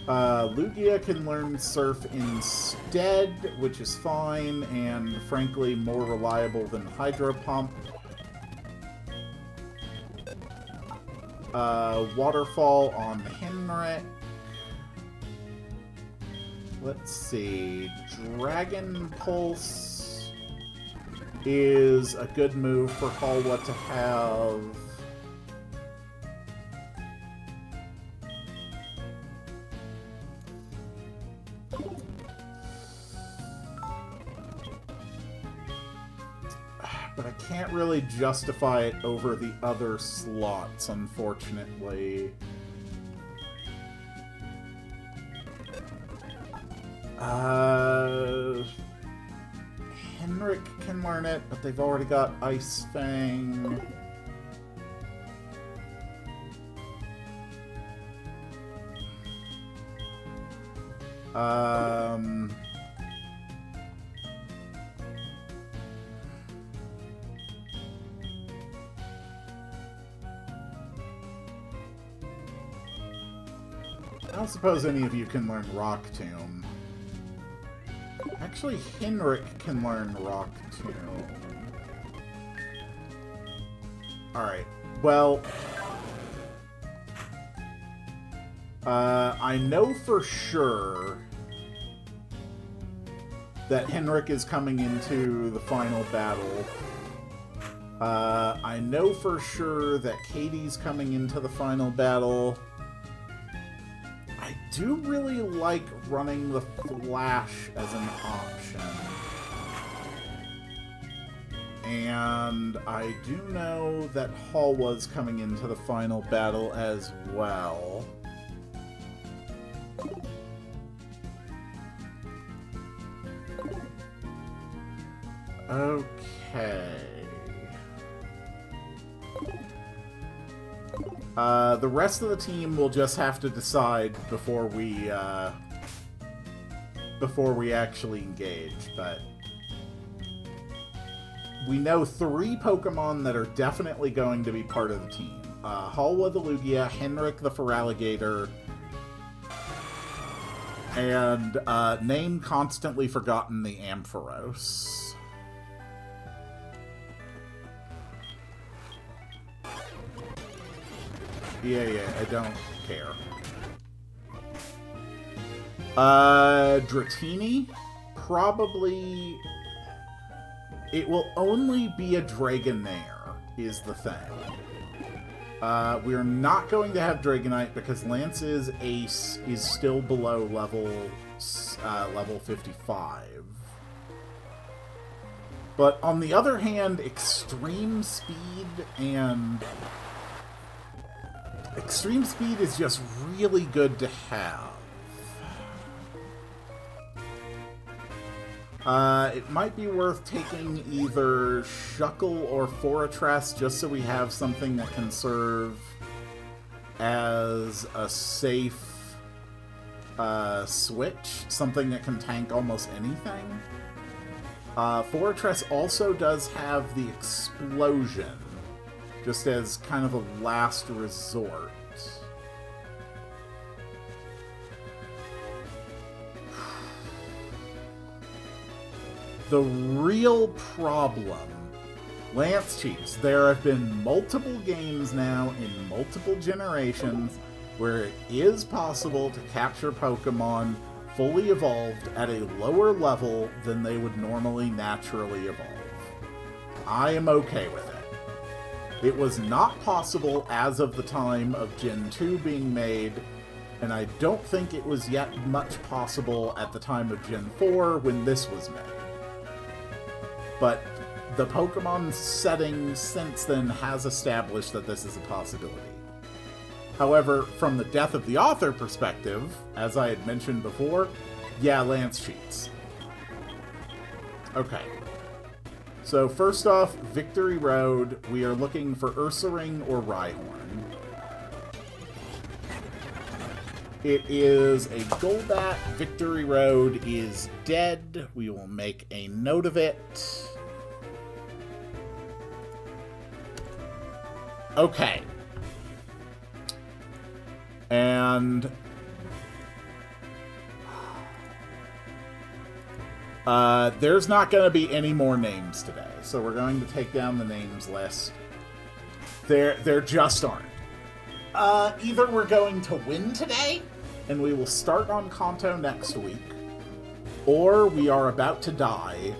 Lugia can learn Surf instead, which is fine, and frankly more reliable than Hydro Pump. Waterfall on Henrik. Let's see. Dragon Pulse is a good move for Halwa to have. But I can't really justify it over the other slots, unfortunately. Henrik can learn it, but they've already got Ice Fang. I don't suppose any of you can learn Rock Tomb. Actually, Henrik can learn Rock Tomb. Alright, well... I know for sure that Henrik is coming into the final battle. I know for sure that Katie's coming into the final battle. I do really like running the Flash as an option. And I do know that Hall was coming into the final battle as well. Okay. The rest of the team will just have to decide before we actually engage, but we know 3 Pokemon that are definitely going to be part of the team. Halwa the Lugia, Henrik the Feraligatr, and name constantly forgotten, the Ampharos. Yeah, I don't care. Dratini? Probably... It will only be a Dragonair, is the thing. We're not going to have Dragonite because Lance's Ace is still below level 55. But on the other hand, Extreme Speed is just really good to have. It might be worth taking either Shuckle or Fortress just so we have something that can serve as a safe switch, something that can tank almost anything. Fortress also does have the Explosion, just as kind of a last resort. The real problem, Lance cheats. There have been multiple games now in multiple generations where it is possible to capture Pokemon fully evolved at a lower level than they would normally naturally evolve. I am okay with it. It was not possible as of the time of Gen 2 being made, and I don't think it was yet much possible at the time of Gen 4 when this was made. But the Pokemon setting since then has established that this is a possibility. However, from the death of the author perspective, as I had mentioned before, yeah, Lance cheats. Okay. So first off, Victory Road, we are looking for Ursaring or Rhyhorn. It is a Golbat. Victory Road is dead. We will make a note of it. Okay. And... there's not going to be any more names today, so we're going to take down the names list. There just aren't. Either we're going to win today, and we will start on Kanto next week, or we are about to die,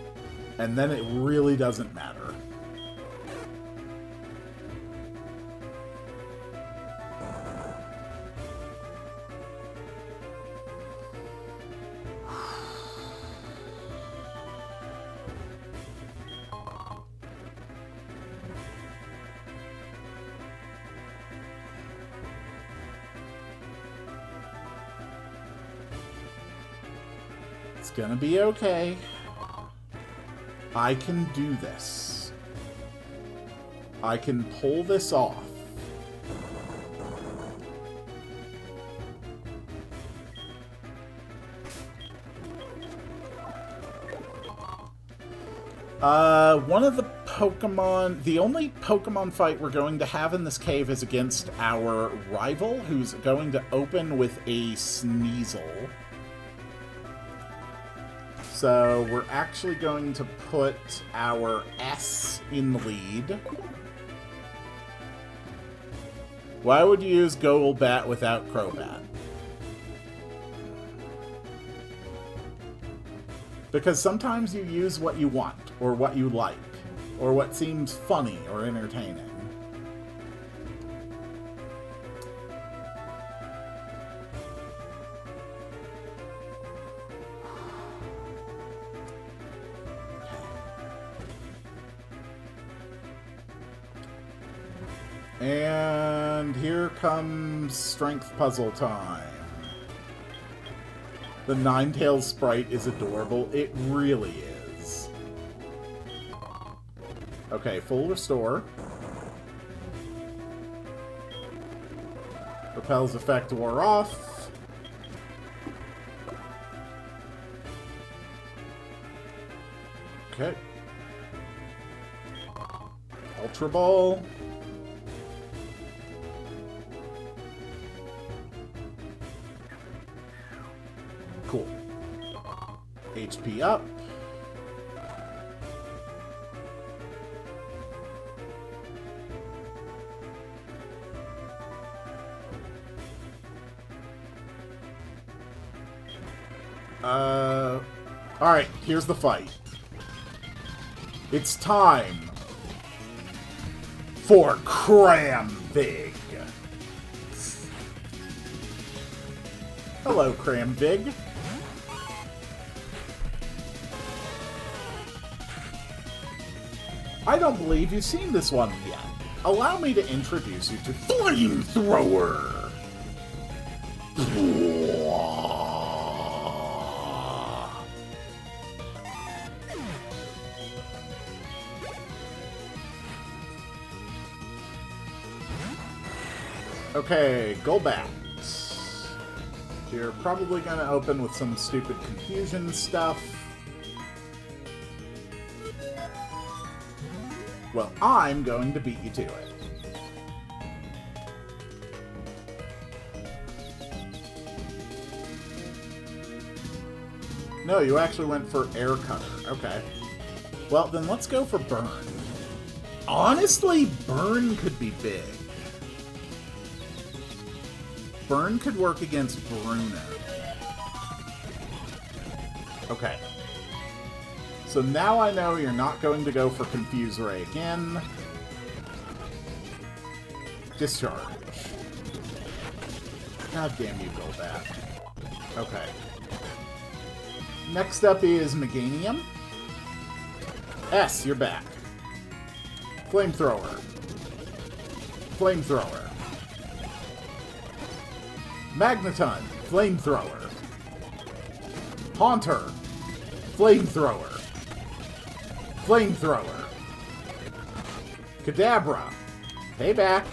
and then it really doesn't matter. It's gonna be okay. I can do this. I can pull this off. One of the Pokemon... The only Pokemon fight we're going to have in this cave is against our rival, who's going to open with a Sneasel. So we're actually going to put our S in the lead. Why would you use Golbat without Crobat? Because sometimes you use what you want, or what you like, or what seems funny or entertaining. And here comes strength puzzle time. The Ninetales sprite is adorable. It really is. Okay, full restore. Repel's effect wore off. Okay. Ultra Ball. Cool. HP up. Alright, here's the fight. It's time for Cramvig. Hello, Cramvig. I don't believe you've seen this one yet. Allow me to introduce you to Flamethrower. Okay, go back. You're probably going to open with some stupid confusion stuff. Well, I'm going to beat you to it. No, you actually went for Air Cutter. Okay. Well, then let's go for Burn. Honestly, Burn could be big. Burn could work against Bruno. Okay. So now I know you're not going to go for Confuse Ray again. Discharge. God damn you, Golbat. Okay. Next up is Meganium. S, you're back. Flamethrower. Flamethrower. Magneton, Flamethrower. Haunter, Flamethrower. Flamethrower. Kadabra, payback.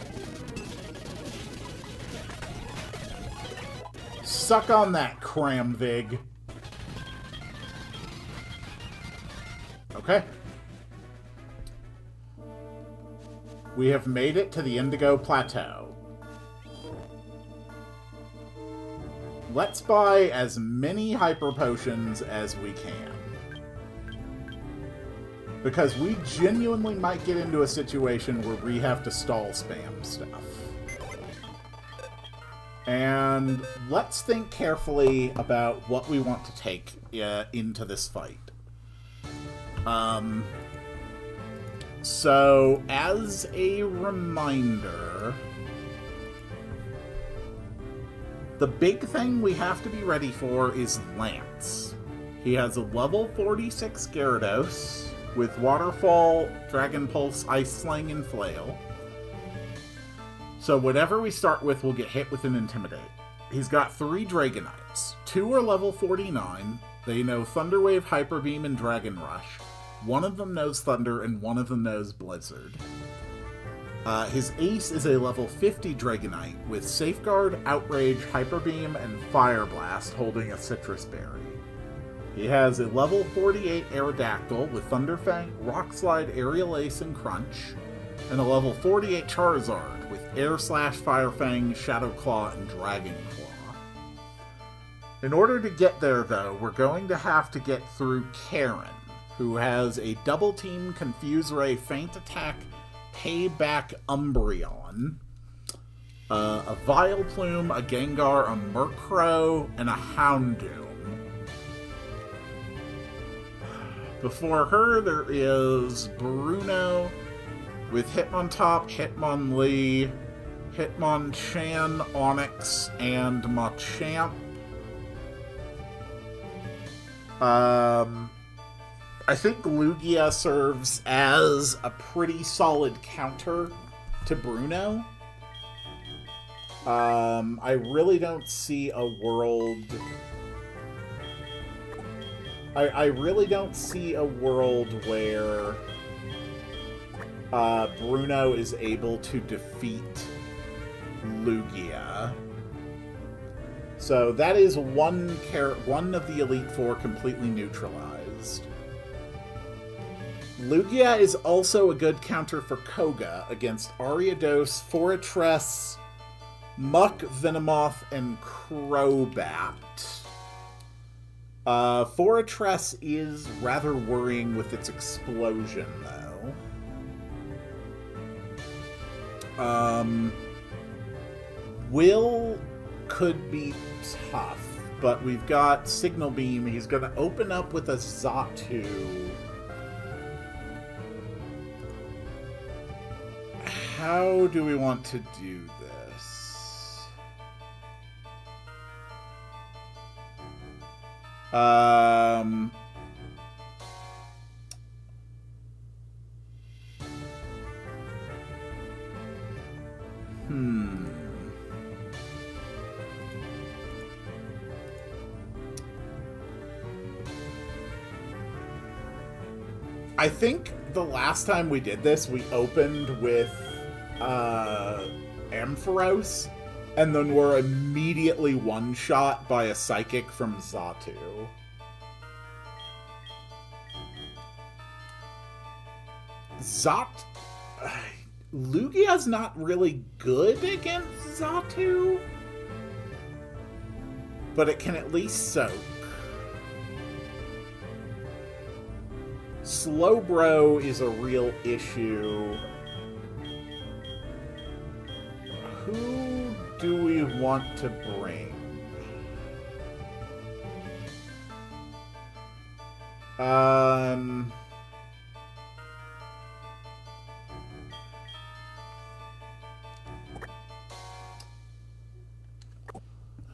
Suck on that, Cramvig. Okay. We have made it to the Indigo Plateau. Let's buy as many Hyper Potions as we can. Because we genuinely might get into a situation where we have to stall spam stuff. And let's think carefully about what we want to take into this fight. So, as a reminder, the big thing we have to be ready for is Lance. He has a level 46 Gyarados with Waterfall, Dragon Pulse, Ice Sling, and Flail. So whatever we start with will get hit with an Intimidate. He's got 3 Dragonites. 2 are level 49. They know Thunder Wave, Hyper Beam, and Dragon Rush. One of them knows Thunder, and one of them knows Blizzard. His ace is a level 50 Dragonite with Safeguard, Outrage, Hyper Beam, and Fire Blast holding a Citrus Berry. He has a level 48 Aerodactyl with Thunderfang, Rock Slide, Aerial Ace, and Crunch, and a level 48 Charizard with Air Slash, Fire Fang, Shadow Claw, and Dragon Claw. In order to get there, though, we're going to have to get through Karen, who has a Double Team, Confuse Ray, Feint Attack, Payback Umbreon, a Vileplume, a Gengar, a Murkrow, and a Houndoom. Before her, there is Bruno with Hitmontop, Hitmonlee, Hitmonchan, Onix, and Machamp. I think Lugia serves as a pretty solid counter to Bruno. I really don't see a world... I really don't see a world where Bruno is able to defeat Lugia. So that is one of the Elite Four completely neutralized. Lugia is also a good counter for Koga against Ariados, Fortress, Muck, Venomoth, and Crobat. Fortress is rather worrying with its explosion, though. Will could be tough, but we've got Signal Beam. He's going to open up with a Xatu. How do we want to do this? I think the last time we did this, we opened with Ampharos, and then we're immediately one-shot by a Psychic from Xatu. Lugia's not really good against Xatu, but it can at least soak. Slowbro is a real issue. Who do we want to bring?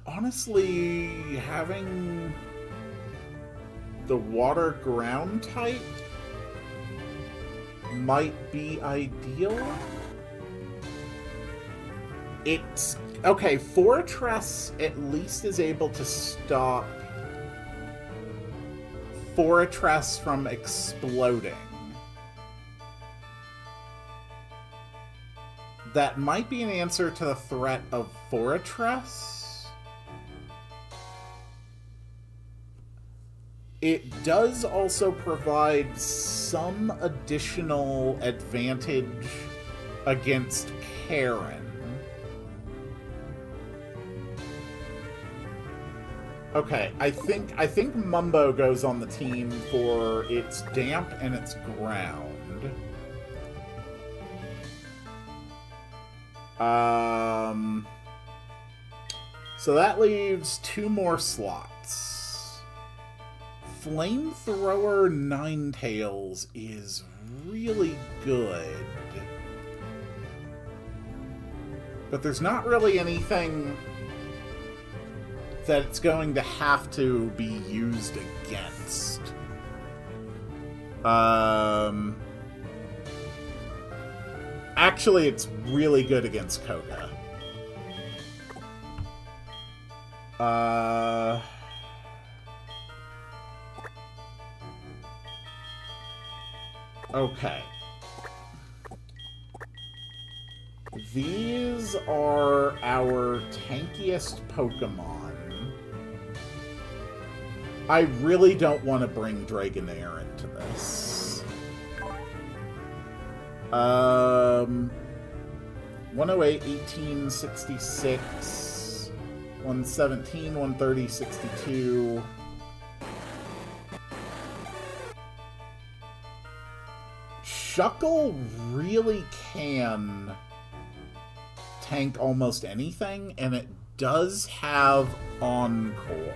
Honestly, having the water ground type might be ideal. It's... okay, Fortress at least is able to stop Fortress from exploding. That might be an answer to the threat of Fortress. It does also provide some additional advantage against Karen. Okay, I think Mumbo goes on the team for its damp and its ground. So that leaves 2 more slots. Flamethrower Ninetales is really good. But there's not really anything that it's going to have to be used against. Actually, it's really good against Koga. Okay. These are our tankiest Pokemon. I really don't want to bring Dragonair into this. 108, 18, 66, 117, 130, 62. Shuckle really can tank almost anything, and it does have Encore.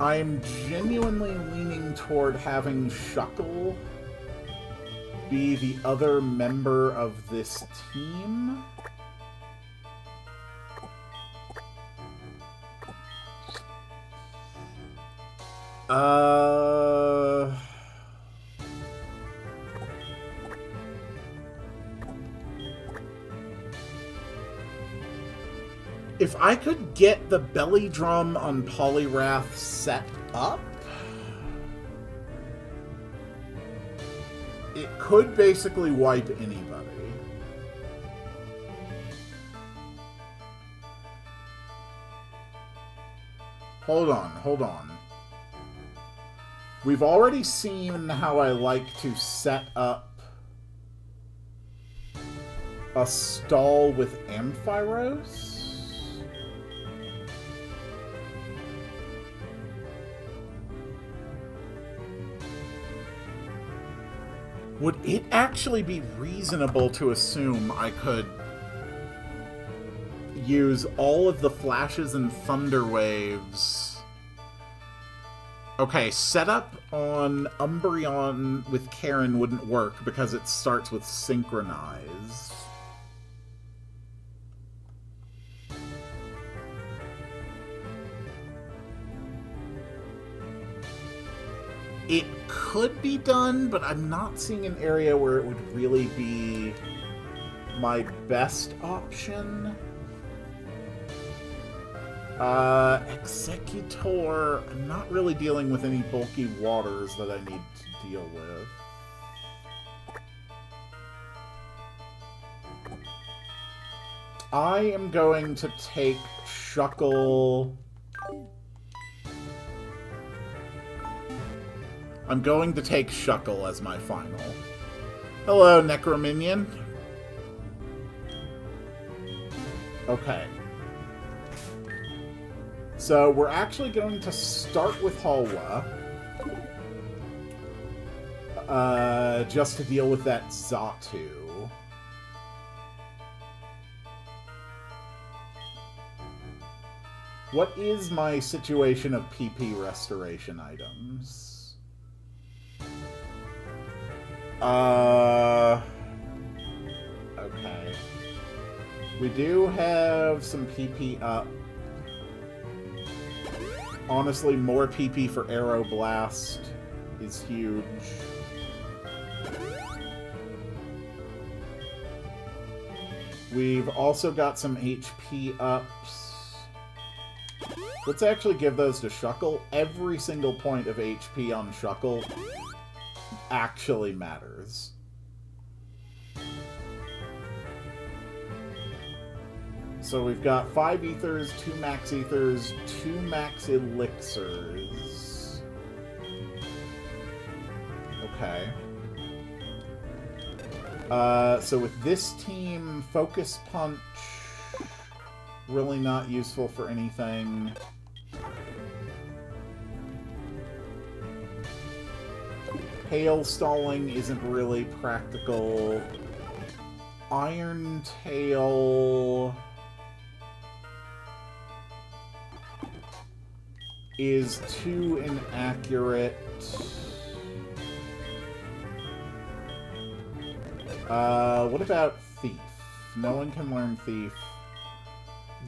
I'm genuinely leaning toward having Shuckle be the other member of this team. Uh... If I could get the belly drum on Poliwrath set up, it could basically wipe anybody. Hold on. We've already seen how I like to set up a stall with Amphyros. Would it actually be reasonable to assume I could use all of the flashes and thunder waves? Okay, setup on Umbreon with Karen wouldn't work because it starts with Synchronize. It could be done, but I'm not seeing an area where it would really be my best option. Executor, I'm not really dealing with any bulky waters that I need to deal with. I am going to take Shuckle. I'm going to take Shuckle as my final. Hello, Necrominion. Okay. So we're actually going to start with Halwa. Just to deal with that Xatu. What is my situation of PP restoration items? Okay. We do have some PP up. Honestly, more PP for Aeroblast is huge. We've also got some HP ups. Let's actually give those to Shuckle. Every single point of HP on Shuckle actually matters. So we've got 5 ethers, 2 max ethers, 2 max elixirs. Okay. So with this team, Focus Punch, really not useful for anything. Hail stalling isn't really practical. Iron Tail is too inaccurate. What about Thief? No one can learn Thief.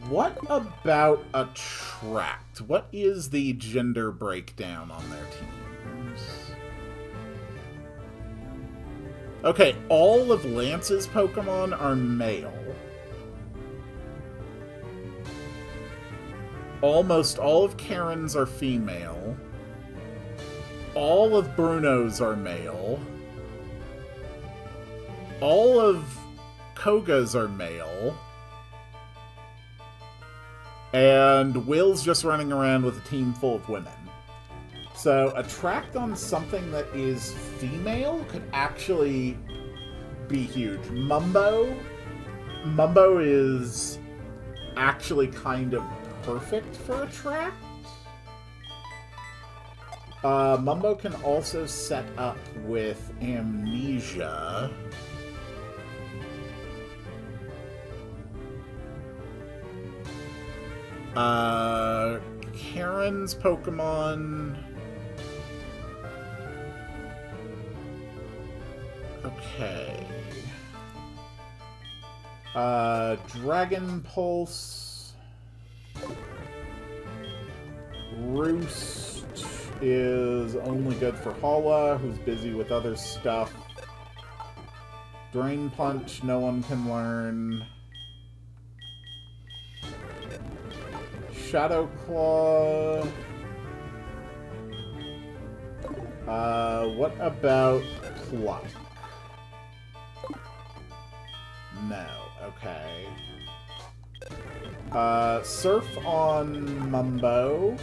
What about Attract? What is the gender breakdown on their teams? Okay, all of Lance's Pokemon are male. Almost all of Karen's are female. All of Bruno's are male. All of Koga's are male. And Will's just running around with a team full of women. So, Attract on something that is female could actually be huge. Mumbo is actually kind of perfect for Attract. Mumbo can also set up with Amnesia. Karen's Pokemon... Okay. Dragon Pulse. Roost. is only good for Hala, who's busy with other stuff. Drain Punch, no one can learn. Shadow Claw. What about Pluck? No, okay. Surf on Mumbo.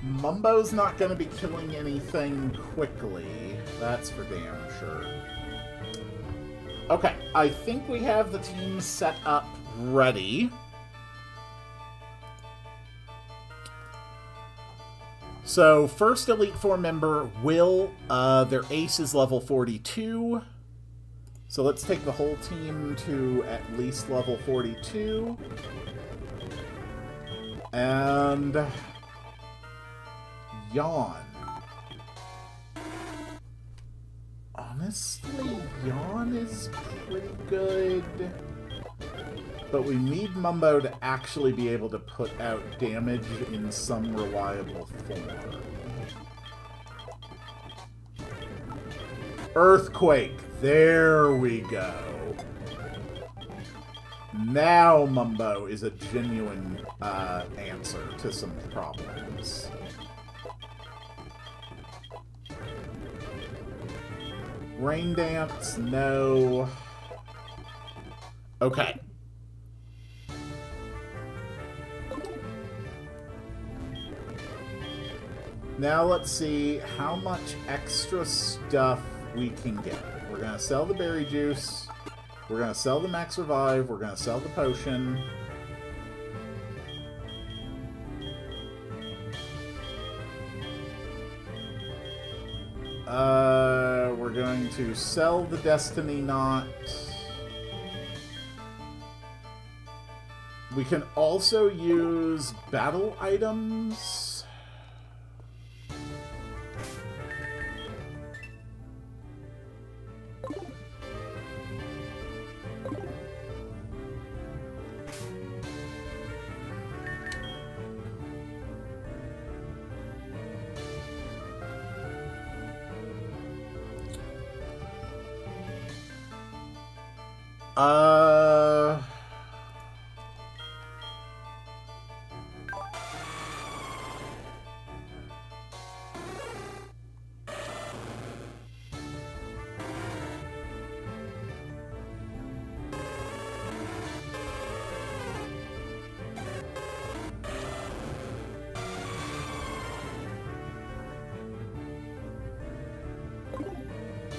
Mumbo's not going to be killing anything quickly. That's for damn sure. Okay, I think we have the team set up ready. So, first Elite Four member, Will. Their ace is level 42. So let's take the whole team to at least level 42. And Yawn. Honestly, Yawn is pretty good. But we need Mumbo to actually be able to put out damage in some reliable form. Earthquake. There we go. Now Mumbo is a genuine answer to some problems. Rain Dance, no. Okay. Now let's see how much extra stuff we can get. We're going to sell the berry juice. We're going to sell the max revive. We're going to sell the potion. We're going to sell the Destiny Knot. We can also use battle items.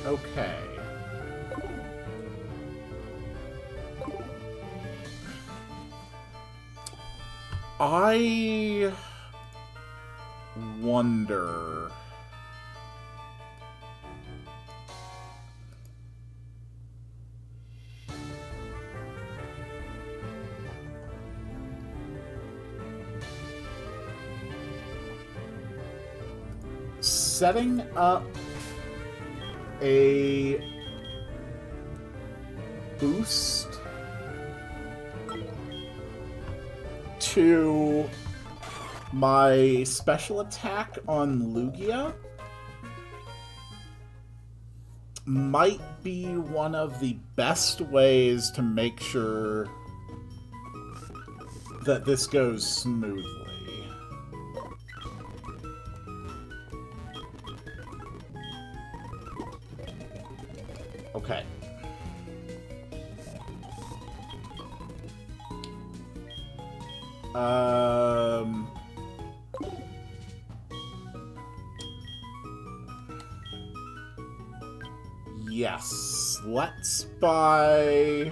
Okay. I wonder... setting up a boost to my special attack on Lugia might be one of the best ways to make sure that this goes smoothly. Okay. Yes, let's buy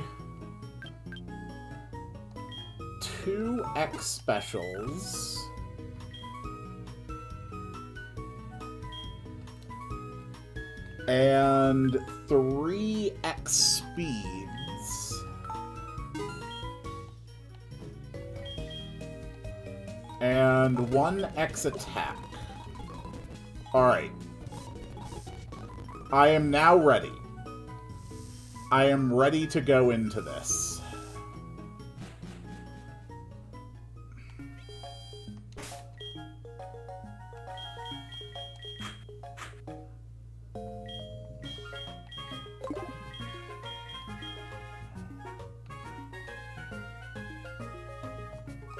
2 X specials. And 3 X speeds. And 1 X attack. Alright. I am now ready. I am ready to go into this.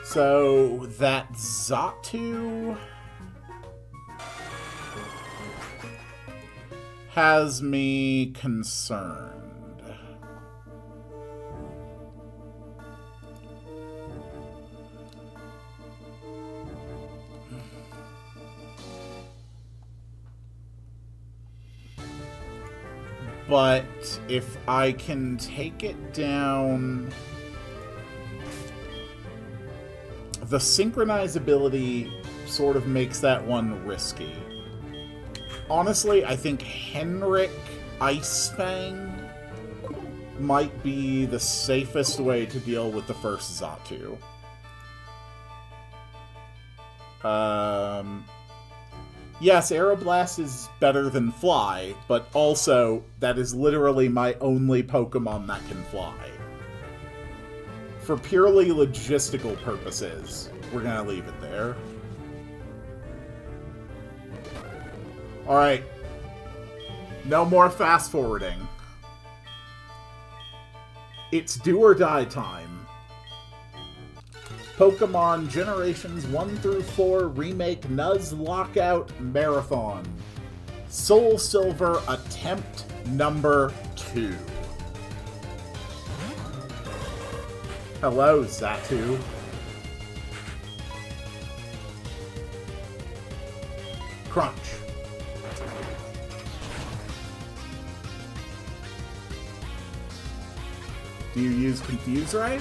So, that Xatu has me concerned. But if I can take it down... The synchronizability sort of makes that one risky. Honestly, I think Henrik Ice Fang might be the safest way to deal with the first Xatu. Yes, Aeroblast is better than Fly, but also, that is literally my only Pokemon that can fly. For purely logistical purposes, we're gonna leave it there. Alright. No more fast-forwarding. It's do or die time. Pokemon Generations 1 through 4 Remake Nuzlocke Marathon. Soul Silver Attempt Number 2. Hello, Xatu. Crunch. Do you use Confuse Ray?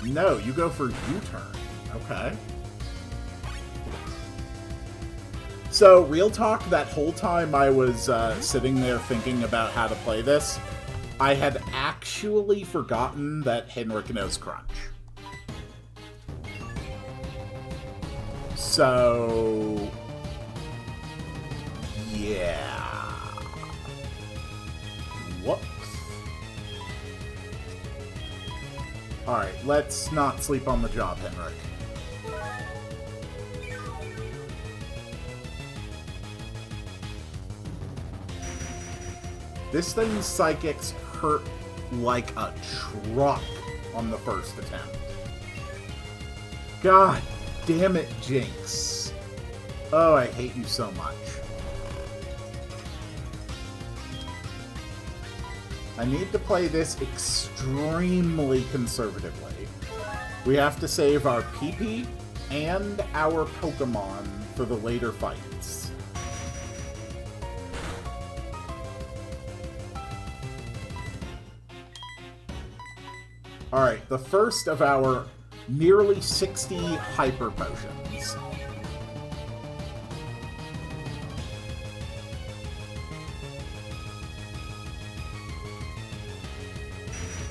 No, you go for U-turn. Okay. So, real talk, that whole time I was sitting there thinking about how to play this, I had actually forgotten that Henrik knows Crunch. So... yeah. Whoops. Alright, let's not sleep on the job, Henrik. This thing's Psychics hurt like a truck on the first attempt. God damn it, Jinx. Oh, I hate you so much. I need to play this extremely conservatively. We have to save our PP and our Pokemon for the later fights. Alright, the first of our nearly 60 Hyper Potions.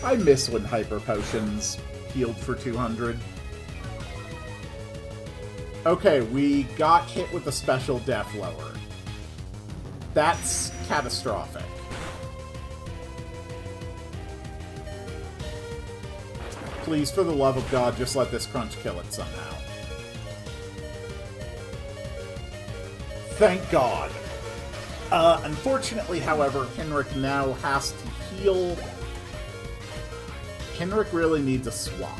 I miss when Hyper Potions healed for 200. Okay, we got hit with a special Death Lower. That's catastrophic. Please, for the love of God, just let this Crunch kill it somehow. Thank God. Unfortunately, however, Henrik now has to heal. Henrik really needs a swap.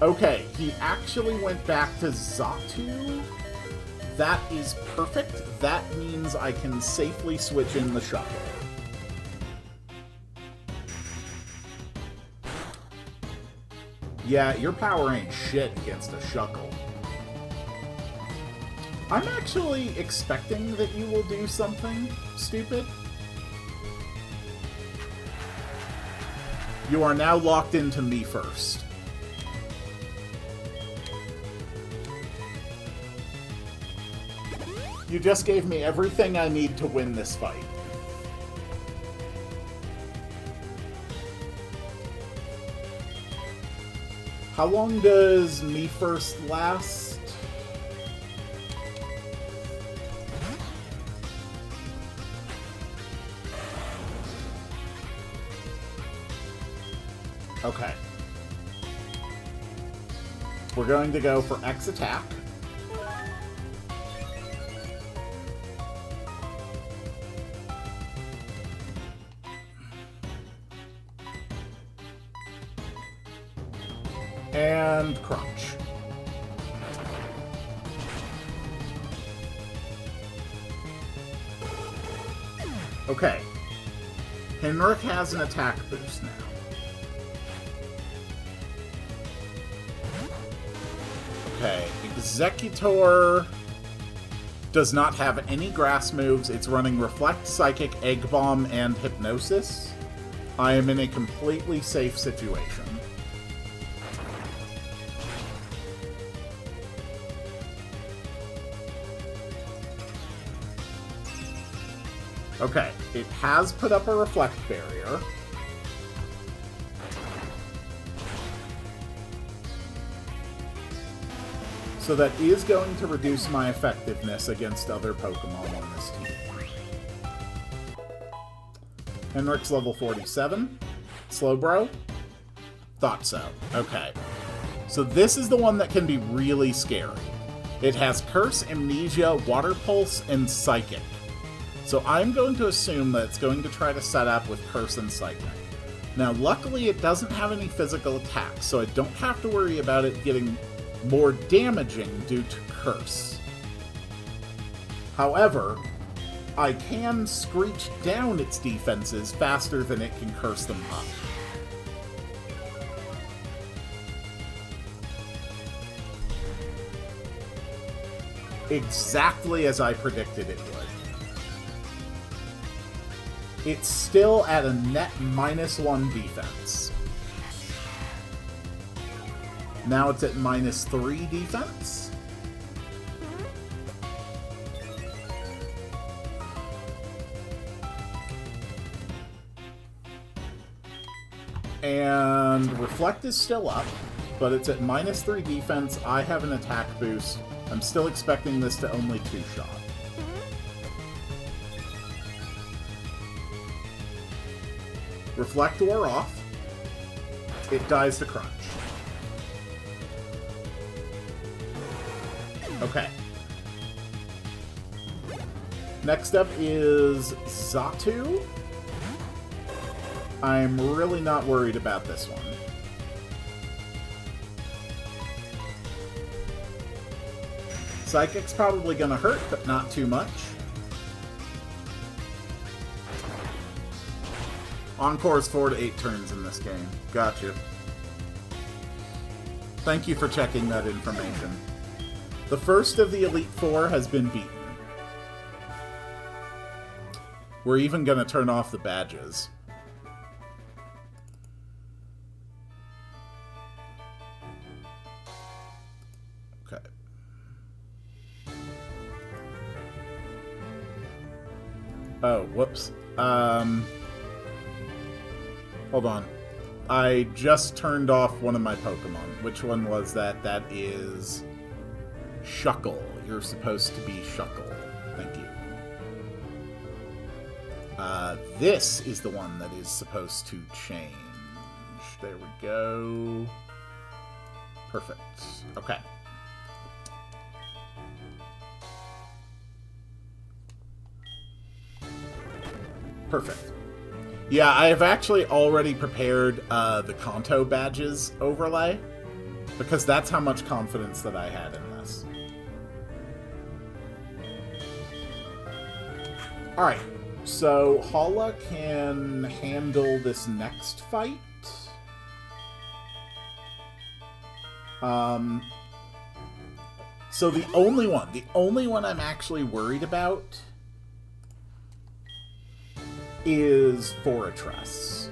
Okay, he actually went back to Xatu. That is perfect. That means I can safely switch in the Shuckle. Yeah, your power ain't shit against a Shuckle. I'm actually expecting that you will do something stupid. You are now locked into me first. You just gave me everything I need to win this fight. How long does me first last? Okay. We're going to go for X attack. And crunch. Okay. Henrik has an attack boost now. Okay. Executor does not have any grass moves. It's running Reflect, Psychic, Egg Bomb, and Hypnosis. I am in a completely safe situation. Okay, it has put up a Reflect barrier. So that is going to reduce my effectiveness against other Pokemon on this team. Henrik's level 47. Slowbro? Thought so. Okay. So this is the one that can be really scary. It has Curse, Amnesia, Water Pulse, and Psychic. So I'm going to assume that it's going to try to set up with Curse and Psychic. Now, luckily, it doesn't have any physical attacks, so I don't have to worry about it getting more damaging due to Curse. However, I can screech down its defenses faster than it can curse them up. Exactly as I predicted it would. It's still at a net -1 defense. Now it's at -3 defense. And Reflect is still up, but it's at -3 defense. I have an attack boost. I'm still expecting this to only two-shot. Reflect wore off. It dies to crunch. Okay. Next up is Xatu. I'm really not worried about this one. Psychic's probably gonna hurt, but not too much. Encore's 4 to 8 turns in this game. Gotcha. Thank you for checking that information. The first of the Elite Four has been beaten. We're even gonna turn off the badges. Okay. Oh, whoops. Hold on. I just turned off one of my Pokemon. Which one was that? That is Shuckle. You're supposed to be Shuckle. Thank you. This is the one that is supposed to change. There we go. Perfect. Okay. Perfect. Yeah, I have actually already prepared the Kanto badges overlay, because that's how much confidence that I had in this. Alright, so Hala can handle this next fight. So the only one I'm actually worried about is Fortress.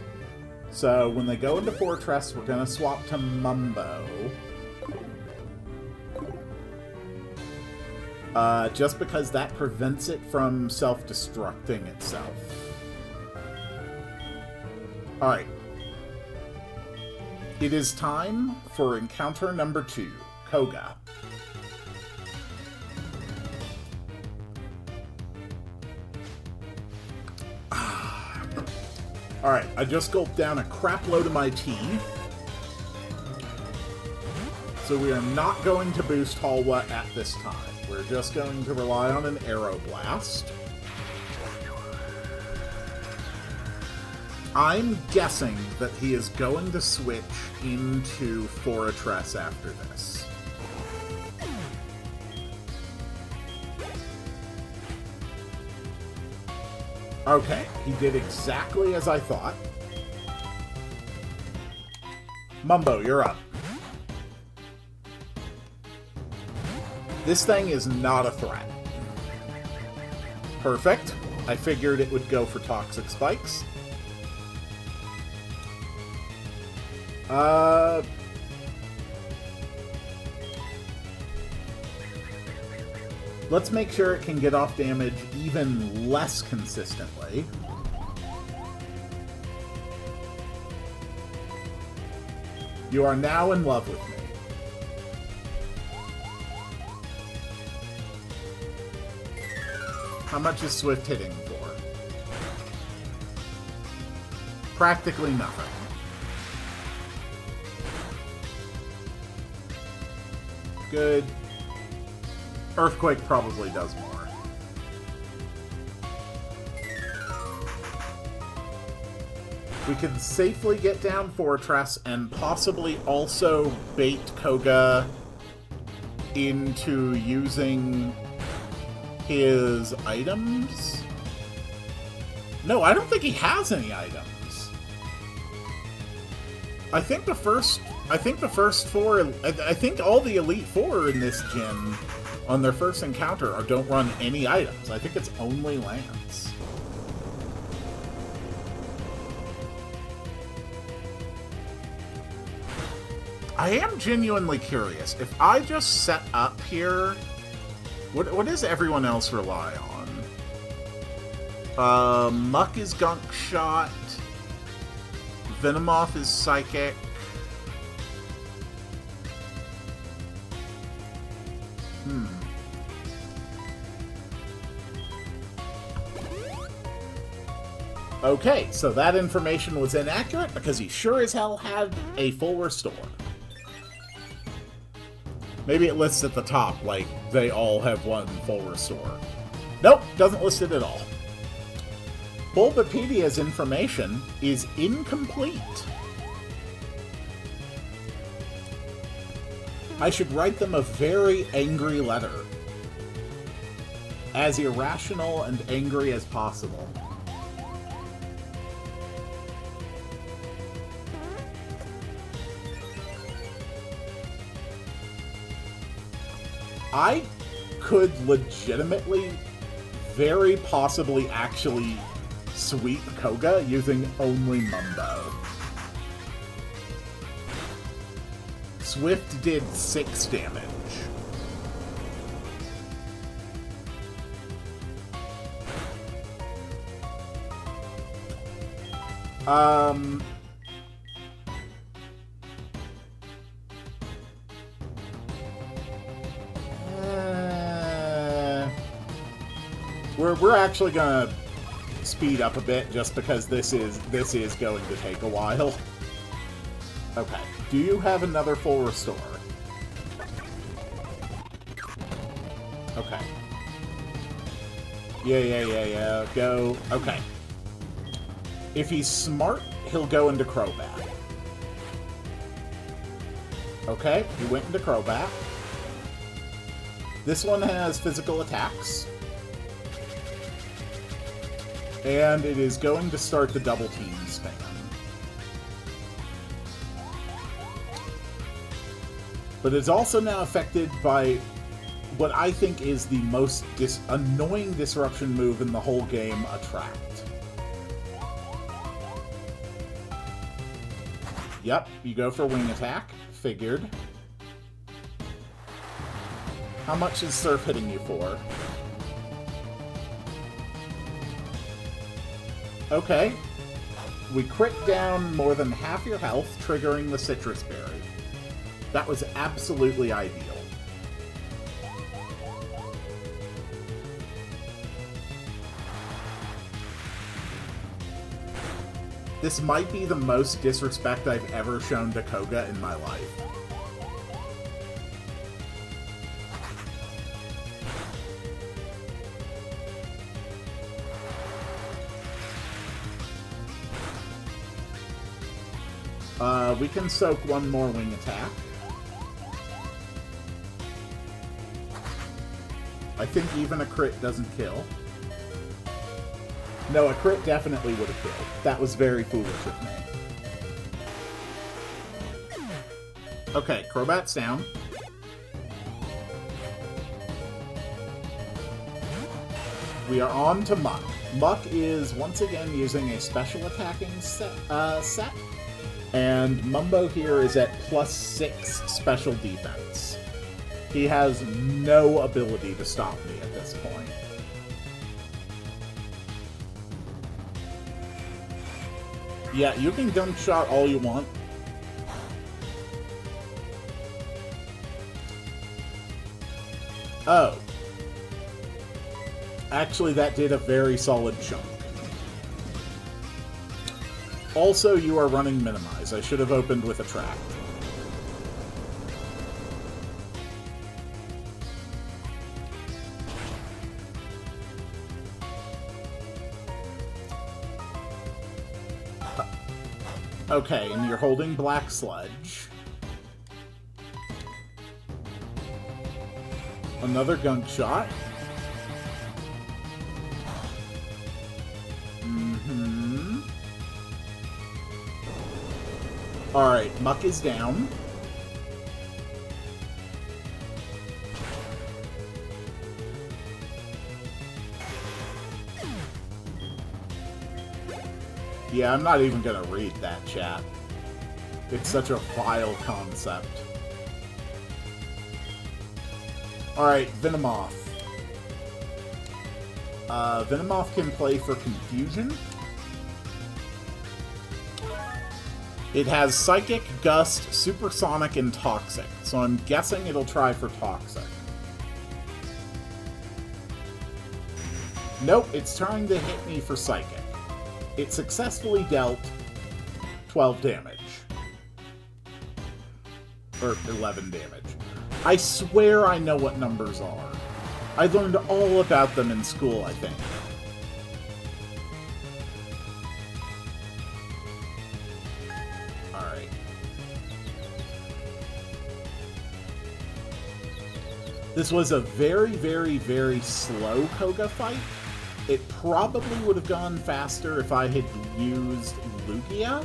So when they go into Fortress, we're going to swap to Mumbo. Just because that prevents it from self-destructing itself. Alright. It is time for encounter number 2, Koga. Alright, I just gulped down a crap load of my tea. So we are not going to boost Halwa at this time. We're just going to rely on an Arrow Blast. I'm guessing that he is going to switch into Fortress after this. Okay, he did exactly as I thought. Mumbo, you're up. This thing is not a threat. Perfect. I figured it would go for Toxic Spikes. Let's make sure it can get off damage even less consistently. You are now in love with me. How much is Swift hitting for? Practically nothing. Good. Earthquake probably does more. We can safely get down Fortress and possibly also bait Koga into using his items? No, I don't think he has any items. I think the first four, I think all the Elite Four in this gym on their first encounter don't run any items. I think it's only Lance. I am genuinely curious. If I just set up here, what does everyone else rely on? Muck is Gunk Shot. Venomoth is Psychic. Okay, so that information was inaccurate because he sure as hell had a full restore. Maybe it lists at the top, like, they all have one full restore. Nope, doesn't list it at all. Bulbapedia's information is incomplete. I should write them a very angry letter. As irrational and angry as possible. I could legitimately, very possibly actually sweep Koga using only Mumbo. Swift did 6 damage. We're actually gonna speed up a bit just because this is going to take a while. Okay. Do you have another full restore? Okay. Yeah. Go. Okay. If he's smart, he'll go into Crobat. Okay, he went into Crobat. This one has physical attacks. And it is going to start the double team spam. But it's also now affected by what I think is the most annoying disruption move in the whole game, Attract. Yep, you go for Wing Attack. Figured. How much is Surf hitting you for? Okay. We crit down more than half your health, triggering the Citrus Berry. That was absolutely ideal. This might be the most disrespect I've ever shown to Koga in my life. We can soak one more wing attack. I think even a crit doesn't kill. No, a crit definitely would have killed. That was very foolish of me. Okay, Crobat's down. We are on to Muck. Muck is once again using a special attacking set. And Mumbo here is at +6 special defense. He has no ability to stop me at this point. Yeah, you can gunk shot all you want. Oh. Actually, that did a very solid chunk. Also, you are running Minimize. I should have opened with Attract. Okay, and you're holding Black Sludge. Another gunk shot. Alright, Muck is down. Yeah, I'm not even gonna read that, chat. It's such a vile concept. Alright, Venomoth. Venomoth can play for Confusion. It has Psychic, Gust, Supersonic, and Toxic, so I'm guessing it'll try for Toxic. Nope, it's trying to hit me for Psychic. It successfully dealt 12 damage. Or 11 damage. I swear I know what numbers are. I learned all about them in school, I think. Alright. This was a very, very, very slow Koga fight. It probably would have gone faster if I had used Lugia.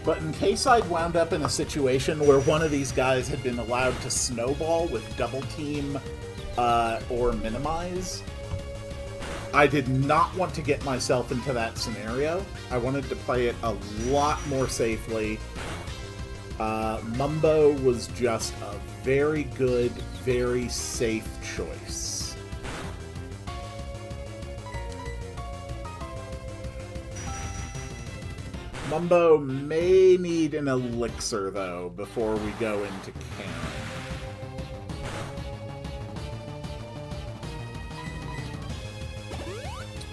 But in case I'd wound up in a situation where one of these guys had been allowed to snowball with Double Team or Minimize, I did not want to get myself into that scenario. I wanted to play it a lot more safely. Mumbo was just a very good, very safe choice. Mumbo may need an elixir, though, before we go into camp.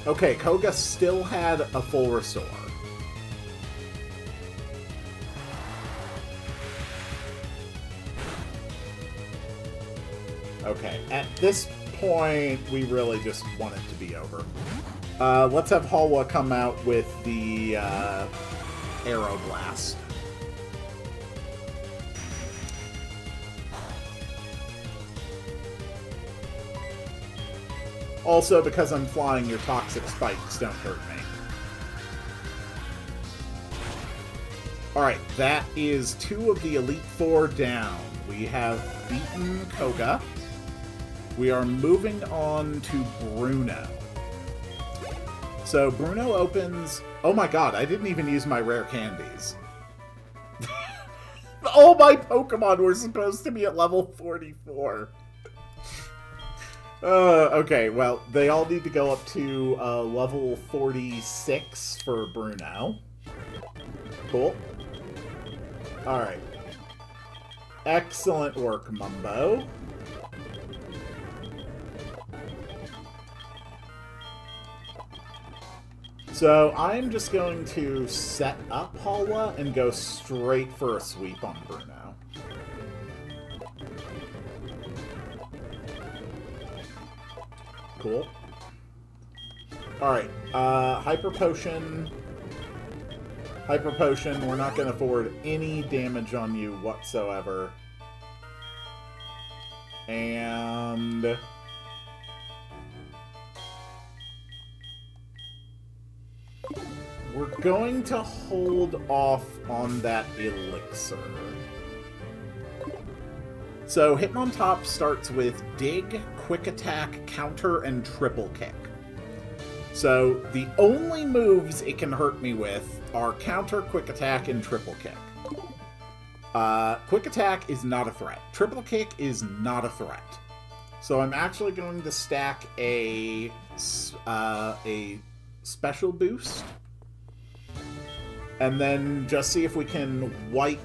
Okay, Koga still had a full restore. Okay, at this point, we really just want it to be over. Let's have Halwa come out with the Arrow Blast. Also, because I'm flying, your toxic spikes don't hurt me. Alright, that is 2 of the Elite Four down. We have beaten Koga. We are moving on to Bruno. So Bruno opens... Oh my god, I didn't even use my rare candies. All my Pokemon were supposed to be at level 44. Okay, well, they all need to go up to level 46 for Bruno. Cool. Alright. Excellent work, Mumbo. So I'm just going to set up Halwa and go straight for a sweep on Bruno. Cool. Alright, Hyper Potion. Hyper Potion, we're not going to forward any damage on you whatsoever. And... we're going to hold off on that elixir. So Hitmontop starts with Dig, Quick Attack, Counter, and Triple Kick. So the only moves it can hurt me with are Counter, Quick Attack, and Triple Kick. Quick Attack is not a threat. Triple Kick is not a threat. So I'm actually going to stack a special boost. And then just see if we can wipe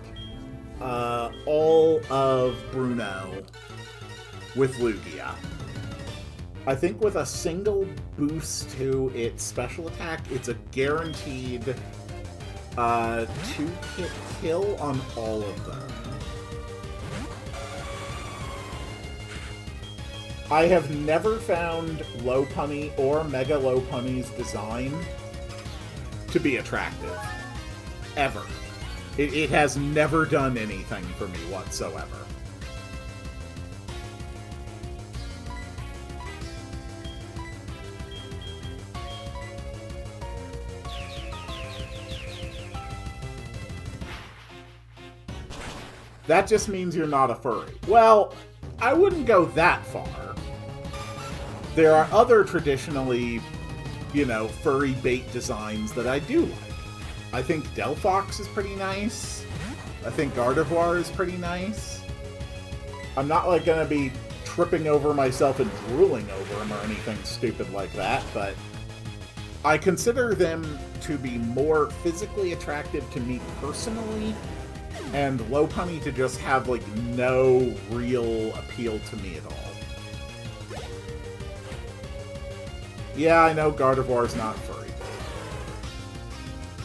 all of Bruno with Lugia. I think with a single boost to its special attack, it's a guaranteed 2-hit kill on all of them. I have never found Lopunny or Mega Lopunny's design to be attractive. Ever. It has never done anything for me whatsoever. That just means you're not a furry. Well, I wouldn't go that far. There are other traditionally, furry bait designs that I do like. I think Delphox is pretty nice. I think Gardevoir is pretty nice. I'm not, gonna be tripping over myself and drooling over them or anything stupid like that, but I consider them to be more physically attractive to me personally, and Lopunny to just have, no real appeal to me at all. Yeah, I know Gardevoir's not furry.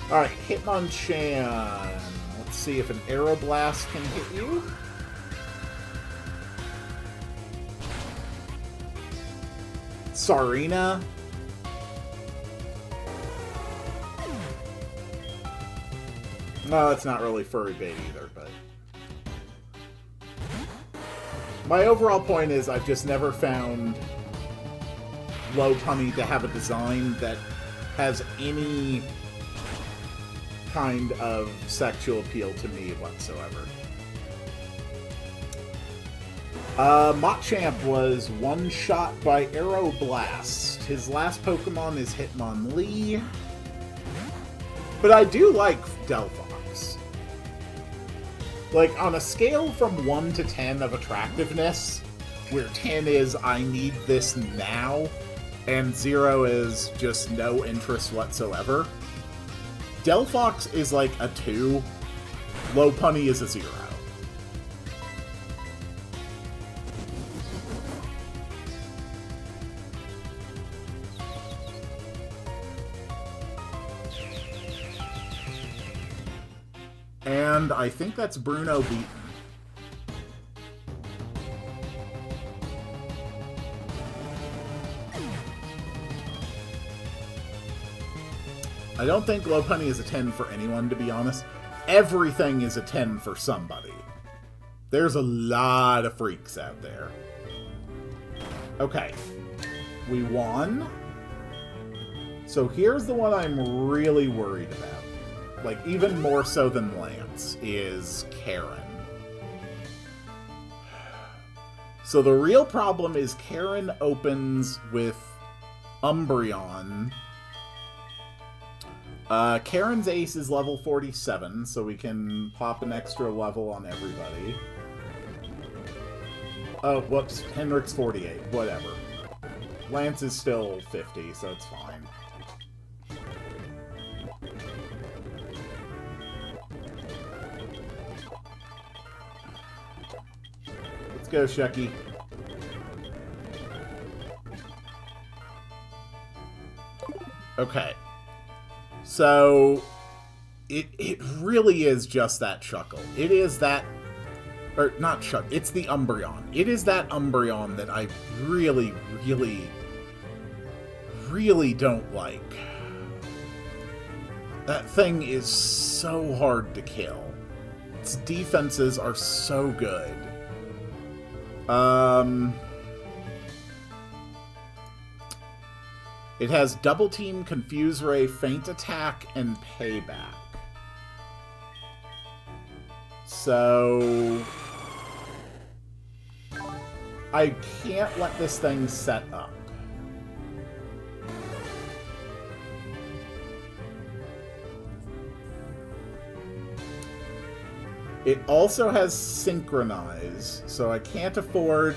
Alright, Hitmonchan. Let's see if an Aeroblast can hit you. Sarina. No, that's not really furry bait either, but... my overall point is I've just never found Lopunny to have a design that has any kind of sexual appeal to me whatsoever. Machamp was one-shot by Aeroblast. His last Pokemon is Hitmonlee. But I do like Delphox. On a scale from 1 to 10 of attractiveness, where 10 is I need this now, and 0 is just no interest whatsoever, Delphox is a 2. Lopunny is a 0. And I think that's Bruno beaten. I don't think Lopunny is a 10 for anyone, to be honest. Everything is a 10 for somebody. There's a lot of freaks out there. Okay. We won. So here's the one I'm really worried about. Even more so than Lance, is Karen. So the real problem is Karen opens with Umbreon. Karen's ace is level 47, so we can pop an extra level on everybody. Oh, whoops. Henrik's 48. Whatever. Lance is still 50, so it's fine. Let's go, Shucky. Okay. So, it really is just that Shuckle. It is that... Or, not Shuckle. It's the Umbreon. It is that Umbreon that I really, really, really don't like. That thing is so hard to kill. Its defenses are so good. It has Double Team, Confuse Ray, Feint Attack, and Payback. So I can't let this thing set up. It also has Synchronize, so I can't afford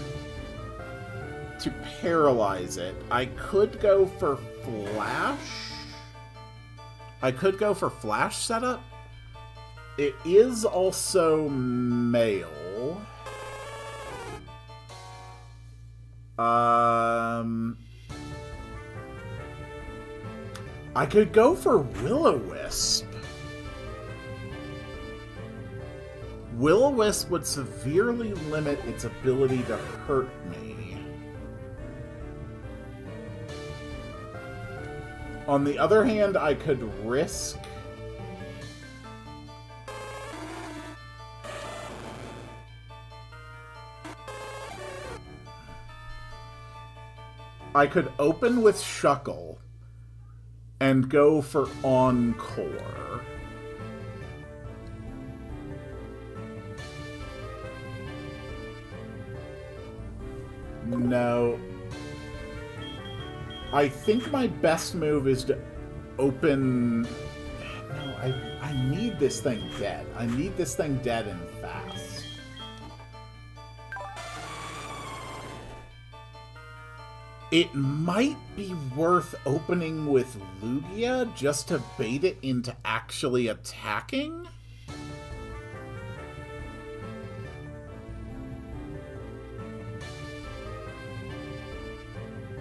to paralyze it. I could go for Flash. I could go for Flash setup. It is also male. I could go for Will-O-Wisp. Will-O-Wisp would severely limit its ability to hurt me. On the other hand, I could risk... I could open with Shuckle and go for Encore. No. I think my best move is to open... No, I need this thing dead. I need this thing dead and fast. It might be worth opening with Lugia just to bait it into actually attacking.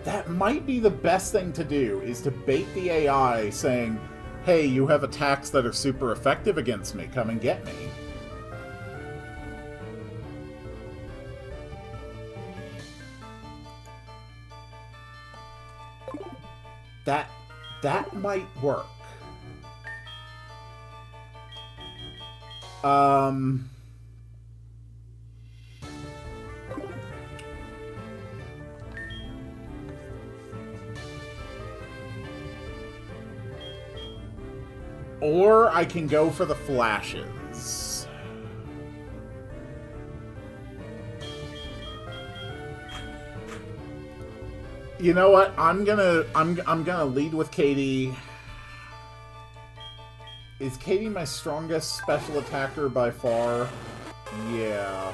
That might be the best thing to do, is to bait the AI saying, hey, you have attacks that are super effective against me, come and get me. That might work. Or I can go for the flashes. You know what? I'm gonna lead with Katie. Is Katie my strongest special attacker by far? Yeah.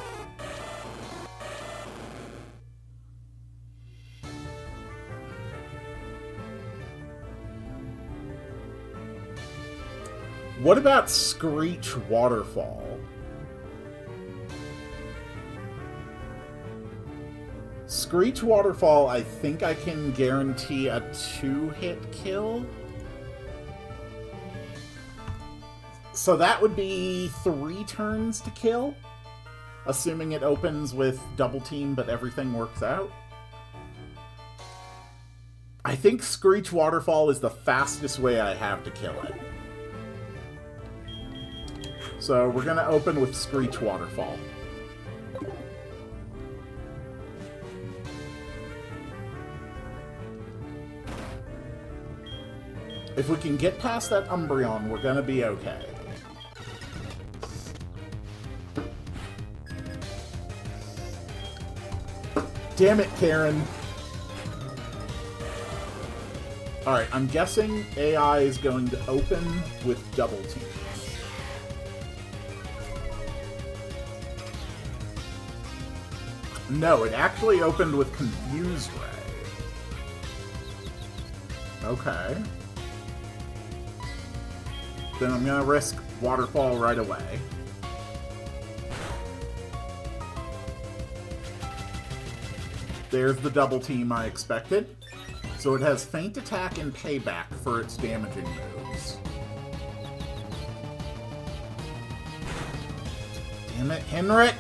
What about Screech Waterfall? Screech Waterfall, I think I can guarantee a 2-hit kill. So that would be 3 turns to kill, assuming it opens with Double Team, but everything works out. I think Screech Waterfall is the fastest way I have to kill it. So we're going to open with Screech Waterfall. If we can get past that Umbreon, we're going to be okay. Damn it, Karen. Alright, I'm guessing AI is going to open with Double Team. No, it actually opened with Confuse Ray. Okay. Then I'm gonna risk Waterfall right away. There's the Double Team I expected. So it has Feint Attack and Payback for its damaging moves. Damn it, Henrik!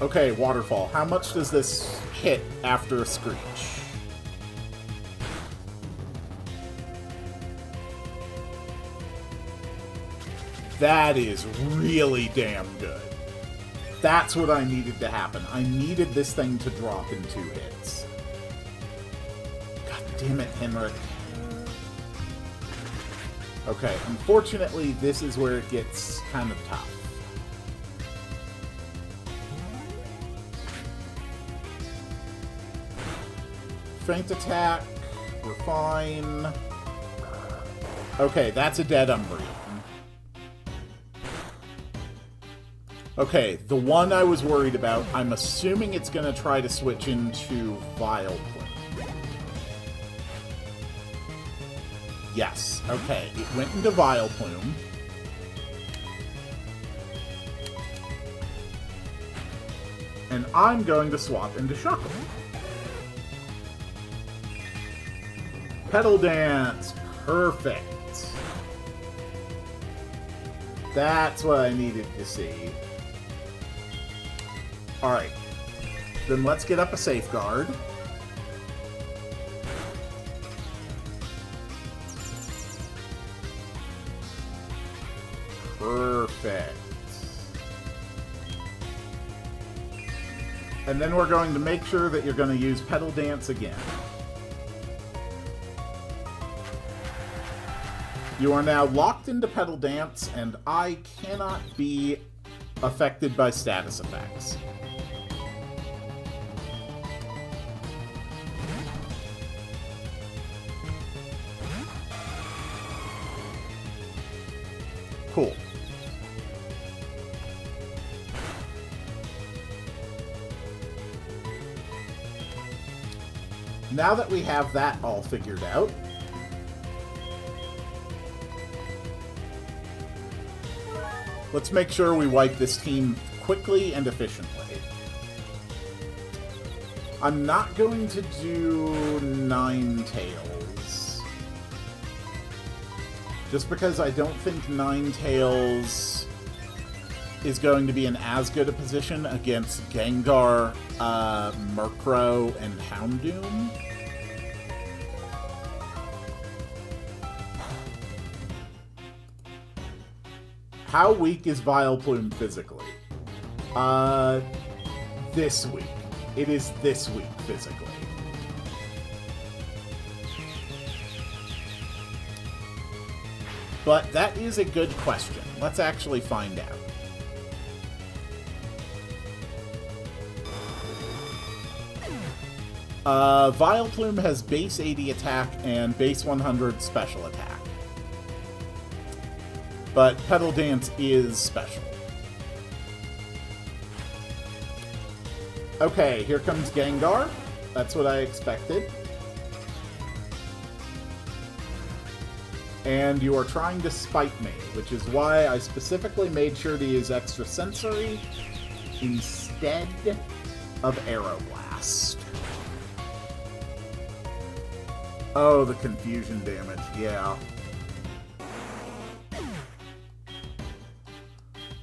Okay, Waterfall. How much does this hit after a Screech? That is really damn good. That's what I needed to happen. I needed this thing to drop in 2 hits. God damn it, Henrik. Okay, unfortunately, this is where it gets kind of tough. Feint attack, we're fine. Okay, that's a dead Umbreon. Okay, the one I was worried about, I'm assuming it's going to try to switch into Vileplume. Yes, okay, it went into Vileplume. And I'm going to swap into Shuckle. Petal Dance, perfect. That's what I needed to see. Alright, then let's get up a Safeguard. Perfect. And then we're going to make sure that you're going to use Petal Dance again. You are now locked into Petal Dance, and I cannot be affected by status effects. Cool. Now that we have that all figured out, let's make sure we wipe this team quickly and efficiently. I'm not going to do Ninetales, just because I don't think Ninetales is going to be in as good a position against Gengar, Murkrow, and Houndoom. How weak is Vileplume physically? This week. It is this week physically. But that is a good question. Let's actually find out. Vileplume has base 80 attack and base 100 special attack. But Petal Dance is special. Okay, here comes Gengar. That's what I expected. And you are trying to spite me, which is why I specifically made sure to use Extra Sensory instead of Aeroblast. Oh, the confusion damage, yeah.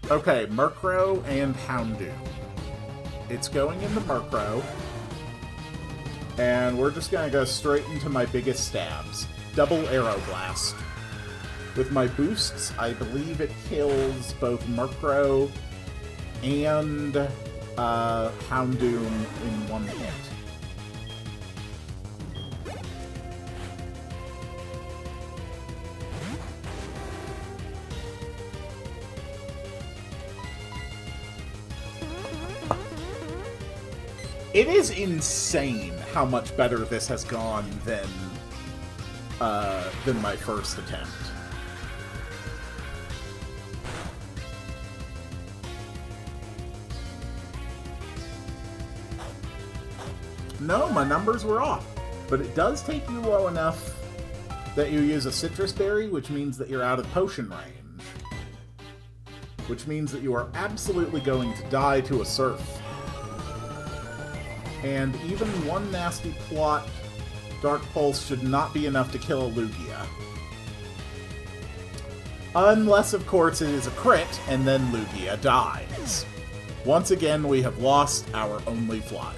Okay, Murkrow and Houndoom. It's going into Murkrow. And we're just going to go straight into my biggest stabs. Double Aeroblast. With my boosts, I believe it kills both Murkrow and Houndoom in one hit. It is insane how much better this has gone than my first attempt. No, my numbers were off, but it does take you low enough that you use a Citrus Berry, which means that you're out of potion range. Which means that you are absolutely going to die to a Surf. And even one nasty plot, Dark Pulse should not be enough to kill a Lugia. Unless, of course, it is a crit, and then Lugia dies. Once again, we have lost our only flyer.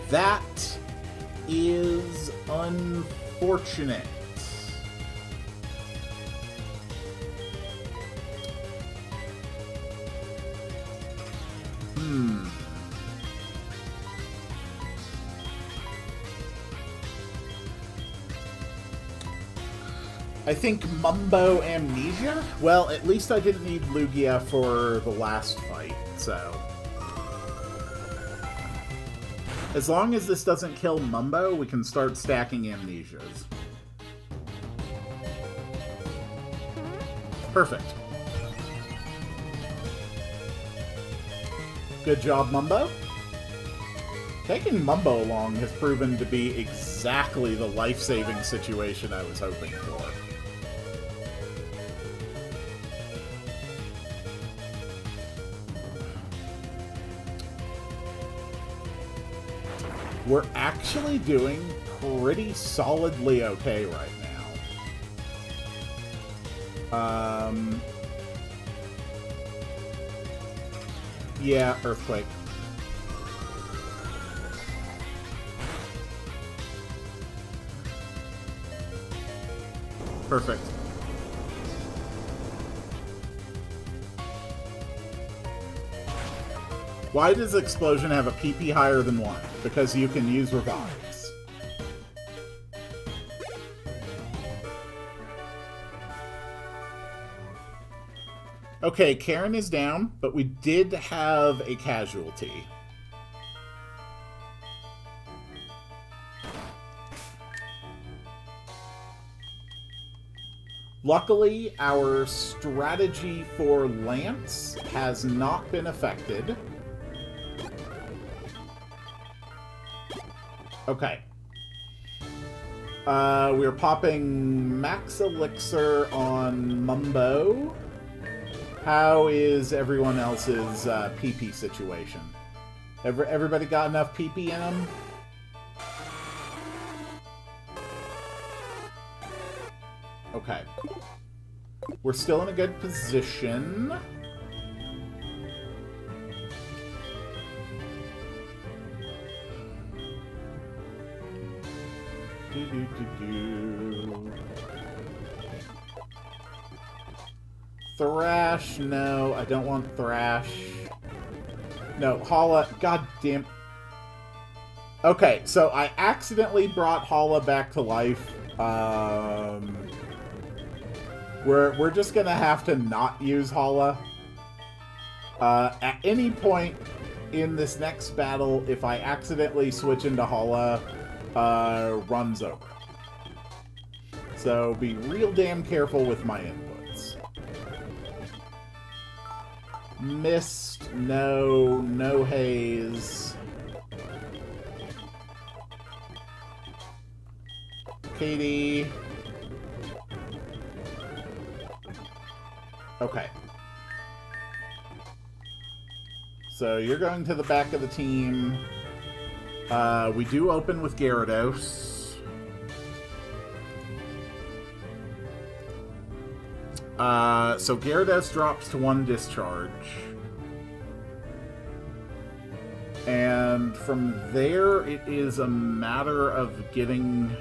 That is unfortunate. I think Mumbo Amnesia? Well, at least I didn't need Lugia for the last fight, so... As long as this doesn't kill Mumbo, we can start stacking Amnesias. Perfect. Good job, Mumbo. Taking Mumbo along has proven to be exactly the life-saving situation I was hoping for. We're actually doing pretty solidly okay right now. Yeah, Earthquake. Perfect. Why does Explosion have a PP higher than 1? Because you can use Revives. Okay, Karen is down, but we did have a casualty. Luckily, our strategy for Lance has not been affected. Okay. We're popping Max Elixir on Mumbo. How is everyone else's PP situation? Everybody got enough PP in them? Okay. We're still in a good position. Thrash, no, I don't want Thrash. No, Hala, goddamn. Okay, so I accidentally brought Hala back to life. We're just gonna have to not use Hala. At any point in this next battle, if I accidentally switch into Hala, runs over. So be real damn careful with my inputs. Mist, no, no haze. Katie. Okay. So you're going to the back of the team. We do open with Gyarados. So Gyarados drops to 1 discharge. And from there, it is a matter of getting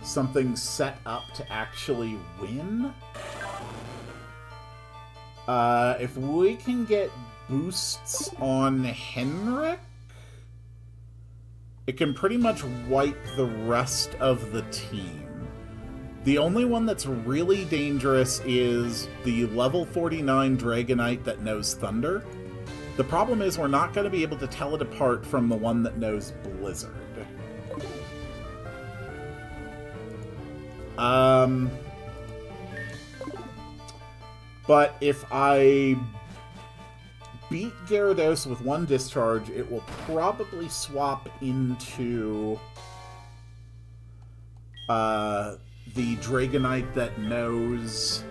something set up to actually win. If we can get boosts on Henrik, it can pretty much wipe the rest of the team. The only one that's really dangerous is the level 49 Dragonite that knows Thunder. The problem is we're not going to be able to tell it apart from the one that knows Blizzard. But if I beat Gyarados with 1 discharge, it will probably swap into the Dragonite that knows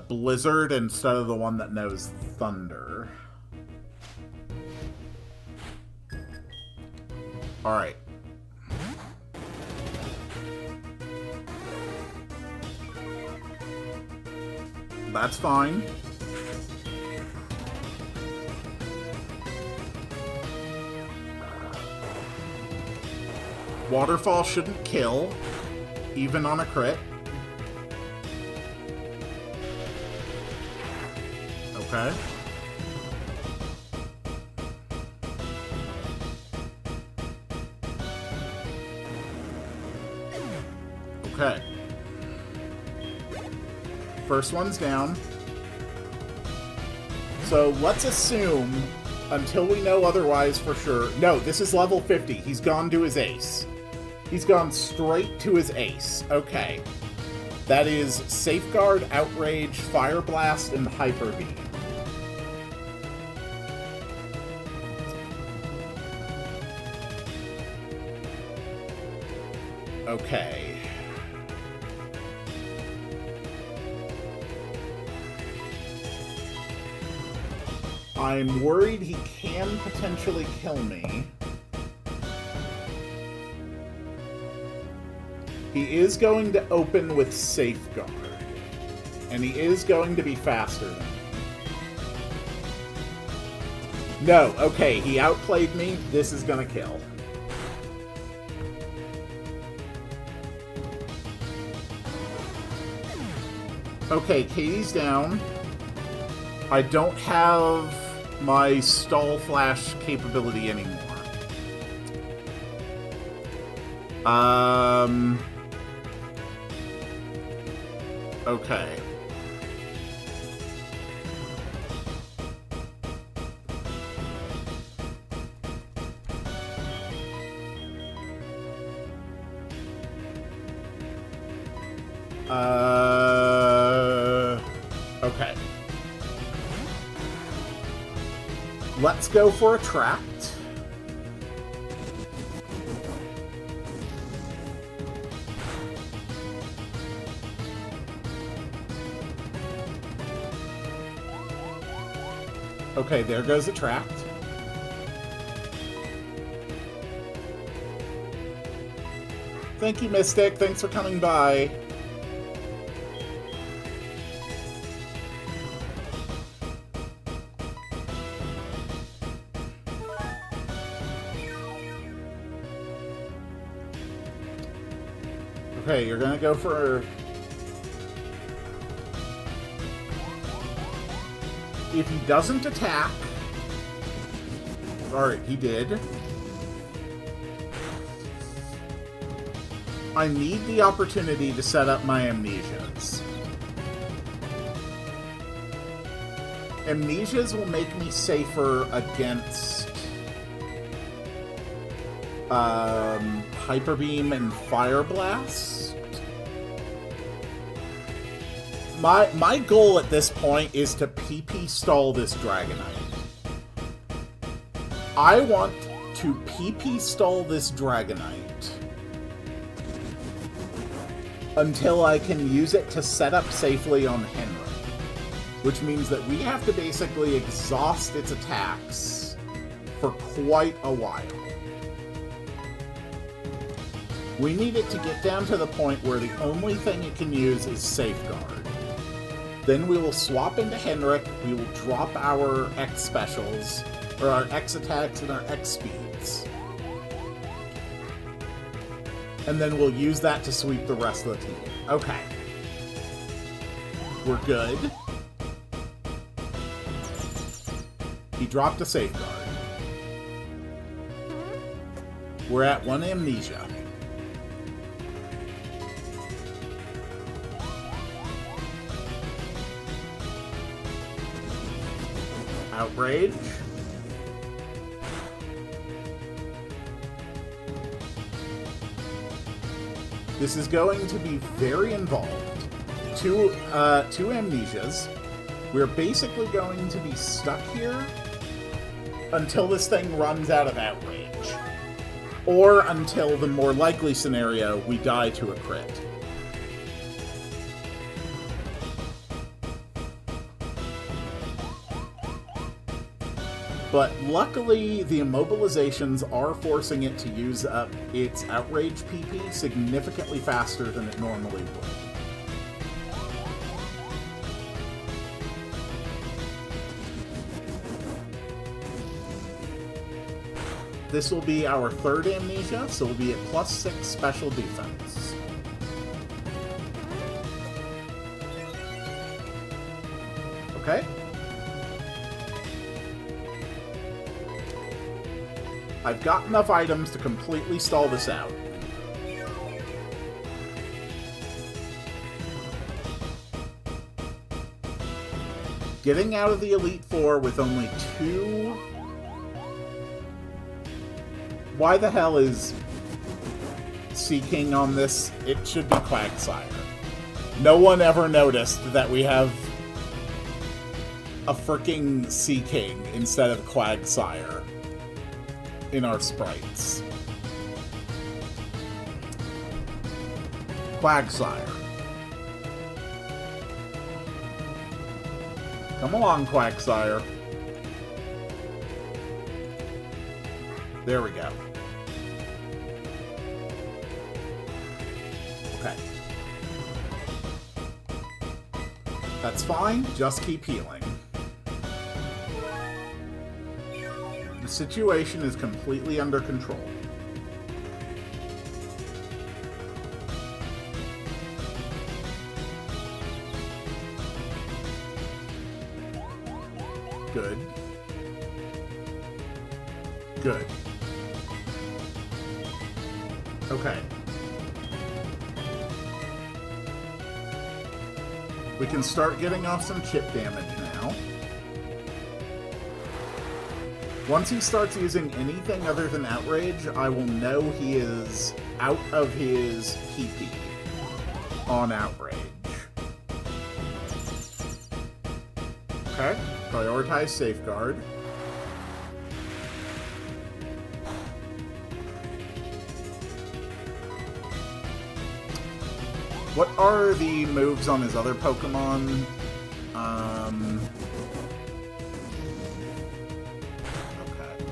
Blizzard instead of the one that knows Thunder. Alright. That's fine. Waterfall shouldn't kill, even on a crit. Okay. Okay. First one's down. So let's assume, until we know otherwise for sure... No, this is level 50. He's gone to his ace. He's gone straight to his ace. Okay. That is Safeguard, Outrage, Fire Blast, and Hyper Beam. Okay. I'm worried he can potentially kill me. He is going to open with Safeguard. And he is going to be faster than me. No, okay, he outplayed me. This is gonna kill. Okay, Katie's down. I don't have my stall flash capability anymore. Okay. Okay. Let's go for Attract. Okay, there goes Attract. Thank you, Mystic. Thanks for coming by. Okay, you're gonna go for... If he doesn't attack... Alright, he did. I need the opportunity to set up my amnesias. Amnesias will make me safer against... Hyper Beam and Fire Blast. My goal at this point is to PP stall this Dragonite. I want to PP stall this Dragonite until I can use it to set up safely on Henry. Which means that we have to basically exhaust its attacks for quite a while. We need it to get down to the point where the only thing it can use is Safeguard. Then we will swap into Henrik, we will drop our X specials, or our X attacks and our X speeds. And then we'll use that to sweep the rest of the team. Okay. We're good. He dropped a Safeguard. We're at 1 amnesia. Outrage. This is going to be very involved. Two amnesias. We're basically going to be stuck here until this thing runs out of outrage. Or until the more likely scenario, we die to a crit. But luckily, the immobilizations are forcing it to use up its outrage PP significantly faster than it normally would. this will be our third amnesia, so we'll be at +6 special defense. Okay. I've got enough items to completely stall this out. Getting out of the Elite Four with only 2... Why the hell is Sea King on this? It should be Quagsire. No one ever noticed that we have a freaking Sea King instead of Quagsire in our sprites. Quagsire. Come along, Quagsire. There we go. Okay. That's fine, just keep healing. The situation is completely under control. Good. Good. Okay. We can start getting off some chip damage now. Once he starts using anything other than Outrage, I will know he is out of his PP on Outrage. Okay. Prioritize Safeguard. What are the moves on his other Pokemon? Okay.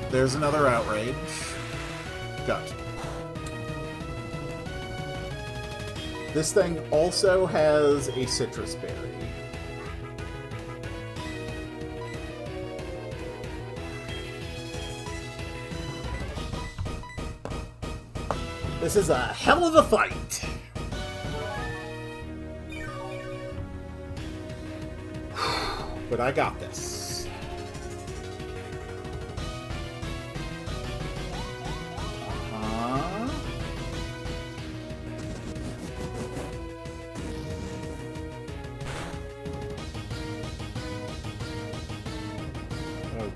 There's another Outrage. Gotcha. This thing also has a Citrus Berry. This is a hell of a fight! But I got this.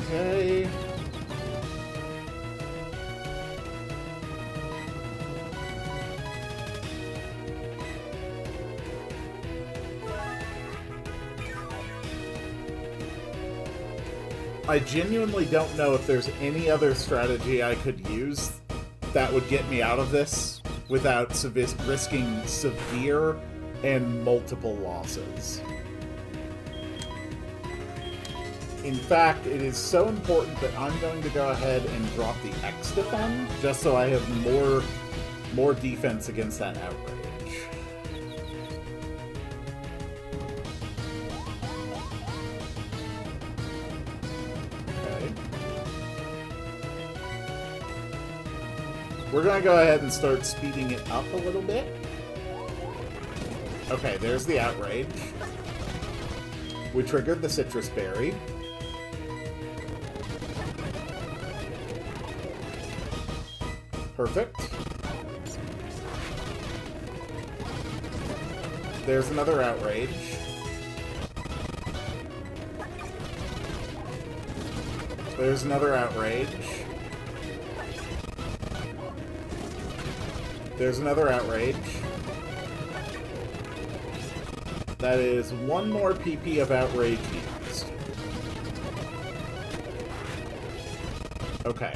Okay. I genuinely don't know if there's any other strategy I could use that would get me out of this without risking severe and multiple losses. In fact, it is so important that I'm going to go ahead and drop the X defend, just so I have more defense against that Outrage. Okay. We're going to go ahead and start speeding it up a little bit. Okay, there's the Outrage. We triggered the Citrus Berry. Perfect. There's another Outrage. There's another Outrage. There's another Outrage. That is one more PP of Outrage used. Okay.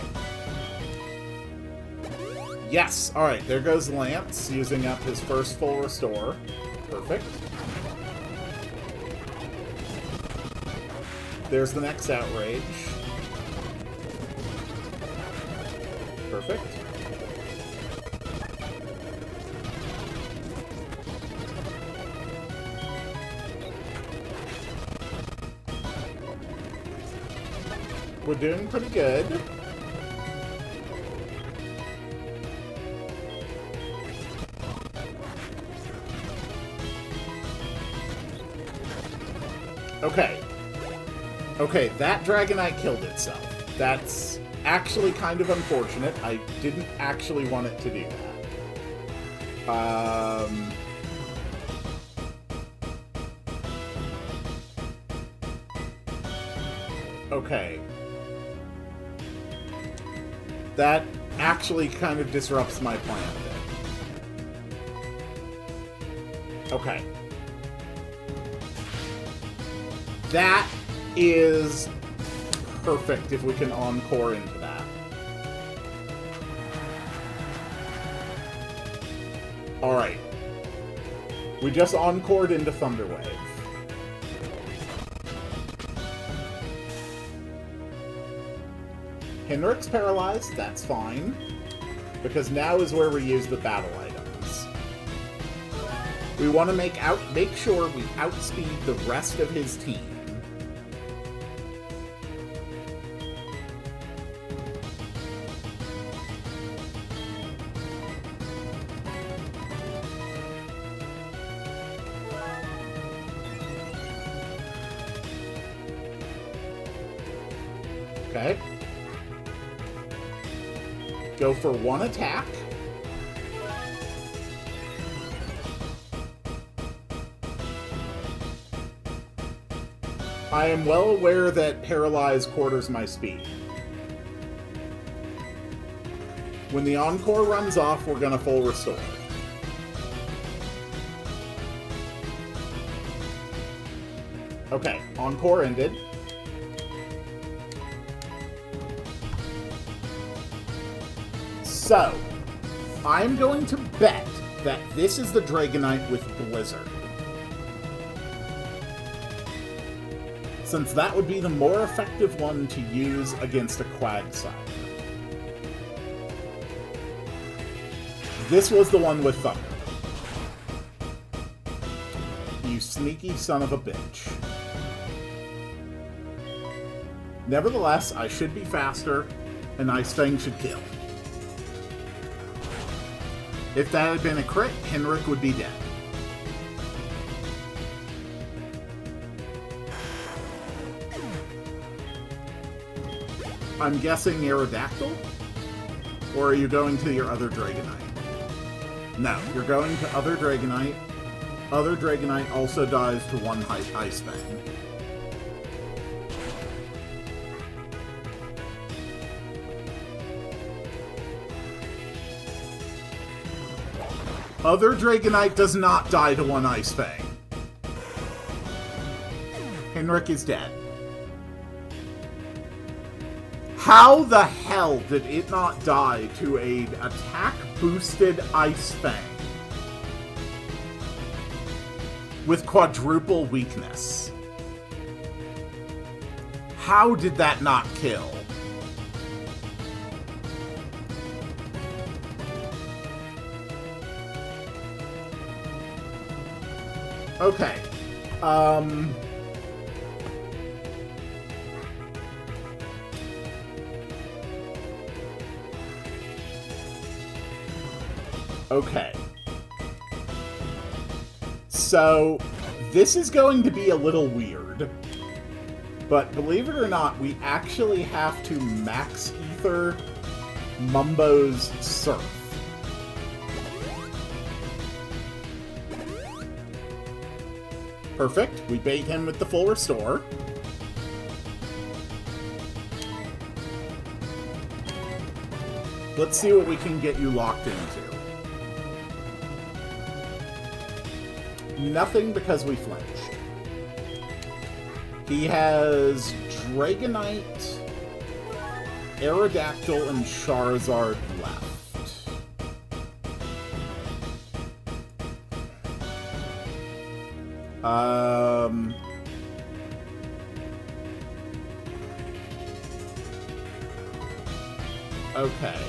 Yes! Alright, there goes Lance, using up his first full restore. Perfect. There's the next Outrage. Perfect. We're doing pretty good. Okay. Okay, that Dragonite killed itself. That's actually kind of unfortunate. I didn't actually want it to do that. Okay. That actually kind of disrupts my plan a bit. Okay. That is perfect if we can encore into that. Alright. We just encored into Thunderwave. Henrik's paralyzed, that's fine. Because now is where we use the battle items. We want to make sure we outspeed the rest of his team. Okay. Go for one attack. I am well aware that Paralyze quarters my speed. When the Encore runs off, we're gonna full restore. Okay, Encore ended. So, I'm going to bet that this is the Dragonite with Blizzard. Since that would be the more effective one to use against a Quagsire. This was the one with Thunder. You sneaky son of a bitch. Nevertheless, I should be faster, and Ice Fang should kill. If that had been a crit, Henrik would be dead. I'm guessing Aerodactyl? Or are you going to your other Dragonite? No, you're going to other Dragonite. Other Dragonite also dies to one Ice Fang. Other Dragonite does not die to one Ice Fang. Henrik is dead. How the hell did it not die to an attack-boosted Ice Fang with quadruple weakness? How did that not kill? Okay. Okay. So, this is going to be a little weird. But believe it or not, we actually have to max ether Mumbo's Surf. Perfect. We bait him with the full restore. Let's see what we can get you locked into. Nothing because we flinched. He has Dragonite, Aerodactyl, and Charizard left. Okay.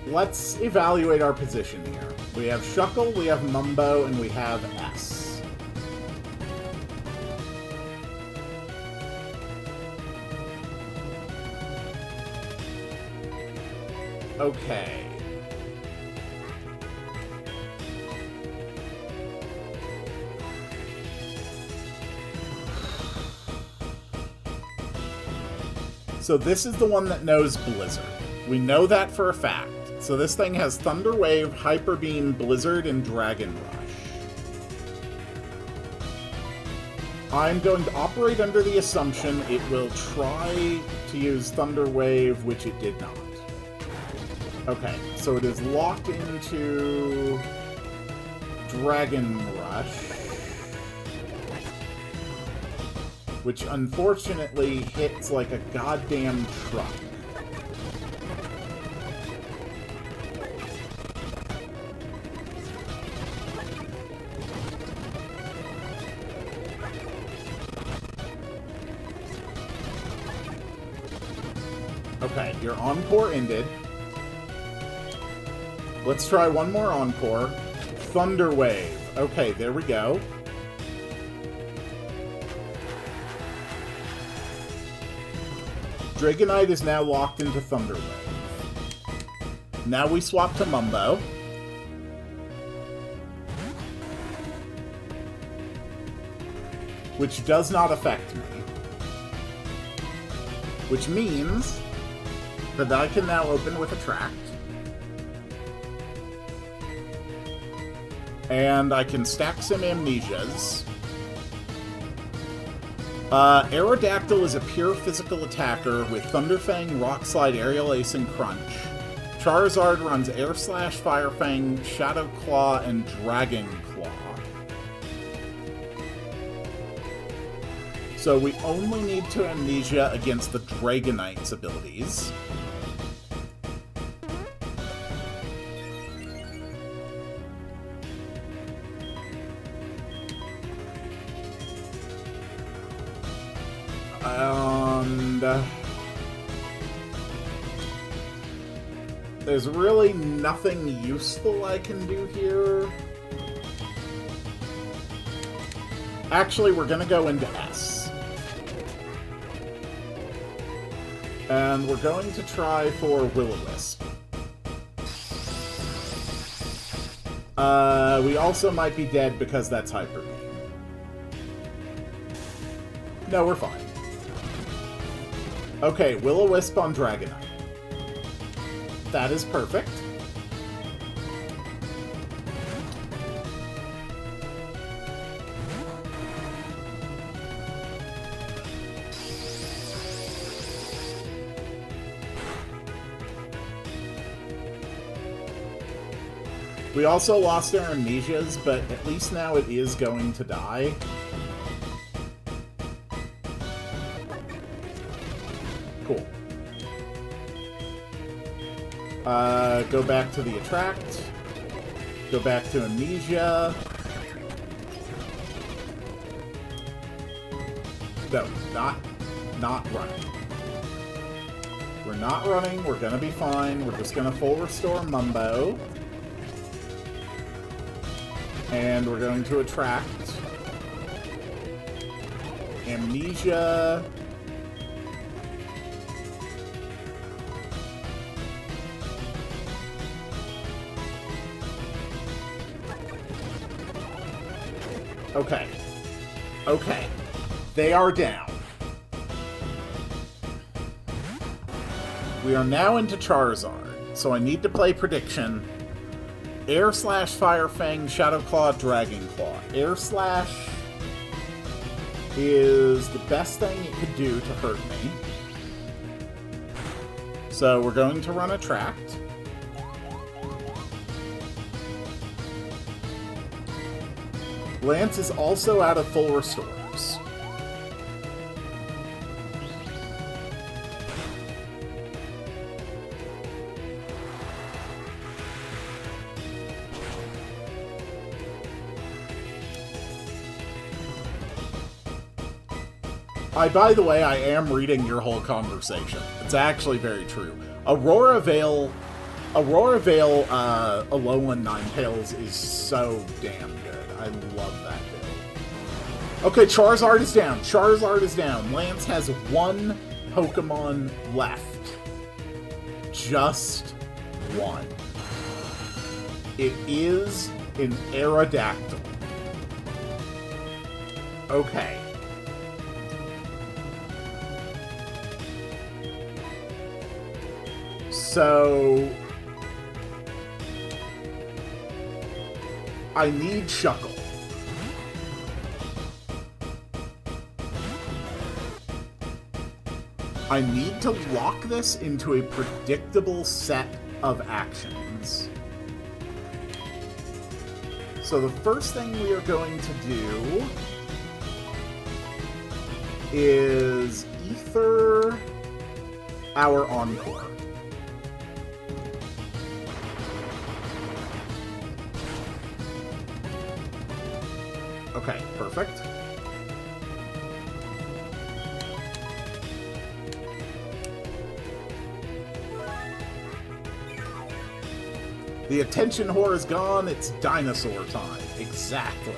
Let's evaluate our position here. We have Shuckle, we have Mumbo, and we have S. Okay. So this is the one that knows Blizzard. We know that for a fact. So this thing has Thunder Wave, Hyper Beam, Blizzard, and Dragon Rush. I'm going to operate under the assumption it will try to use Thunder Wave, which it did not. Okay, so it is locked into Dragon Rush, which unfortunately hits like a goddamn truck. Okay, your Encore ended. Let's try one more Encore. Thunder Wave. Okay, there we go. Dragonite is now locked into Thunder Wave. Now we swap to Mumbo. Which does not affect me. Which means that I can now open with Attract. And I can stack some Amnesias. Aerodactyl is a pure physical attacker with Thunderfang, Rock Slide, Aerial Ace, and Crunch. Charizard runs Air Slash, Fire Fang, Shadow Claw, and Dragon Claw. So we only need to Amnesia against the Dragonite's abilities. And there's really nothing useful I can do here. Actually, we're going to go into S. And we're going to try for Will-O-Wisp. We also might be dead because that's Hyper Beam. No, we're fine. Okay, Will-O-Wisp on Dragonite. That is perfect. We also lost our Amnesias, but at least now it is going to die. Cool. Go back to the Attract. Go back to Amnesia. No, not running. We're not running. We're gonna be fine. We're just gonna full restore Mumbo. And we're going to Attract. Amnesia. Okay. Okay. They are down. We are now into Charizard, so I need to play Prediction. Air Slash, Fire Fang, Shadow Claw, Dragon Claw. Air Slash is the best thing it could do to hurt me. So we're going to run Attract. Lance is also out of full restores. By the way, I am reading your whole conversation. It's actually very true. Aurora Veil, Alolan Ninetales is so damn good. I love that build. Okay, Charizard is down. Charizard is down. Lance has one Pokemon left. Just one. It is an Aerodactyl. Okay. So... I need Shuckle. I need to lock this into a predictable set of actions. So the first thing we are going to do is Ether our Encore. Okay, perfect. The attention whore is gone, it's dinosaur time. Exactly.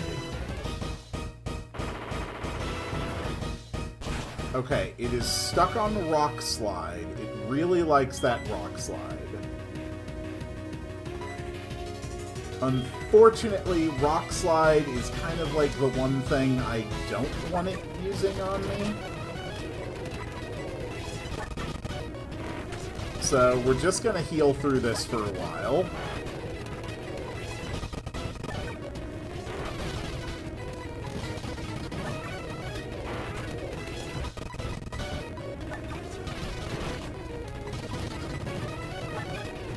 Okay, it is stuck on the rock slide. It really likes that rock slide. Unfortunately, rock slide is kind of like the one thing I don't want it using on me. So we're just gonna heal through this for a while.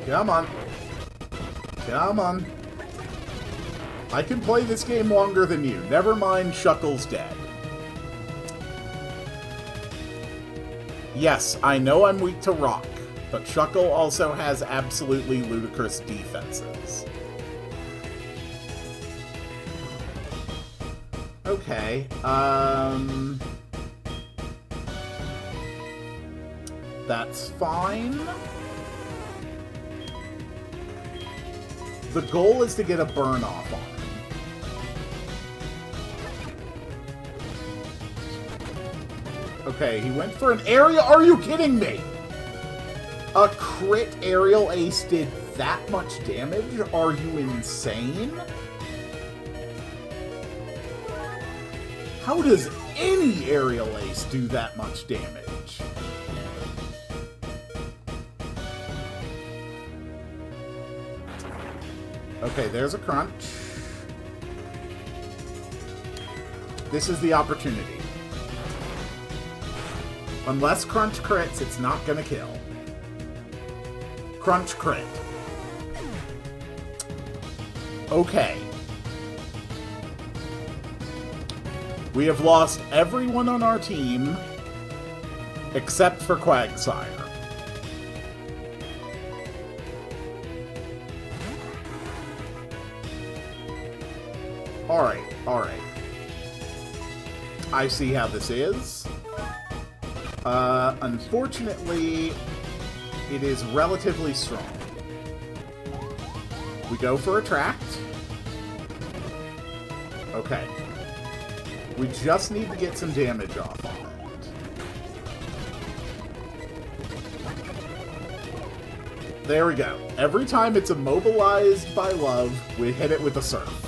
Come on. Come on. I can play this game longer than you. Never mind, Shuckle's dead. Yes, I know I'm weak to rock, but Shuckle also has absolutely ludicrous defenses. Okay, that's fine. The goal is to get a burn off on him. Okay, he went for an aerial. Are you kidding me? A crit aerial ace did that much damage? Are you insane? How does any aerial ace do that much damage? Okay, there's a crunch. This is the opportunity. Unless crunch crits, it's not gonna kill. Crunch crit. Okay. We have lost everyone on our team except for Quagsire. Alright, alright. I see how this is. Unfortunately, it is relatively strong. We go for Attract. Okay. We just need to get some damage off on it. There we go. Every time it's immobilized by love, we hit it with a Surf.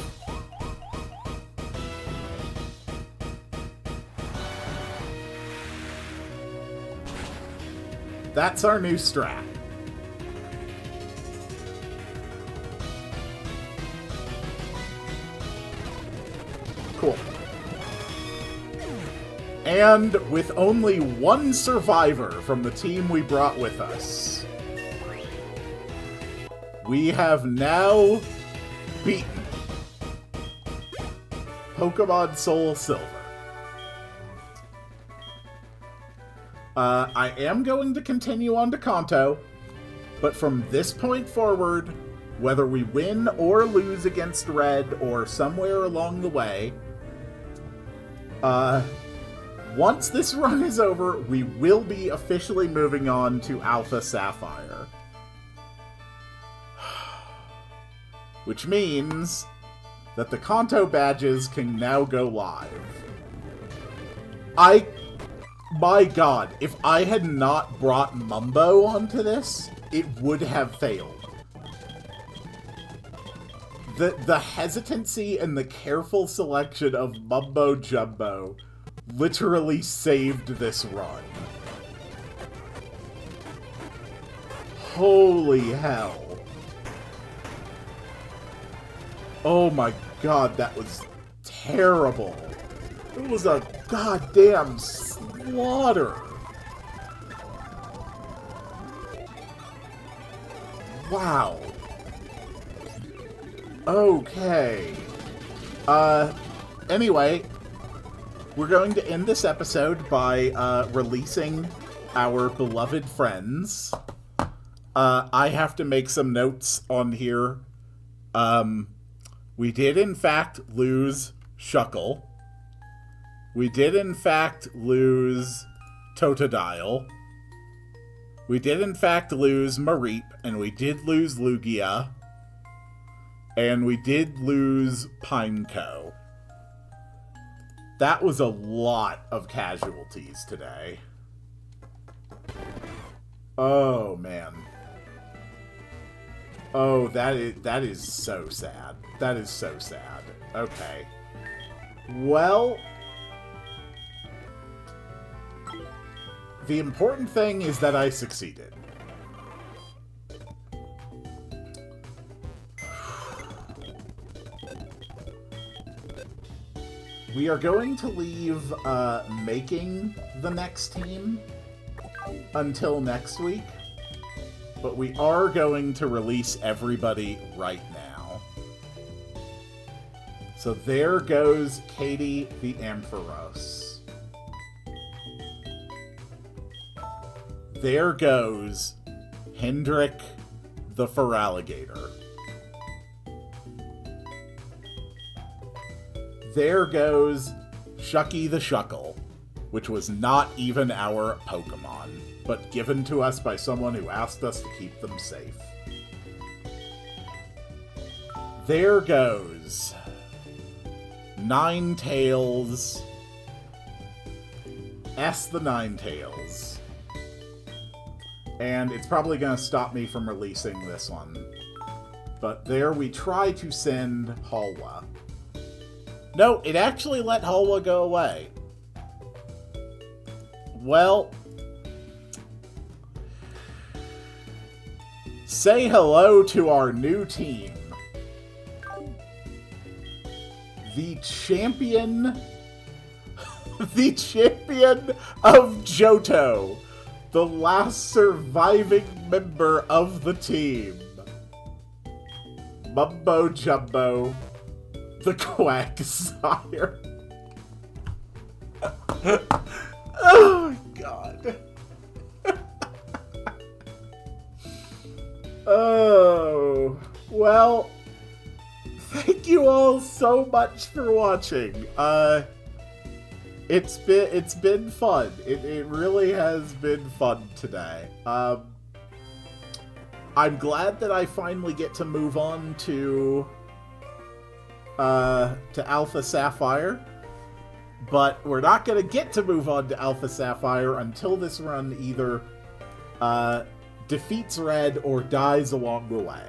That's our new strat. Cool. And with only one survivor from the team we brought with us, we have now beaten Pokemon Soul Silver. I am going to continue on to Kanto, but from this point forward, whether we win or lose against Red or somewhere along the way, once this run is over, we will be officially moving on to Alpha Sapphire. Which means that the Kanto badges can now go live. My god, if I had not brought Mumbo onto this, it would have failed. The hesitancy and the careful selection of Mumbo Jumbo literally saved this run. Holy hell. Oh my god, that was terrible. It was a goddamn slaughter. Wow. Okay. Anyway, we're going to end this episode by, releasing our beloved friends. I have to make some notes on here. We did, in fact, lose Shuckle. We did, in fact, lose Totodile. We did, in fact, lose Mareep, and we did lose Lugia. And we did lose Pineco. That was a lot of casualties today. Oh, man. Oh, that is so sad. That is so sad. Okay. Well, the important thing is that I succeeded. We are going to leave making the next team until next week, but we are going to release everybody right now. So there goes Katie the Ampharos. There goes Hendrik the Feraligatr. There goes Shucky the Shuckle, which was not even our Pokemon, but given to us by someone who asked us to keep them safe. There goes Ninetales, S the Ninetales. And it's probably going to stop me from releasing this one. But there we try to send Halwa. No, it actually let Halwa go away. Well, say hello to our new team. The champion... the champion of Johto. The last surviving member of the team. Mumbo Jumbo. The Quagsire. Oh, God. Oh, well, thank you all so much for watching. It's been fun. It really has been fun today. I'm glad that I finally get to move on to Alpha Sapphire, but we're not going to get to move on to Alpha Sapphire until this run either defeats Red or dies along the way.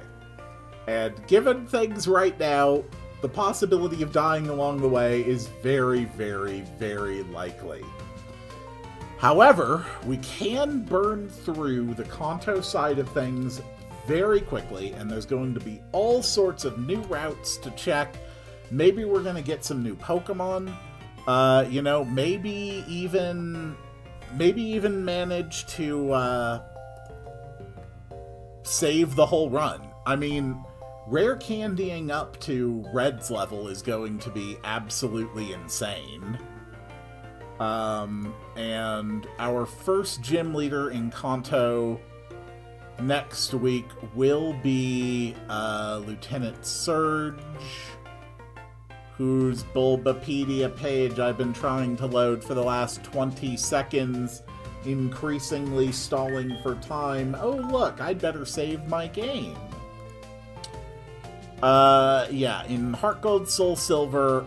And given things right now, the possibility of dying along the way is very, very, very likely. However, we can burn through the Kanto side of things very quickly, and there's going to be all sorts of new routes to check. Maybe we're going to get some new Pokemon. You know, maybe even manage to save the whole run. I mean, rare candying up to Red's level is going to be absolutely insane. And our first gym leader in Kanto next week will be Lieutenant Surge, whose Bulbapedia page I've been trying to load for the last 20 seconds, increasingly stalling for time. Oh look, I'd better save my game. Yeah, in Heart Gold, Soul Silver,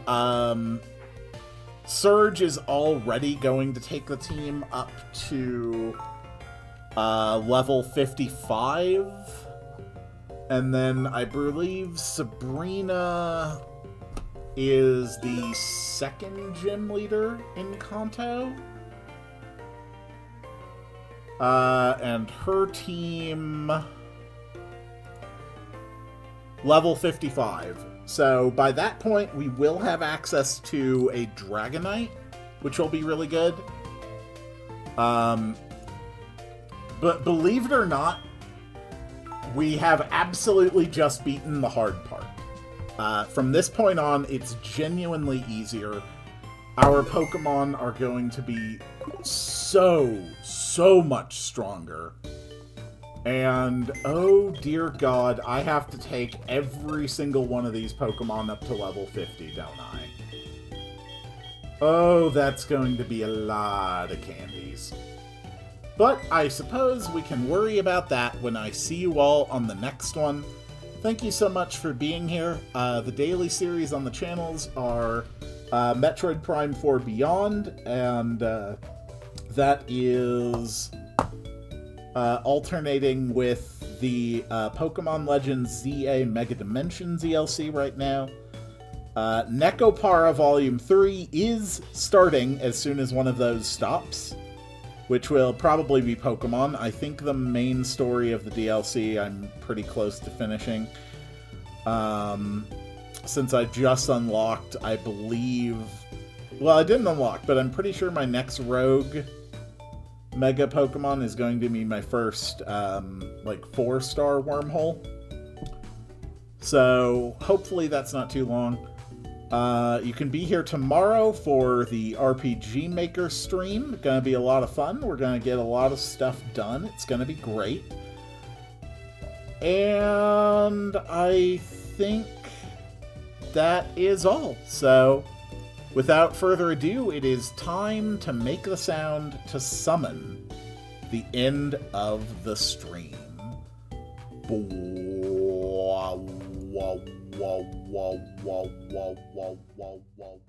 Surge is already going to take the team up to level 55. And then I believe Sabrina is the second gym leader in Kanto. And her team... level 55. So by that point, we will have access to a Dragonite, which will be really good. But believe it or not, we have absolutely just beaten the hard part. From this point on, it's genuinely easier. Our Pokemon are going to be so much stronger. And, oh dear God, I have to take every single one of these Pokemon up to level 50, don't I? Oh, that's going to be a lot of candies. But I suppose we can worry about that when I see you all on the next one. Thank you so much for being here. The daily series on the channels are Metroid Prime 4 Beyond, and that is alternating with the Pokemon Legends ZA Mega Dimensions DLC right now. Nekopara Volume 3 is starting as soon as one of those stops, which will probably be Pokemon. I think the main story of the DLC I'm pretty close to finishing. Since I just unlocked, I believe... Well, I didn't unlock, but I'm pretty sure my next Rogue Mega Pokemon is going to be my first, 4-star wormhole. So, hopefully that's not too long. You can be here tomorrow for the RPG Maker stream. It's going to be a lot of fun. We're going to get a lot of stuff done. It's going to be great. And I think that is all. So, without further ado, it is time to make the sound to summon the end of the stream. Wow, wow, wow, wow, wow, wow, wow, wow.